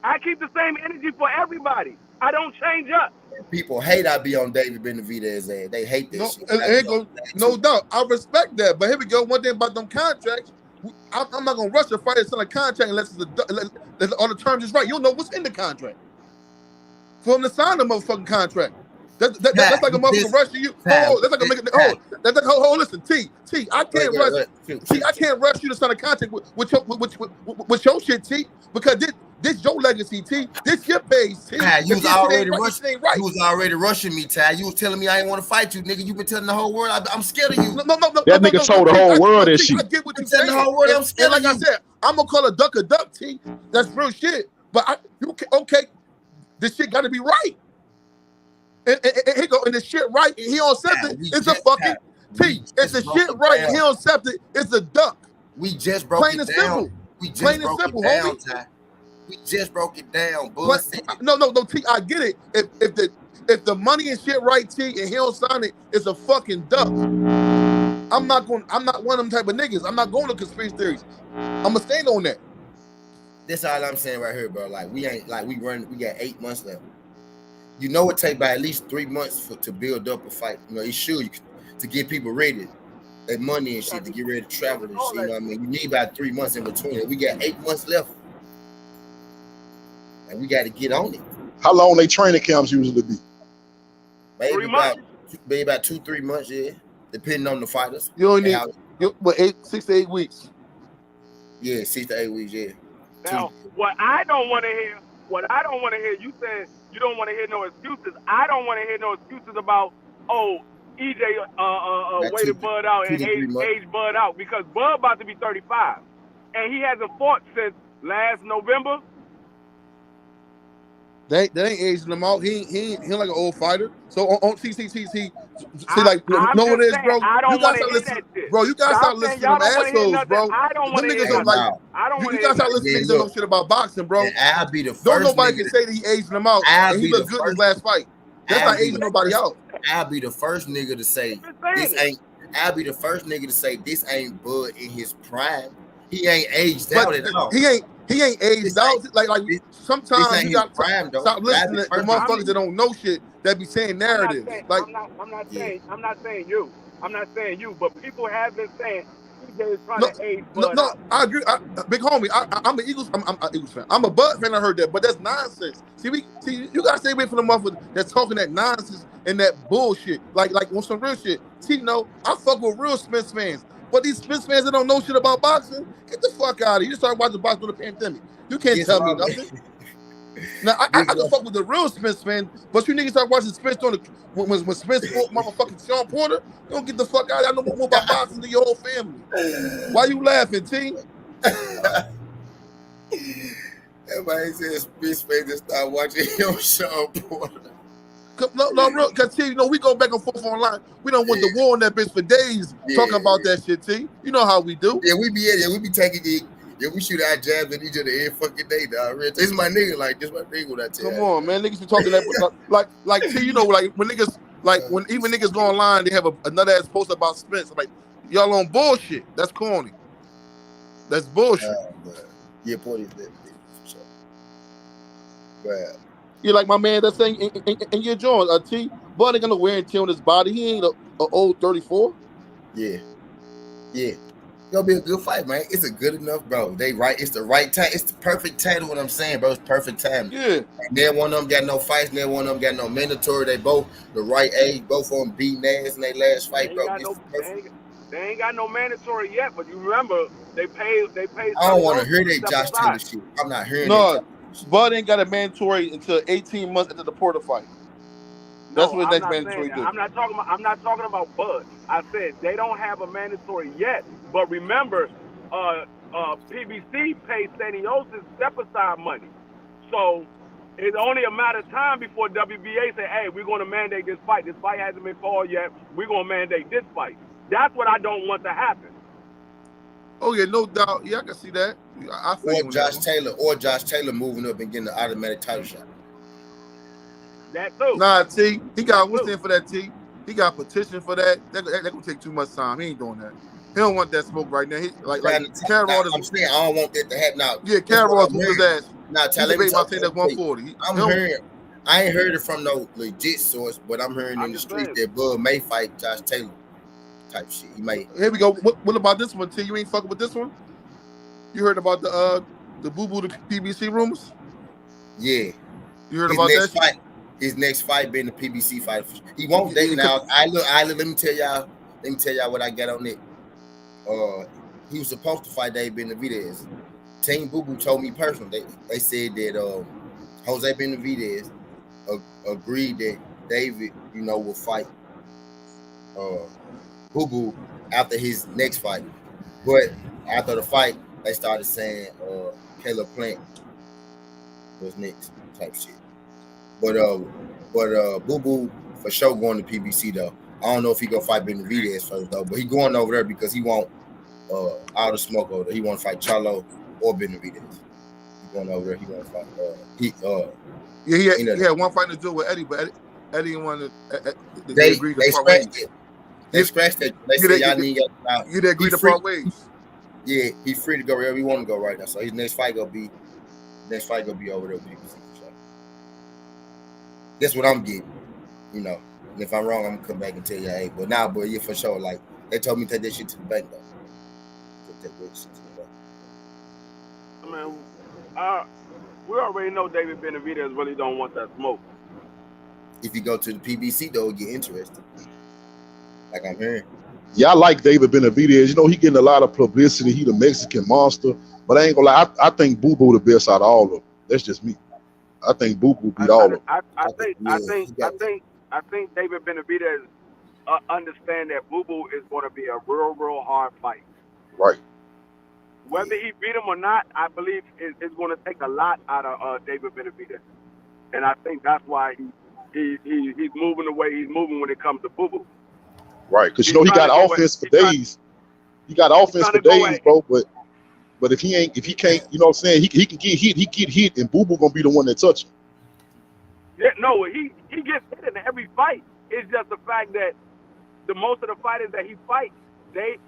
I keep the same energy for everybody. I don't change up. People hate I be on David Benavidez ass. They hate this shit. No doubt. I respect that. But here we go. One thing about them contracts. I'm not gonna rush a fighter to sign a contract unless all the terms is right. You don't know what's in the contract. For him to sign the motherfucking contract. That's like a motherfucker rushing you. Listen, T, I can't rush. T, I can't rush you to sign a contract with your shit, T, because this your legacy, T. This your base, T. You was already rushing. You was already rushing me, Ty. You was telling me I ain't want to fight you, nigga. You been telling the whole world I'm scared of you. No. That nigga told the whole world that shit. I get what you saying. The whole world I'm scared of you. Like I said, I'm gonna call a duck, T. That's real shit. But okay, this shit got to be right. And he go, and the shit right, and he don't accept it. It's a fucking T. It's the shit right, and he don't accept it. It's a duck. We just broke it down. We just broke it down, Ty. We just broke it down, bullshit. No, T. I get it. If the money and shit right, T, and he don't sign it, it's a fucking duck. I'm not one of them type of niggas. I'm not going to conspiracy theories. I'm gonna stand on that. That's all I'm saying right here, bro. Like we got 8 months left. You know it take by at least 3 months to build up a fight. You know, to get people ready. That money and shit to get ready to travel and shit. You know what I mean? You need about 3 months in between. We got 8 months left. And we got to get on it. How long they training camps usually be? Maybe about 2-3 months, yeah. Depending on the fighters. You only need 6 to 8 weeks. Yeah, 6 to 8 weeks, yeah. Now, what I don't want to hear, you said you don't want to hear no excuses. I don't want to hear no excuses about, EJ waited Bud out and aged Bud out, because Bud about to be 35. And he hasn't fought since last November. They ain't aging him out. He ain't like an old fighter. So on see like know what it is, bro. You guys start listening, bro. You guys start listening to them assholes, bro. Them niggas don't like. You guys start listening to no shit about boxing, bro. I'll be the first. Don't nobody can say that he aged him out. And he looked good in his last fight. That's not aging nobody out. I'll be the first nigga to say this ain't. I'll be the first nigga to say this ain't Bud in his prime. He ain't aged out at all. He ain't aged out. Like sometimes you got to stop listening to the motherfuckers that don't know shit that be saying narratives. I'm not saying you. I'm not saying you, but people have been saying EJ is trying to age Bud. No, I agree. Big homie, I'm an Eagles. I'm an Eagles fan. I'm a Bud fan. I heard that, but that's nonsense. See, you gotta stay away from the motherfuckers that's talking that nonsense and that bullshit. Like on some real shit. See, I fuck with real Spence fans. But these Spence fans that don't know shit about boxing, get the fuck out of here. You started watching boxing during the pandemic. You can't tell me nothing. Now, I can fuck with the real Spence fans, but you niggas start watching Spence when Spence fought motherfucking Sean Porter, you don't get the fuck out of here. I know more about boxing than your whole family. Why you laughing, T? Everybody says Spence fans that start watching Sean Porter. No, real, because T, we go back and forth online. We don't want the war on that bitch for days talking about that shit, T. You know how we do. Yeah, we be taking it. Yeah, we shoot our jabs at each other every fucking day, dog. This is my nigga, this my nigga when I tell you. Come on, man. Niggas be talking that like T, like when niggas when even niggas go online, they have another ass post about Spence. I'm like, y'all on bullshit. That's corny. That's bullshit. Yeah, Porty's dead. For sure. But you're like my man that's saying in your joint, T, Bud ain't gonna wear and tear on his body. He ain't a old 34. Yeah. gonna be a good fight, man. It's a good enough, bro. It's the right time. It's the perfect time. What I'm saying, bro. It's perfect time. Yeah. Neither one of them got no fights. Neither one of them got no mandatory. They both the right age. Both of them beating ass in their last fight, bro. They ain't got no mandatory yet, but you remember they paid. I don't want to hear that Josh Taylor shit. I'm not hearing that. Bud ain't got a mandatory until 18 months after the Porter fight. That's what the next mandatory do. I'm not talking about Bud. I said they don't have a mandatory yet. But remember, PBC paid Staniotis step-aside money. So it's only a matter of time before WBA say, hey, we're going to mandate this fight. This fight hasn't been called yet. We're going to mandate this fight. That's what I don't want to happen. Oh, yeah, no doubt. Yeah, I can see that. Or Josh Taylor moving up and getting the automatic title shot. That too. Nah, T. He got what's in for that, T. He got petition for that. That gonna take too much time. He ain't doing that. He don't want that smoke right now. He Carol. I'm saying I don't want that to happen now. Yeah, Carol whooped his ass. Now tell me about saying that 140. I ain't heard it from no legit source, but I'm hearing in the street that Bud may fight Josh Taylor type shit. He may. Here we go. What about this one, T? You ain't fucking with this one? You heard about the Boo Boo the PBC rumors? Yeah. You heard about that fight? His next fight being the PBC fight. He won't date now. Let me tell y'all what I got on it. He was supposed to fight David Benavidez. Team Boo Boo told me personally. They said that Jose Benavidez agreed that David, will fight Boo Boo after his next fight. But after the fight, they started saying Caleb Plant was next type shit. But Boo Boo for sure going to PBC though. I don't know if he gonna fight Benavidez first though, but he going over there because he want all the smoke over there. He want to fight Charlo or Benavidez. He going over there. He want to fight. He had one fight to do with Eddie, but Eddie wanted. They agreed to part ways. They scratched it. They said y'all need to get out. You did agree to part ways. Yeah, he's free to go wherever he want to go right now. So his next fight gonna be over there with PBC. That's what I'm getting, And if I'm wrong, I'm gonna come back and tell you, hey, but now, boy, yeah, for sure. Like they told me to take that shit to the bank, though. Take that shit to the bank. I mean, we already know David Benavidez really don't want that smoke. If you go to the PBC, though, get interested. Like I'm hearing. Yeah, I like David Benavidez. He getting a lot of publicity. He the Mexican monster, but I ain't gonna lie. I think Boo Boo the best out of all of them. That's just me. I think Boo Boo beat all of them. I think David Benavidez understand that Boo Boo is going to be a real hard fight. Right. Whether he beat him or not, I believe it's going to take a lot out of David Benavidez, and I think that's why he's moving the way he's moving when it comes to Boo Boo. Right, because he got offense for days. He got offense for days, bro. But if he can't, you know what I'm saying, he can get hit. He get hit, and Boo Boo gonna be the one that touch him. Yeah, no, he gets hit in every fight. It's just the fact that the most of the fighters that he fights, they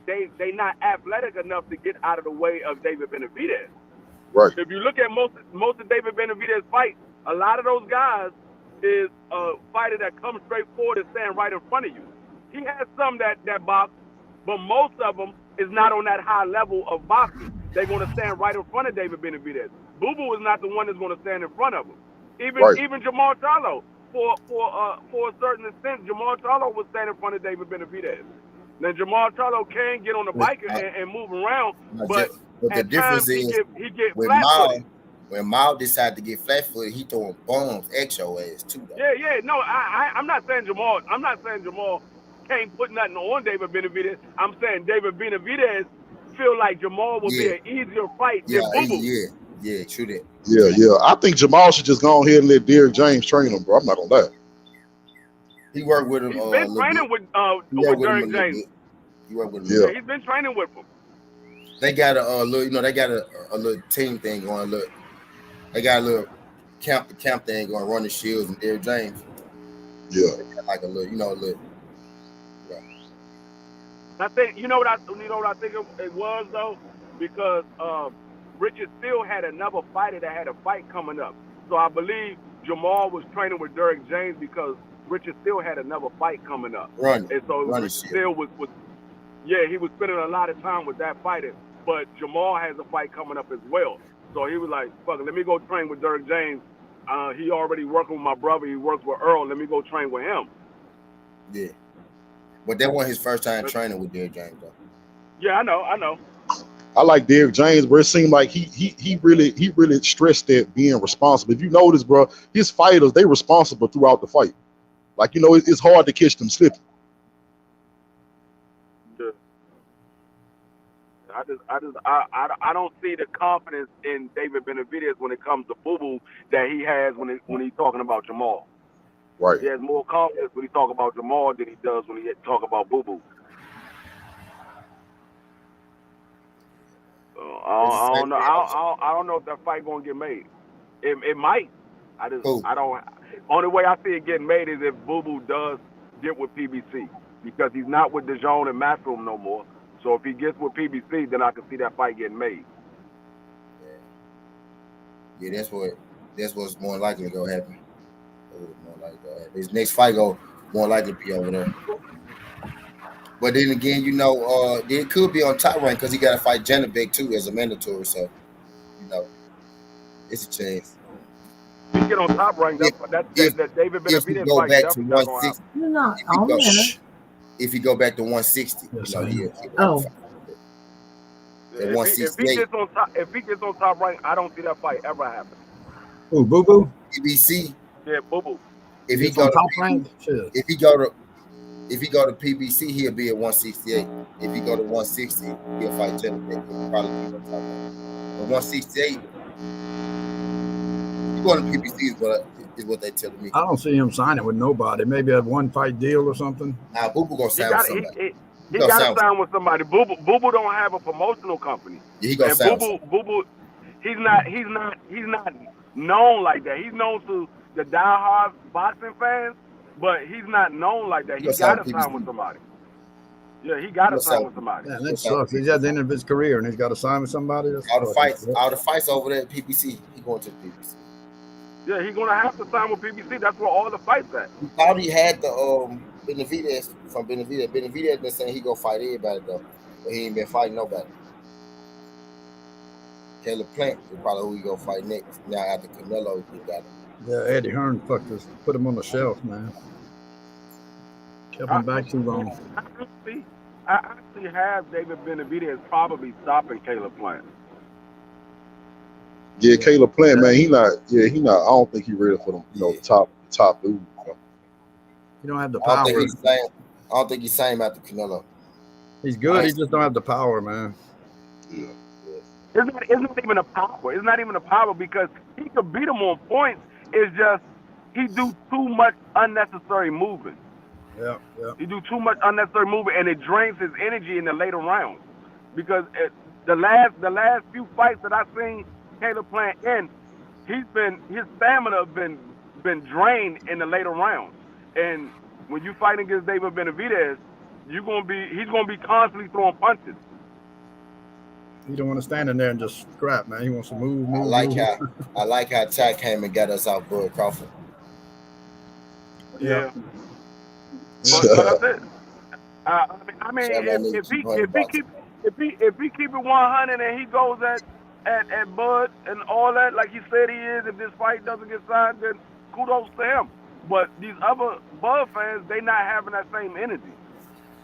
not athletic enough to get out of the way of David Benavidez. Right. If you look at most of David Benavidez fights, a lot of those guys is a fighter that comes straight forward and stand right in front of you. He has some that box, but most of them is not on that high level of boxing. They're going to stand right in front of David Benavidez. Boo Boo is not the one that's going to stand in front of him. Even Jamal Charlo, for a certain extent, Jamal Charlo was standing in front of David Benavidez. Now Jamal Charlo can get on the bike and move around, but the difference is he get flat-footed. When Mao decided to get flat-footed, he throwing bombs at your ass too. Though. Yeah. No, I'm not saying Jamal can't put nothing on David Benavidez. I'm saying David Benavidez feel like Jamal would be an easier fight than Boo Boo. Yeah, true that. Yeah. I think Jamal should just go ahead and let Derrick James train him, bro. I'm not gonna lie. He worked with him. He's been training with Derrick James. He worked with him. Yeah, he's been training with him. They got a little team thing going. Look, they got a little camp thing going. Running Shields and Derrick James. Yeah, like a little, Yeah. I think what I think it was though, because Richard Steele had another fighter that had a fight coming up. So I believe Jamal was training with Derrick James because Richard Steele had another fight coming up. And so Richard Steele was yeah, he was spending a lot of time with that fighter. But Jamal has a fight coming up as well. So he was like, fuck it, let me go train with Derrick James. He already working with my brother. He works with Earl. Let me go train with him. Yeah. But that wasn't his first time training with Derrick James, though. Yeah, I know. I like Derrick James, but it seemed like he really stressed that being responsible. If you notice, bro, his fighters, they responsible throughout the fight. Like, you know, it's hard to catch them slipping. Yeah. I don't see the confidence in David Benavidez when it comes to Boo Boo that he has when he's talking about Jamal. Right. He has more confidence when he talk about Jamal than he does when he talk about Boo Boo. I don't know. I don't know if that fight gonna get made. It might. I don't. Only way I see it getting made is if Boo Boo does get with PBC, because he's not with DeJohn and Matchroom no more. So if he gets with PBC, then I can see that fight getting made. Yeah, that's what's more likely to go happen. His next fight go more likely to be over there. But then again, you know, it could be on Top Rank because he got to fight Janibek too as a mandatory. So, you know, it's a chance. If he get on Top Rank, that David Benavidez fight definitely not going to happen. If he go back to 160, you know, if he gets on Top Rank, I don't see that fight ever happen. Who, Boo Boo? PBC. Yeah, Boo Boo. If he go to PBC, he'll be at 168. If he go to 160, he'll fight Janibek. He'll probably be on Top Rank. But 168, he going to PBC is what they telling me. I don't see him signing with nobody. Maybe a one-fight deal or something. Nah, Boo Boo gonna sign with somebody. He got to sign with somebody. Boo Boo don't have a promotional company. Yeah, he gonna sign with Boo Boo, he's not known like that. He's known to the diehard boxing fans, but he's not known like that. He got to sign with somebody. Yeah, he got to sign with somebody. Yeah, that sucks. He's at the end of his career and he's got to sign with somebody. All the fights over there at PBC, he going to the PBC. Yeah, he's gonna have to sign with PBC. That's where all the fights at. He thought he had the Benavidez from Benavidez. Benavidez been saying he gonna fight everybody though, but he ain't been fighting nobody. Caleb Plant is probably who he gonna fight next. Now after Canelo, he got him. Yeah, Eddie Hearn put him on the shelf, man. Kept him back too long. I actually have David Benavidez probably stopping Caleb Plant. Yeah, Caleb Plant, man, he not. I don't think he's ready for them. You know, top dude. He don't have the power. I don't think he's same after Canelo. He's good. He just don't have the power, man. Yeah. It's not even a power. It's not even a power because he could beat him on points. It's just he do too much unnecessary moving. Yeah. He do too much unnecessary moving, and it drains his energy in the later rounds. Because the last few fights that I've seen Caleb Plant in, his stamina been drained in the later rounds. And when you fight against David Benavidez, he's gonna be constantly throwing punches. He don't want to stand in there and just scrap, man. He wants to move. I like how Ty came and got us out Bud Crawford. Yeah. But that's it. I mean, if he keep it 100 and he goes at Bud and all that, like he said he is, if this fight doesn't get signed, then kudos to him. But these other Bud fans, they not having that same energy.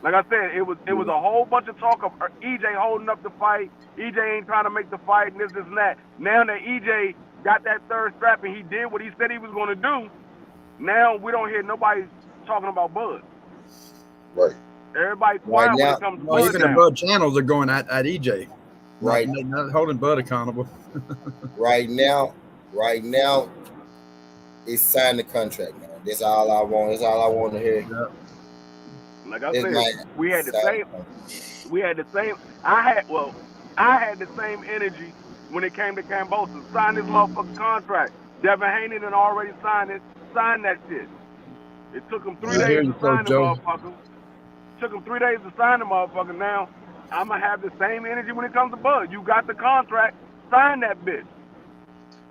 Like I said, it was a whole bunch of talk of EJ holding up the fight. EJ ain't trying to make the fight, and this and that. Now that EJ got that third strap and he did what he said he was going to do, now we don't hear nobody talking about Bud. Right. Everybody's quiet when it comes to Bud. Even the Bud channels are going at EJ. Right. Not holding Bud accountable. Right now, it's sign the contract now. That's all I want. That's all I want to hear. Yeah. Like I said, we had the same. I had the same energy when it came to Kambosos. Sign this motherfucking contract. Devin Haney had already signed that shit. It took him 3 days to sign the motherfucker. Took him 3 days to sign the motherfucker. Now I'm gonna have the same energy when it comes to Bud. You got the contract, sign that bitch.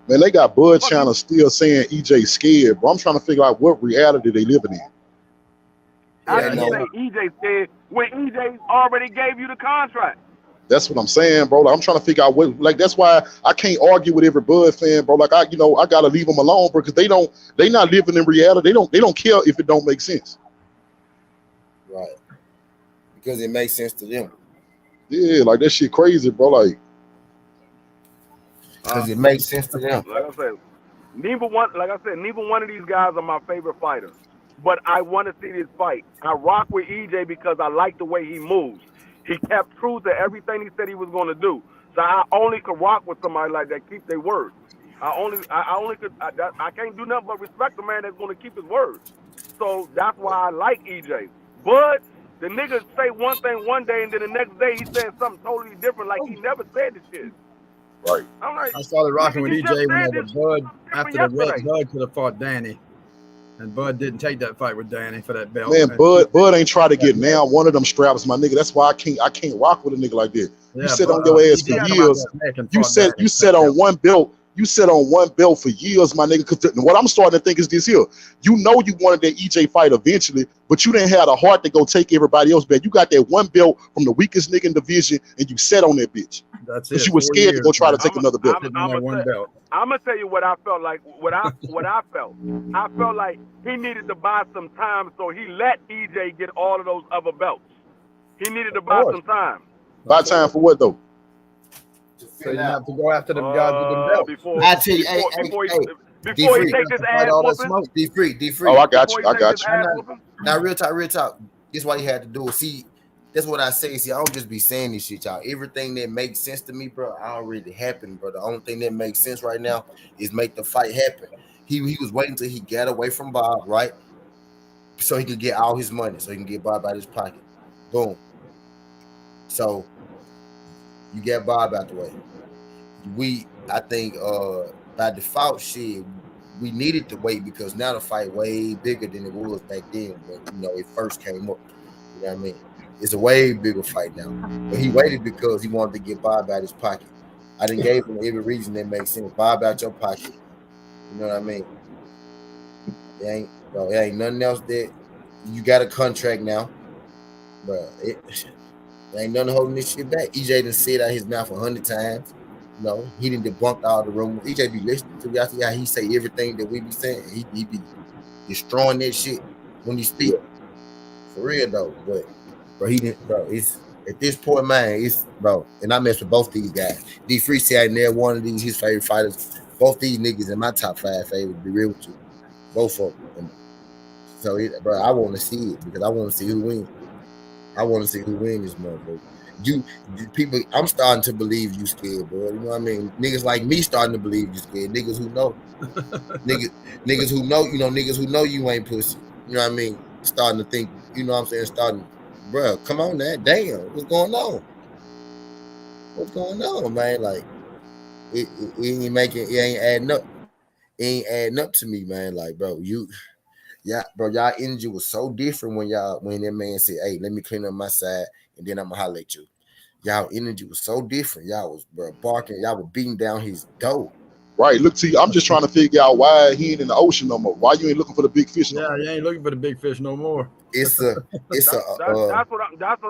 Man, they got Bud channel still saying EJ scared, but I'm trying to figure out what reality they living in. I didn't say EJ said when EJ already gave you the contract. That's what I'm saying, bro. Like, I'm trying to figure out what, like, that's why I can't argue with every Bud fan, bro. Like, I gotta leave them alone, bro, because they not living in reality. They don't care if it don't make sense. Right. Because it makes sense to them. Yeah, like that shit crazy, bro. Like, because it makes sense to them. Like I said, neither one of these guys are my favorite fighters. But I want to see this fight. I rock with EJ because I like the way he moves. He kept true to everything he said he was going to do. So I only could rock with somebody like that, keep their word. I can't do nothing but respect the man that's going to keep his word. So that's why I like EJ. But the niggas say one thing one day and then the next day he's saying something totally different, like he never said this shit. Right. I'm like, I started rocking with EJ whenever Bud, after the yesterday. Bud could have fought Danny. And Bud didn't take that fight with Danny for that belt. Man, Bud ain't try to get now one of them straps, my nigga. That's why I can't rock with a nigga like that. Yeah, you sit on your ass for years. You said on one belt. You said on one belt for years, my nigga. Cause what I'm starting to think is this here. You know you wanted that EJ fight eventually, but you didn't have the heart to go take everybody else back. You got that one belt from the weakest nigga in the division, and you sat on that bitch. That's it. Because you were scared to go try to take another belt. I'm gonna tell you what I felt like. What I felt. I felt like he needed to buy some time, so he let EJ get all of those other belts. He needed to buy some time. Buy time for what though? So you have to go after them guys with them belts. I tell you, before he takes his ass whooping. D-Free. Oh, I got you. Now, real talk. This is why you had to do it. See, that's what I say. See, I don't just be saying this shit, y'all. Everything that makes sense to me, bro, already happened, bro. The only thing that makes sense right now is make the fight happen. He was waiting till he got away from Bob, right? So he could get all his money, so he can get Bob out of his pocket. Boom. So you get Bob out the way. I think by default, shit, we needed to wait because now the fight way bigger than it was back then when it first came up. You know what I mean? It's a way bigger fight now. But he waited because he wanted to get Bob out of his pocket. I didn't gave him every reason that makes sense. Bob out your pocket. You know what I mean? It ain't nothing else that you got a contract now. But there ain't nothing holding this shit back. EJ done said out his mouth 100 times. No, he didn't debunk all the rumors. EJ be listening to y'all see how he say everything that we be saying. He be destroying that shit when he speak. For real though. But it's at this point, man, it's bro, and I mess with both these guys. D-Free said they're one of these his favorite fighters. Both these niggas in my top 5 favorites, to be real with you. Both of them. So bro, I want to see it because I want to see who wins. I want to see who wins this motherfucker. You people, I'm starting to believe you scared, bro. You know what I mean? Niggas like me starting to believe you scared. Niggas who know, niggas who know, niggas who know you ain't pussy. You know what I mean? Starting to think, you know what I'm saying? Bro, come on now, damn, what's going on? What's going on, man? Like, it ain't adding up. It ain't adding up to me, man. Like, bro, y'all energy was so different when that man said, "Hey, let me clean up my side, and then I'm gonna holler at you." Y'all energy was so different. Y'all was barking. Y'all were beating down his door. Right. Look, T, I'm just trying to figure out why he ain't in the ocean no more. Why you ain't looking for the big fish no more? Yeah, you ain't looking for the big fish no more. That's what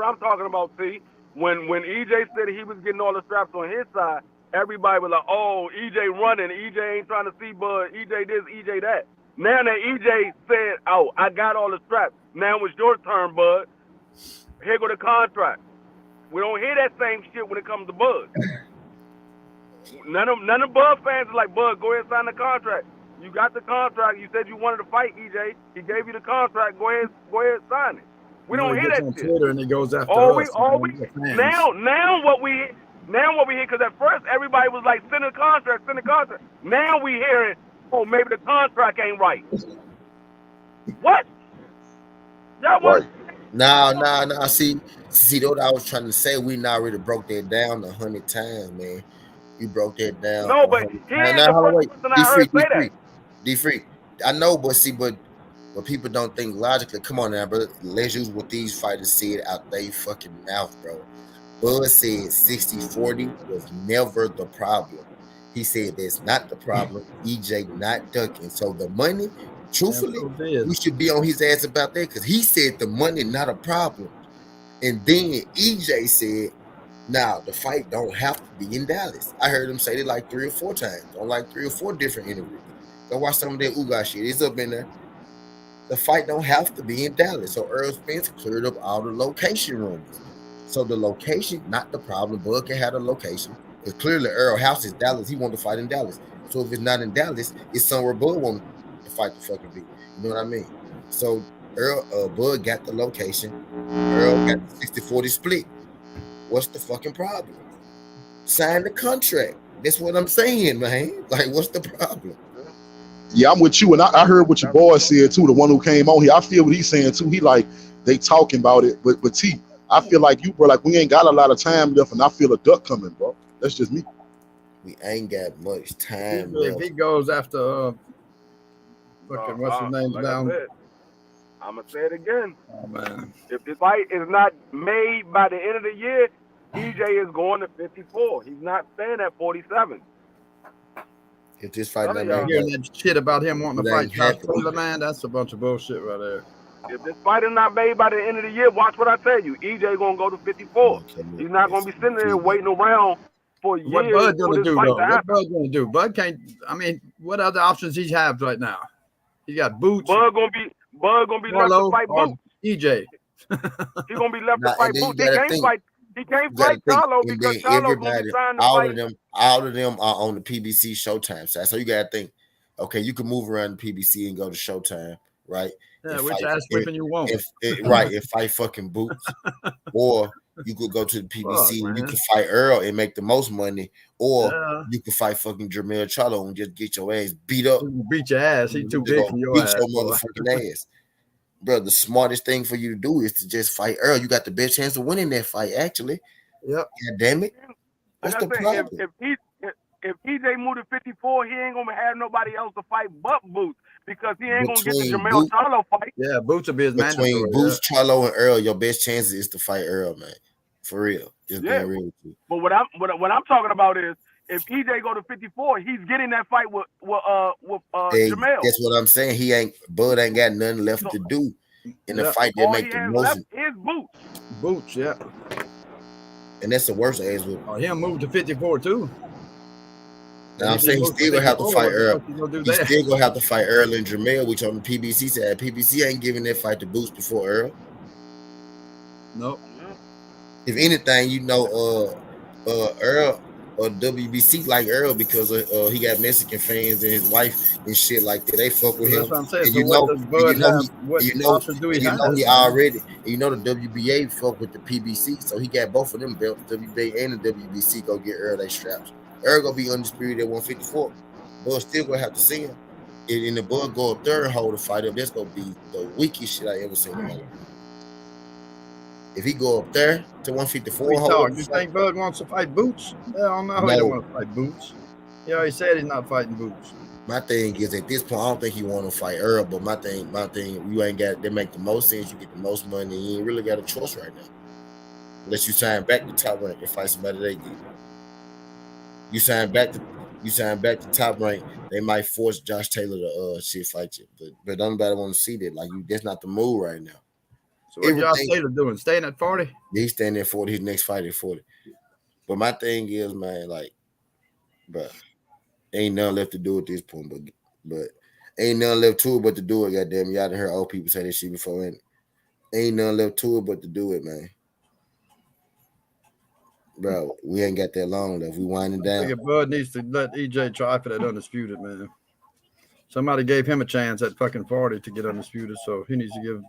I'm talking about. T. When EJ said he was getting all the straps on his side, everybody was like, "Oh, EJ running. EJ ain't trying to see Bud. EJ this, EJ that." Now that EJ said, "Oh, I got all the straps. Now it's your turn, Bud. Here go the contract." We don't hear that same shit when it comes to Bud. None of Bud fans are like, "Bud, go ahead and sign the contract. You got the contract. You said you wanted to fight EJ. He gave you the contract. Go ahead and sign it." We don't hear that shit. Twitter and he goes after us. Now what we hear, because at first everybody was like, send a contract. Now we hearing, oh, maybe the contract ain't right. What? Y'all want? Nah. See, what I was trying to say, we not already broke that down 100 times, man. You broke that down. No, but D-Free. I know, but people don't think logically. Come on now, bro. Let's use what these fighters said out their fucking mouth, bro. Bud said 60-40 was never the problem. He said that's not the problem. EJ not ducking. So the money Truthfully, we should be on his ass about that because he said the money not a problem. And then EJ said, now the fight don't have to be in Dallas. I heard him say it like 3 or 4 times on like 3 or 4 different interviews. Go watch some of that Uga shit. It's up in there. The fight don't have to be in Dallas. So Earl Spence cleared up all the location rooms. So the location, not the problem. Bud can have the location. Because clearly Earl house is Dallas. He wanted to fight in Dallas. So if it's not in Dallas, it's somewhere Bud wanted to fight the fucking be. You know what I mean? So Bud got the location. Earl got the 60-40 split. What's the fucking problem? Sign the contract. That's what I'm saying, man. Like, what's the problem? Yeah, I'm with you, and I heard what your boy said too. The one who came on here, I feel what he's saying too. He like they talking about it, but T, I feel like you, bro. Like we ain't got a lot of time left, and I feel a duck coming, bro. That's just me. We ain't got much time. If he goes after fucking what's his name like down. I'm gonna say it again. Oh man! If this fight is not made by the end of the year, EJ is going to 54. He's not staying at 47. If this fight not made, hearing that shit about him wanting to fight Josh Taylor, man, that's a bunch of bullshit right there. If this fight is not made by the end of the year, watch what I tell you. EJ gonna go to 54. He's not gonna be sitting there waiting around for years. What Bud gonna do though? What Bud gonna do? Bud can't. I mean, what other options he have right now? He got Boots. Bud gonna be left to fight Boots. EJ. He's gonna be left to fight Boots. He can't fight Charlo because Charlo gonna be trying to fight. All of them are on the PBC Showtime side. So you gotta think, okay, you can move around the PBC and go to Showtime, right? Yeah, which ass whipping you want. Right, fight fucking Boots. Or you could go to the PBC and you can fight Earl and make the most money. Or you can fight fucking Jermell Charlo and just get your ass beat up. Beat your ass. He too big for your ass. Beat your motherfucking ass. Bro, the smartest thing for you to do is to just fight Earl. You got the best chance of winning that fight, actually. Yep. God damn it. What's the problem? If EJ moved to 54, he ain't gonna have nobody else to fight but Boots because he ain't gonna get the Jermell Charlo fight. Yeah, Boots will be his man. Between Boots, Charlo, and Earl, your best chances is to fight Earl, man. For real. Just being real with you. But what I'm talking about is if EJ go to 54, he's getting that fight with Jermell. That's what I'm saying. Bud ain't got nothing left to do in the fight that make the most. Is Boots. Boots, yeah. And that's the worst ass with. Oh, he'll move to 54 too. Now I'm saying he still gonna have to fight Earl. He still gonna have to fight Earl and Jermell, which on the PBC side, PBC ain't giving that fight to Boots before Earl. Nope. If anything, Earl or WBC like Earl because he got Mexican fans and his wife and shit like that. They fuck with him. That's what I'm saying. And so he already. You know the WBA fuck with the PBC, so he got both of them belts. WBA and the WBC go get Earl they straps. Earl gonna be undisputed at 154. Bud still gonna have to see him. And the Bud go up there and hold the fight up. That's gonna be the weakest shit I ever seen in my life. If he go up there to 154, you think Bud wants to fight Boots? Yeah, I don't know. He don't want to fight Boots. He already said he's not fighting Boots. My thing is at this point, I don't think he want to fight Earl, but my thing, you ain't got. They make the most sense. You get the most money. You ain't really got a choice right now, unless you sign back to top rank and fight somebody they get. You sign back to top rank, they might force Josh Taylor to fight you, but nobody want to see that. Like that's not the move right now. So what Josh Taylor doing? Staying at 40? Yeah, he's staying at 40. His next fight is 40. But my thing is, man, like, bro, ain't nothing left to do at this point, but ain't nothing left to it but to do it. Goddamn, y'all done heard old people say that shit before, and ain't nothing left to it but to do it, man. Bro, we ain't got that long left. We winding down. I think Bud needs to let EJ try for that undisputed, man. Somebody gave him a chance at fucking 40 to get undisputed, so he needs to give.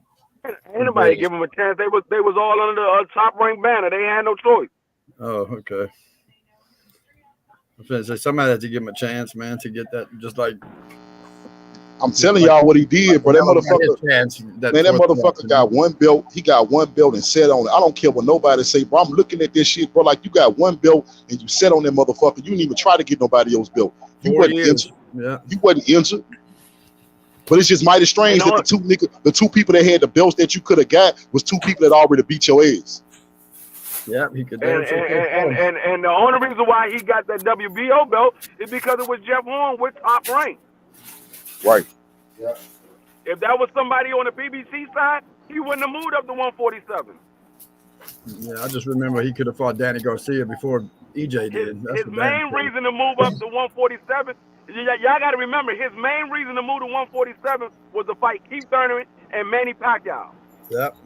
Anybody give him a chance? They was all under the top ranked banner. They had no choice. Oh, okay. I was gonna say somebody had to give him a chance, man, to get that. Just like I'm telling y'all what he did, bro. That motherfucker, that motherfucker got one belt. He got one belt and sat on it. I don't care what nobody say, bro. I'm looking at this shit, bro. Like you got one belt and you sat on that motherfucker. You didn't even try to get nobody else's belt. You wasn't injured. Yeah. You wasn't injured. But it's just mighty strange that the two people that had the belts that you could have got was two people that already beat your ass. Yeah, he could. And the only reason why he got that WBO belt is because it was Jeff Horn with top rank. Right. Yeah. If that was somebody on the PBC side, he wouldn't have moved up to 147. Yeah, I just remember he could have fought Danny Garcia before EJ did. His main reason to move up to 147, y'all got to remember, his main reason to move to 147 was to fight Keith Thurman and Manny Pacquiao. Yep.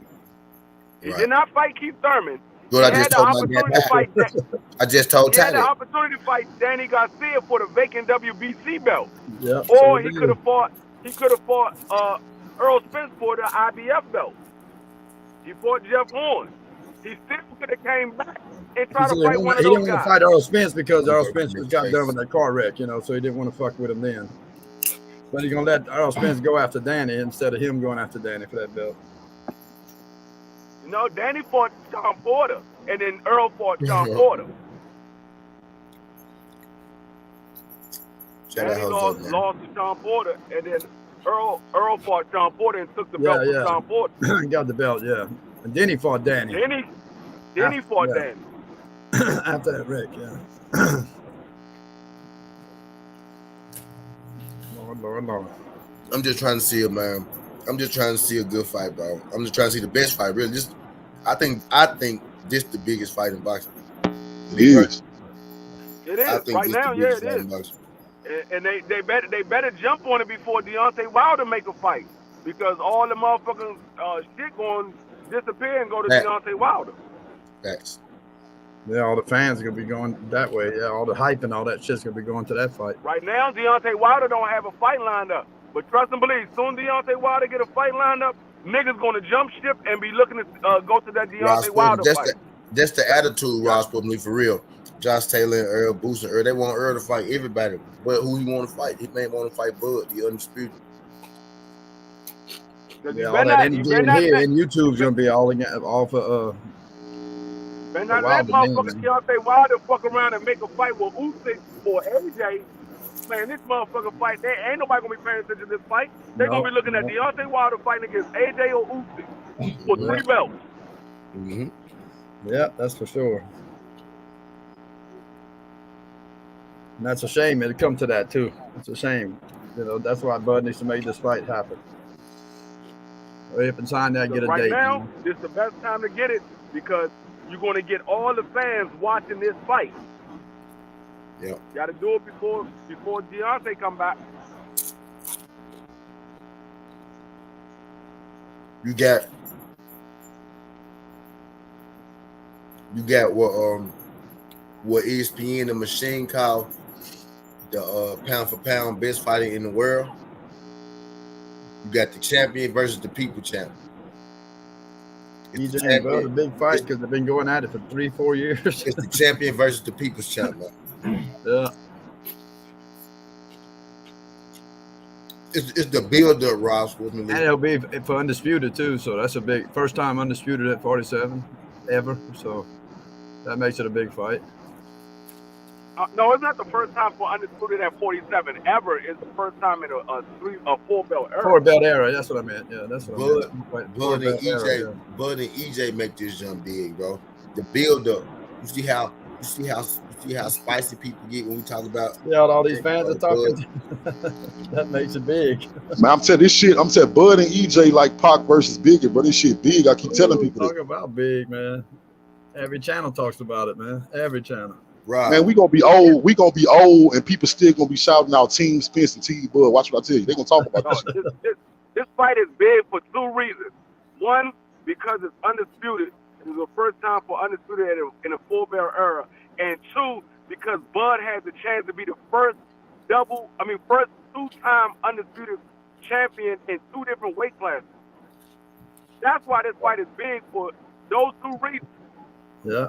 He did not fight Keith Thurman. Good, I just told my dad. I just told Tyler. He had the opportunity to fight Danny Garcia for the vacant WBC belt. Yep. Or he could have fought Earl Spence for the IBF belt. He fought Jeff Horn. He still could have came back and tried to fight one of those guys. He didn't want to fight Earl Spence because Earl Spence got done with that car wreck, you know, so he didn't want to fuck with him then. But he's going to let Earl Spence go after Danny instead of him going after Danny for that belt. No, Danny fought Sean Porter, and then Earl fought Sean Porter. Danny lost to Sean Porter, and then Earl fought Sean Porter and took the belt from Sean Porter. Got the belt, yeah. And then he fought Danny. Then he fought Danny. After that wreck, yeah. Lord. I'm just trying to see it, man. I'm just trying to see a good fight, bro. I'm just trying to see the best fight, really. I think this the biggest fight in boxing. It is. It is right now. Yeah, it is. And they better jump on it before Deontay Wilder make a fight, because all the motherfucking shit going to disappear and go to Deontay Wilder. Facts. Yeah, all the fans are gonna be going that way. Yeah, all the hype and all that shit's gonna be going to that fight. Right now, Deontay Wilder don't have a fight lined up. But trust and believe, soon Deontay Wilder get a fight lined up, niggas gonna jump ship and be looking to go to that Deontay Wilder fight. That's the attitude, Ross, for me, for real. Josh Taylor and Earl Boost and Earl, they want Earl to fight everybody. But who he want to fight? He may want to fight Bud, the undisputed. Yeah, all that energy in here and YouTube's gonna be all for Man, not that motherfucker Deontay Wilder fuck around and make a fight with Usyk or AJ. Man, this motherfucker fight, ain't nobody gonna be paying attention to this fight. They're gonna be looking at Deontay Wilder fighting against AJ or Usyk for 3 belts. Mm-hmm. Yeah, that's for sure. And that's a shame it'll come to that too. It's a shame. You know, that's why Bud needs to make this fight happen. Hurry up and sign that, get a date. Right now, this is the best time to get it, because you're going to get all the fans watching this fight. Yeah. Got to do it before Deontay come back. You got what ESPN the machine called the pound for pound best fighter in the world. You got the champion versus the people champion. EJ and Bud, a big fight because they've been going at it for 3-4 years. It's the champion versus the people's champion. Yeah. It's the build-up, Ross. And it'll be for Undisputed, too. So that's a big first time Undisputed at 47 ever. So that makes it a big fight. No, it's not the first time for Undisputed at 47 ever. It's the first time in a 4-belt era. 4-belt era. That's what I meant. Yeah, that's what I meant. Bud and EJ make this jump big, bro. The build-up. You see how spicy people get when we talk about. Yeah, all these fans are talking. That makes it big. Man, I'm telling this shit. I'm telling Bud and EJ like Pac versus Biggie, bro. This shit big. I keep telling people. Talk about big, man. Every channel talks about it, man. Every channel. Right. Man, we gonna be old. We gonna be old, and people still gonna be shouting out Team Spence and Team Bud. Watch what I tell you. They gonna talk about this. This fight is big for 2 reasons. One, because it's Undisputed. It was the first time for Undisputed in a 4-belt era. And 2, because Bud had the chance to be the first 2-time Undisputed champion in 2 different weight classes. That's why this fight is big for those 2 reasons. Yeah.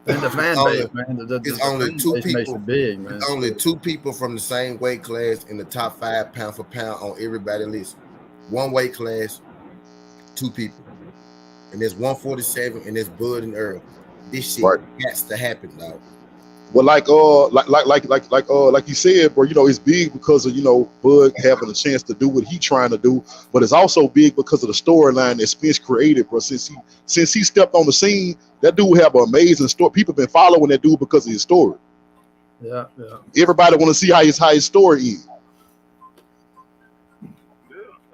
And the fan base, man. It's only 2 people. Makes it big, man. It's only 2 people from the same weight class in the top 5 pound for pound on everybody's list. 1 weight class, 2 people. And there's 147, and there's Bud and Earl. This shit has to happen, dog. Well, like you said, bro, you know, it's big because of, you know, Bud having a chance to do what he trying to do, but it's also big because of the storyline that Spence created, bro. Since he stepped on the scene, that dude have an amazing story. People been following that dude because of his story. Yeah, yeah. Everybody want to see how his story is.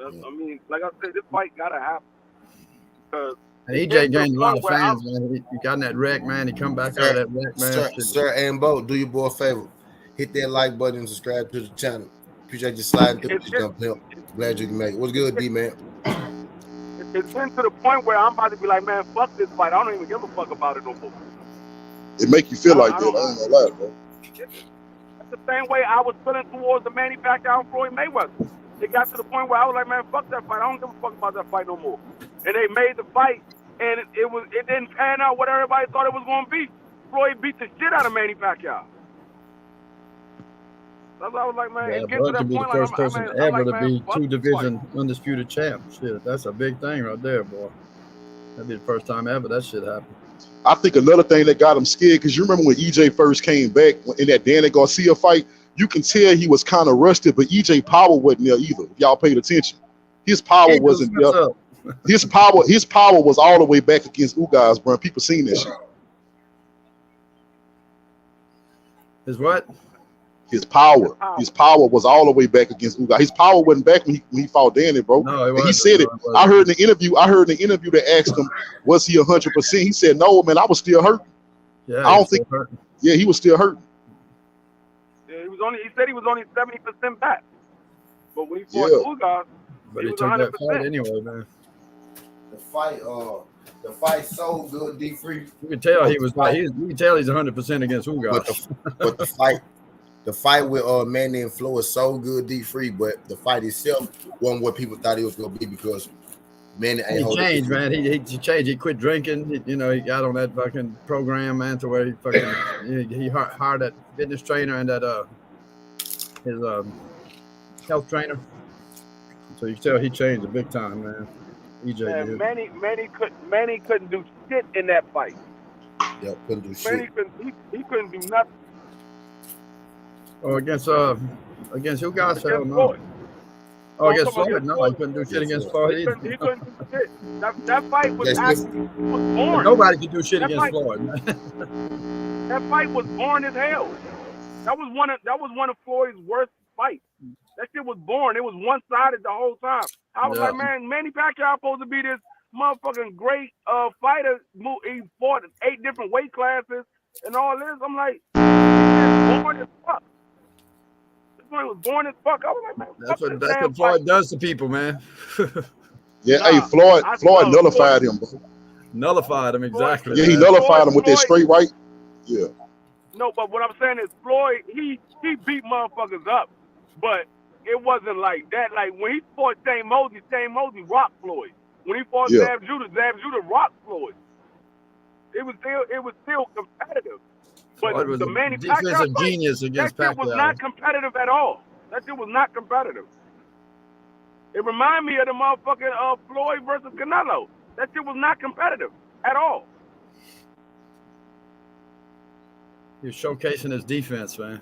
I mean, like I said, this fight gotta happen. And EJ gained a lot of fans, man. He got in that wreck, man. He come back out of that wreck, man. Sir Ambo, do your boy a favor. Hit that like button and subscribe to the channel. Appreciate you sliding through this jump help. Glad you can make it. What's good, D man? It's been to the point where I'm about to be like, man, fuck this fight. I don't even give a fuck about it no more. It make you feel like that. I ain't gonna lie, bro. That's the same way I was feeling towards the Manny Pacquiao and Floyd Mayweather. It got to the point where I was like, man, fuck that fight. I don't give a fuck about that fight no more. And they made the fight, and it didn't pan out what everybody thought it was going to be. Floyd beat the shit out of Manny Pacquiao. That's why I was like, man, Yeah, get to that could be the point, first like, person I'm ever like, to be man, two division undisputed champ. Shit, that's a big thing right there, boy. That'd be the first time ever that shit happened. I think another thing that got him scared, because you remember when EJ first came back in that Danny Garcia fight, you can tell he was kind of rusted, but EJ power wasn't there either. If y'all paid attention, his power wasn't there. His power was all the way back against Ugas, bro. People seen that shit. His what? His power was all the way back against Ugas. His power wasn't back when he fought Danny, bro. No, it and he said it. I heard in the interview that asked him, was he 100%? He said, no, man, I was still hurting. Yeah, I don't think. Yeah, he was still hurting. Yeah, he said he was only 70% back. But when he fought Ugas, but he he was took 100%. that fight anyway, man. The fight so good, D Free. You can tell he was like, you can tell he's 100% against Ugas. But the fight with Manny and Flo is so good, D Free. But the fight itself wasn't what people thought it was gonna be, because Manny ain't he changed, man. He changed. He quit drinking. He got on that fucking program, man, to where he fucking he hired that fitness trainer and that his health trainer. So you can tell he changed a big time, man. EJ did. Manny couldn't do shit in that fight. Yeah, couldn't do shit. He couldn't do nothing. Oh, against Ugas? Hell no. Oh, against Floyd? No, he couldn't do shit against Floyd either. He couldn't do shit. That fight was boring. Nobody could do shit against Floyd, man. That fight was boring as hell. That was one of Floyd's worst fights. That shit was boring. It was one-sided the whole time. I was like, man, Manny Pacquiao supposed to be this motherfucking great fighter. He fought in 8 different weight classes and all this. I'm like, it's boring as fuck. This one was boring as fuck. I was like, man, that's what Floyd does to people, man. Yeah, hey, Floyd nullified him, bro. Nullified him, exactly. Yeah, he nullified him with that straight right. Yeah. No, but what I'm saying is Floyd, he beat motherfuckers up, but it wasn't like that. Like when he fought Shane Mosley rocked Floyd. When he fought Zab Judah rocked Floyd. It was still competitive. But was the Manny Pacquiao defensive genius against that shit Pacquiao was not competitive at all. That shit was not competitive. It reminded me of the motherfucking Floyd versus Canelo. That shit was not competitive at all. He was showcasing his defense, man.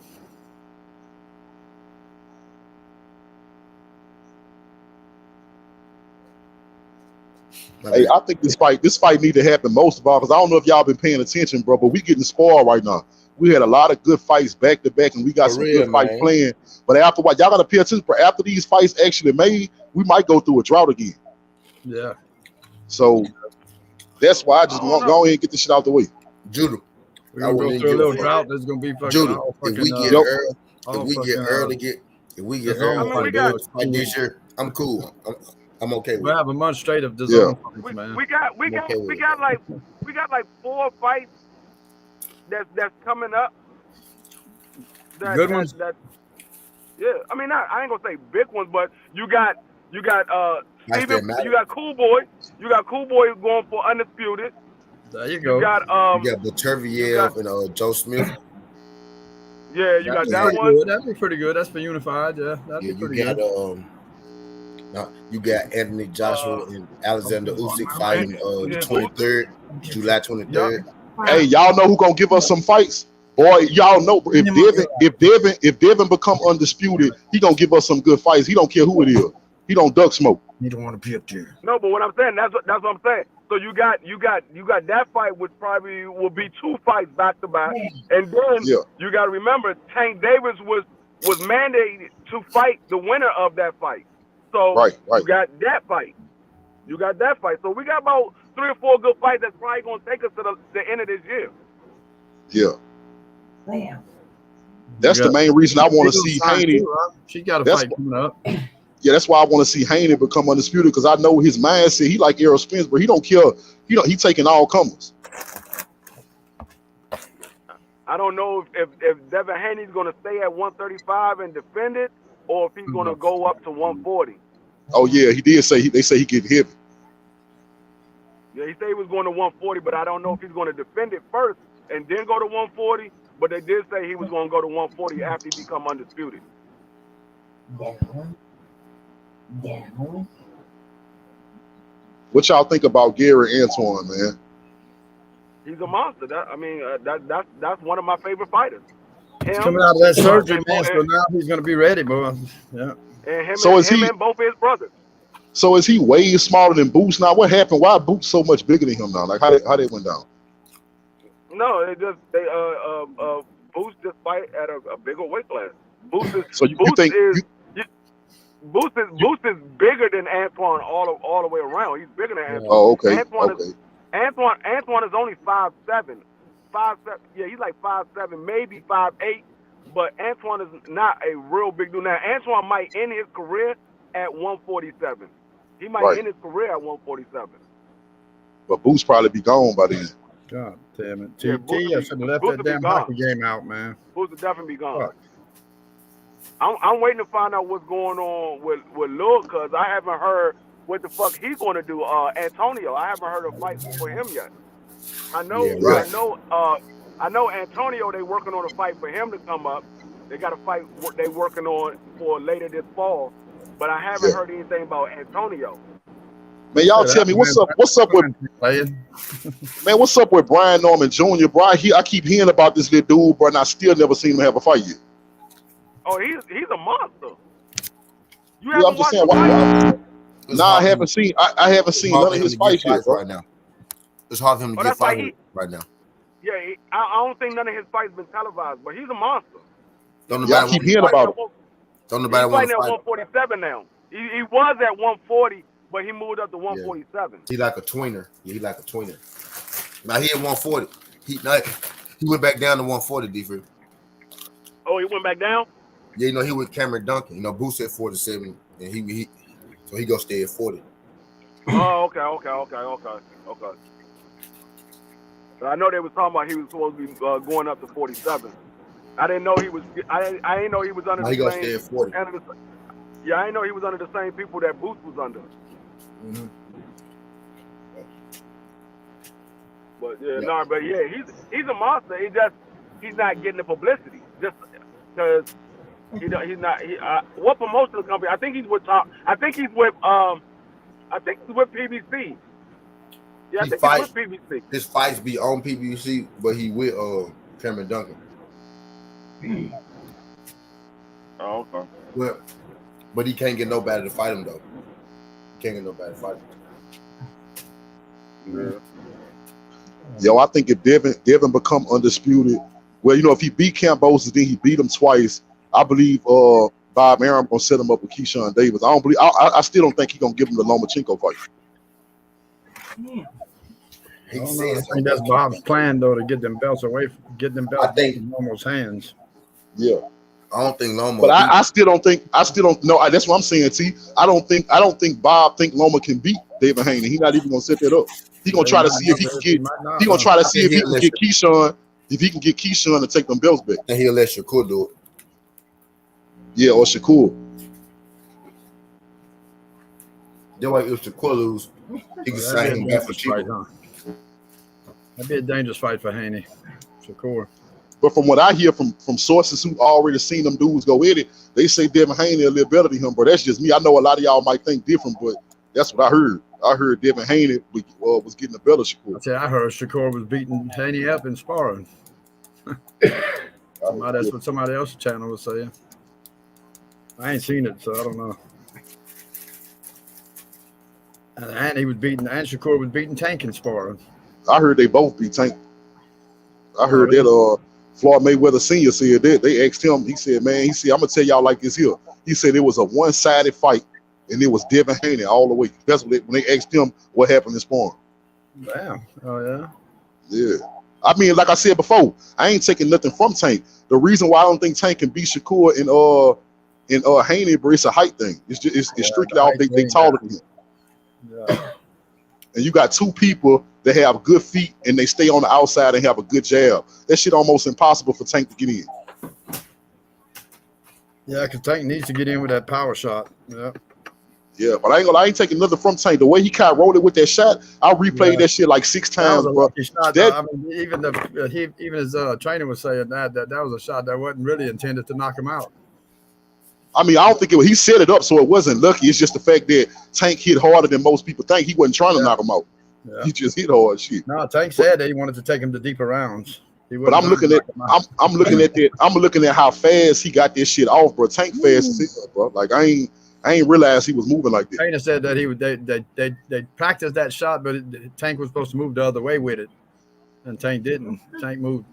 Hey, I think this fight need to happen most of all, because I don't know if y'all been paying attention, bro, but we getting spoiled right now. We had a lot of good fights back to back, and we got some good fights playing. But after what, y'all got to pay attention. But after these fights actually made, we might go through a drought again. Yeah. So that's why I just want to go ahead and get this shit out the way. Judah, we're gonna go through a little drought. There's gonna be fucking Judah. If we get early this year, I'm cool. I'm okay with we'll have a month straight of design fights, man. We got like 4 fights that's coming up. Good ones. Yeah, I mean, I ain't gonna say big ones, but you got Steven, you got Cool Boy going for undisputed. There you go. You got Buterviev and Joe Smith. Yeah, you got that one. Good. That'd be pretty good. That's for unified. Yeah, that'd be pretty good. You got Anthony Joshua and Alexander Usyk fighting the 23rd, July 23rd. Hey, y'all know who gonna give us some fights? Boy, y'all know if Devin become undisputed, he gonna give us some good fights. He don't care who it is. He don't duck smoke. He don't want to be up there. No, but what I'm saying, that's what I'm saying. So you got that fight, which probably will be 2 fights back to back, and then you got to remember Tank Davis was mandated to fight the winner of that fight. So you got that fight. You got that fight. So we got about 3 or 4 good fights that's probably going to take us to the end of this year. Yeah. Damn. That's the main reason I want to see Haney. She got a fight coming up. Yeah, that's why I want to see Haney become undisputed, because I know his mindset. He like Errol Spence, but he don't care. He taking all comers. I don't know if Devin Haney's going to stay at 135 and defend it, or if he's going to go up to 140. Oh yeah, he did say they say he get heavy. Yeah, he said he was going to 140, but I don't know if he's going to defend it first and then go to 140. But they did say he was going to go to 140 after he become undisputed. Down. What y'all think about Gary Antoine, man? He's a monster. That's one of my favorite fighters. He's coming out of that surgery, man, so now he's going to be ready, boy. Yeah. And him and both of his brothers. So is he way smaller than Boots now? What happened? Why Boots so much bigger than him now? Like how they went down? No, Boots just fight at a bigger weight class. Boots is bigger than Antoine all the way around. He's bigger than Antoine. Oh, okay. Antoine is only 5'7". 5'7". Yeah, he's like 5'7", maybe 5'8". But Antoine is not a real big dude. Now, Antoine might end his career at 147. He might end his career at 147. But Boots probably be gone by then. God damn it. TT, I should have left that damn hockey game out, man. Boots will definitely be gone. I'm waiting to find out what's going on with Lil, because I haven't heard what the fuck he's going to do. Antonio, I haven't heard a fight for him yet. I know Antonio, they working on a fight for him to come up. They got a fight they working on for later this fall, but I haven't heard anything about Antonio. Man, y'all tell me what's up with man, what's up with Brian Norman Jr., bro? I keep hearing about this little dude, bro, and I still never seen him have a fight yet. Oh, he's a monster. I'm just saying. I haven't seen. I haven't seen none of his fights yet, right now. It's hard for him to get fighting right now. Yeah, I don't think none of his fights been televised, but he's a monster. I keep hearing about him. Don't nobody want to fight. He's fighting at 147 now. He was at 140, but he moved up to 147. He like a tweener. Yeah, he like a tweener. Now he at 140. He went back down to 140, D-Free. Oh, he went back down? Yeah, he with Cameron Duncan. Boots at 47, and he gonna stay at 40. Oh, okay. But I know they was talking about he was supposed to be going up to 47. I didn't know he was. I didn't know he was under the gonna same. Stay at 40. I didn't know he was under the same people that Boots was under. Mm-hmm. But he's a monster. He's not getting the publicity just because he's not. What promotional company? I think he's with PBC. Yeah, I think he's with PBC. His fights be on PBC, but he with Cameron Duncan. Oh, okay. But he can't get nobody to fight him though. He can't get nobody to fight him. Yeah. Yo, I think if Devin become undisputed, well, if he beat Kambosos, then he beat him twice. I believe Bob Arum gonna set him up with Keyshawn Davis. I still don't think he's gonna give him the Lomachenko fight. I think that's Bob's plan though, to get them belts out of Lomo's hands. Yeah. I don't think Loma. But I still don't know. That's what I'm saying, T. I don't think Bob think Loma can beat David Haney. He's not even gonna set that up. He's gonna try to see if he can get. He's gonna try to see if he can get Keyshawn. If he can get Keyshawn to take them belts back. And he'll let Shakur do it. Yeah, or Shakur. Just like if Shakur lose, he can sign him back for cheaper. That'd be a dangerous fight for Haney. Shakur. But from what I hear from sources who already seen them dudes go at it, they say Devin Haney a little better than him. But that's just me. I know a lot of y'all might think different, but that's what I heard. I heard Devin Haney was getting the better Shakur. I heard Shakur was beating Haney up in sparring. That's what somebody else's channel was saying. I ain't seen it, so I don't know. And Shakur was beating Tank in sparring. I heard they both beat Tank. I heard that Floyd Mayweather Sr. said that. They asked him, he said, I'm gonna tell y'all like this here. He said it was a one-sided fight and it was Devin Haney all the way. That's when they asked him what happened in sparring. Damn. Oh yeah. Yeah. I mean, like I said before, I ain't taking nothing from Tank. The reason why I don't think Tank can beat Shakur and Haney, bro, it's a height thing. It's strictly all they taller than him. Yeah. And you got two people that have good feet and they stay on the outside and have a good jab. That shit almost impossible for Tank to get in. Yeah, because Tank needs to get in with that power shot. Yeah. Yeah, but I ain't taking nothing from Tank. The way he kind of rolled it with that shot, I replayed that shit like 6 times, bro. Shot, I mean, even his trainer was saying that was a shot that wasn't really intended to knock him out. I mean, I don't think he set it up so it wasn't lucky. It's just the fact that Tank hit harder than most people think. He wasn't trying to knock him out. Yeah. He just hit hard shit. No, Tank said that he wanted to take him to deeper rounds. But I'm looking at how fast he got this shit off, bro. Tank fast as hell, bro. Like I ain't realized he was moving like that. Trainer said that they practiced that shot, but Tank was supposed to move the other way with it, and Tank didn't. Tank moved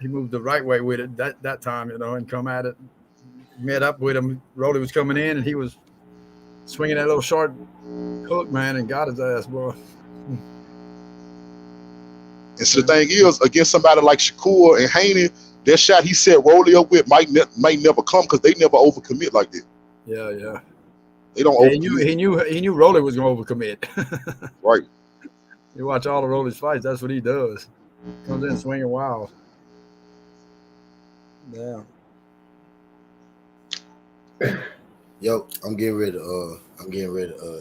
the right way with it that time, and come at it. Met up with him. Rolly was coming in, and he was swinging that little short hook, man, and got his ass, boy. And so the thing is, against somebody like Shakur and Haney, that shot he set Rolly up with might never come because they never overcommit like that. Yeah. They don't. Yeah, he knew Rolly was going to overcommit. Right. You watch all of Rolly's fights. That's what he does. Comes in swinging wild. Yeah. Yo, I'm getting ready to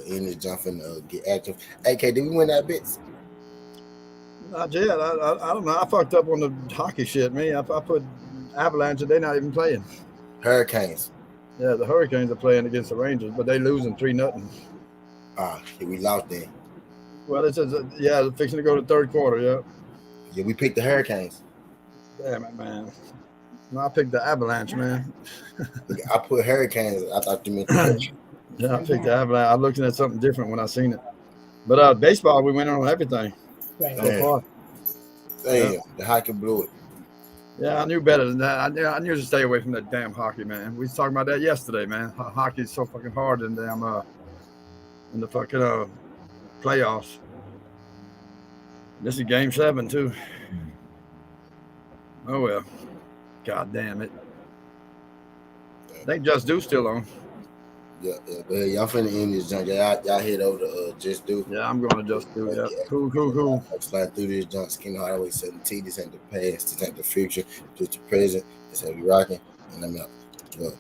end this jump and get active. Hey, K, did we win that bits? Not yet. I don't know. I fucked up on the hockey shit. I put Avalanche and they're not even playing. Hurricanes. Yeah, the Hurricanes are playing against the Rangers, but they losing 3-0. We lost then. Well, it says they're fixing to go to the third quarter. Yeah. Yeah, we picked the Hurricanes. Damn it, man. No, I picked the Avalanche, man. I put Hurricanes. I thought you meant the Yeah, I picked the Avalanche. I'm looking at something different when I seen it. But baseball, we went on everything so far. Damn, the hockey blew it. Yeah, I knew better than that. I knew to stay away from that damn hockey, man. We was talking about that yesterday, man. Hockey's so fucking hard in the fucking playoffs. This is game 7 too. Oh well. God damn it. I think Just Do still on. Yeah, but hey, y'all finna end this junk. Y'all head over to Just Do. Yeah, I'm going to Just Do. Yeah. Cool. I'm slide through this junk. Skinny Highway 17. This ain't the past. This ain't the future. Just the present. This how we rocking. And I'm out. Well.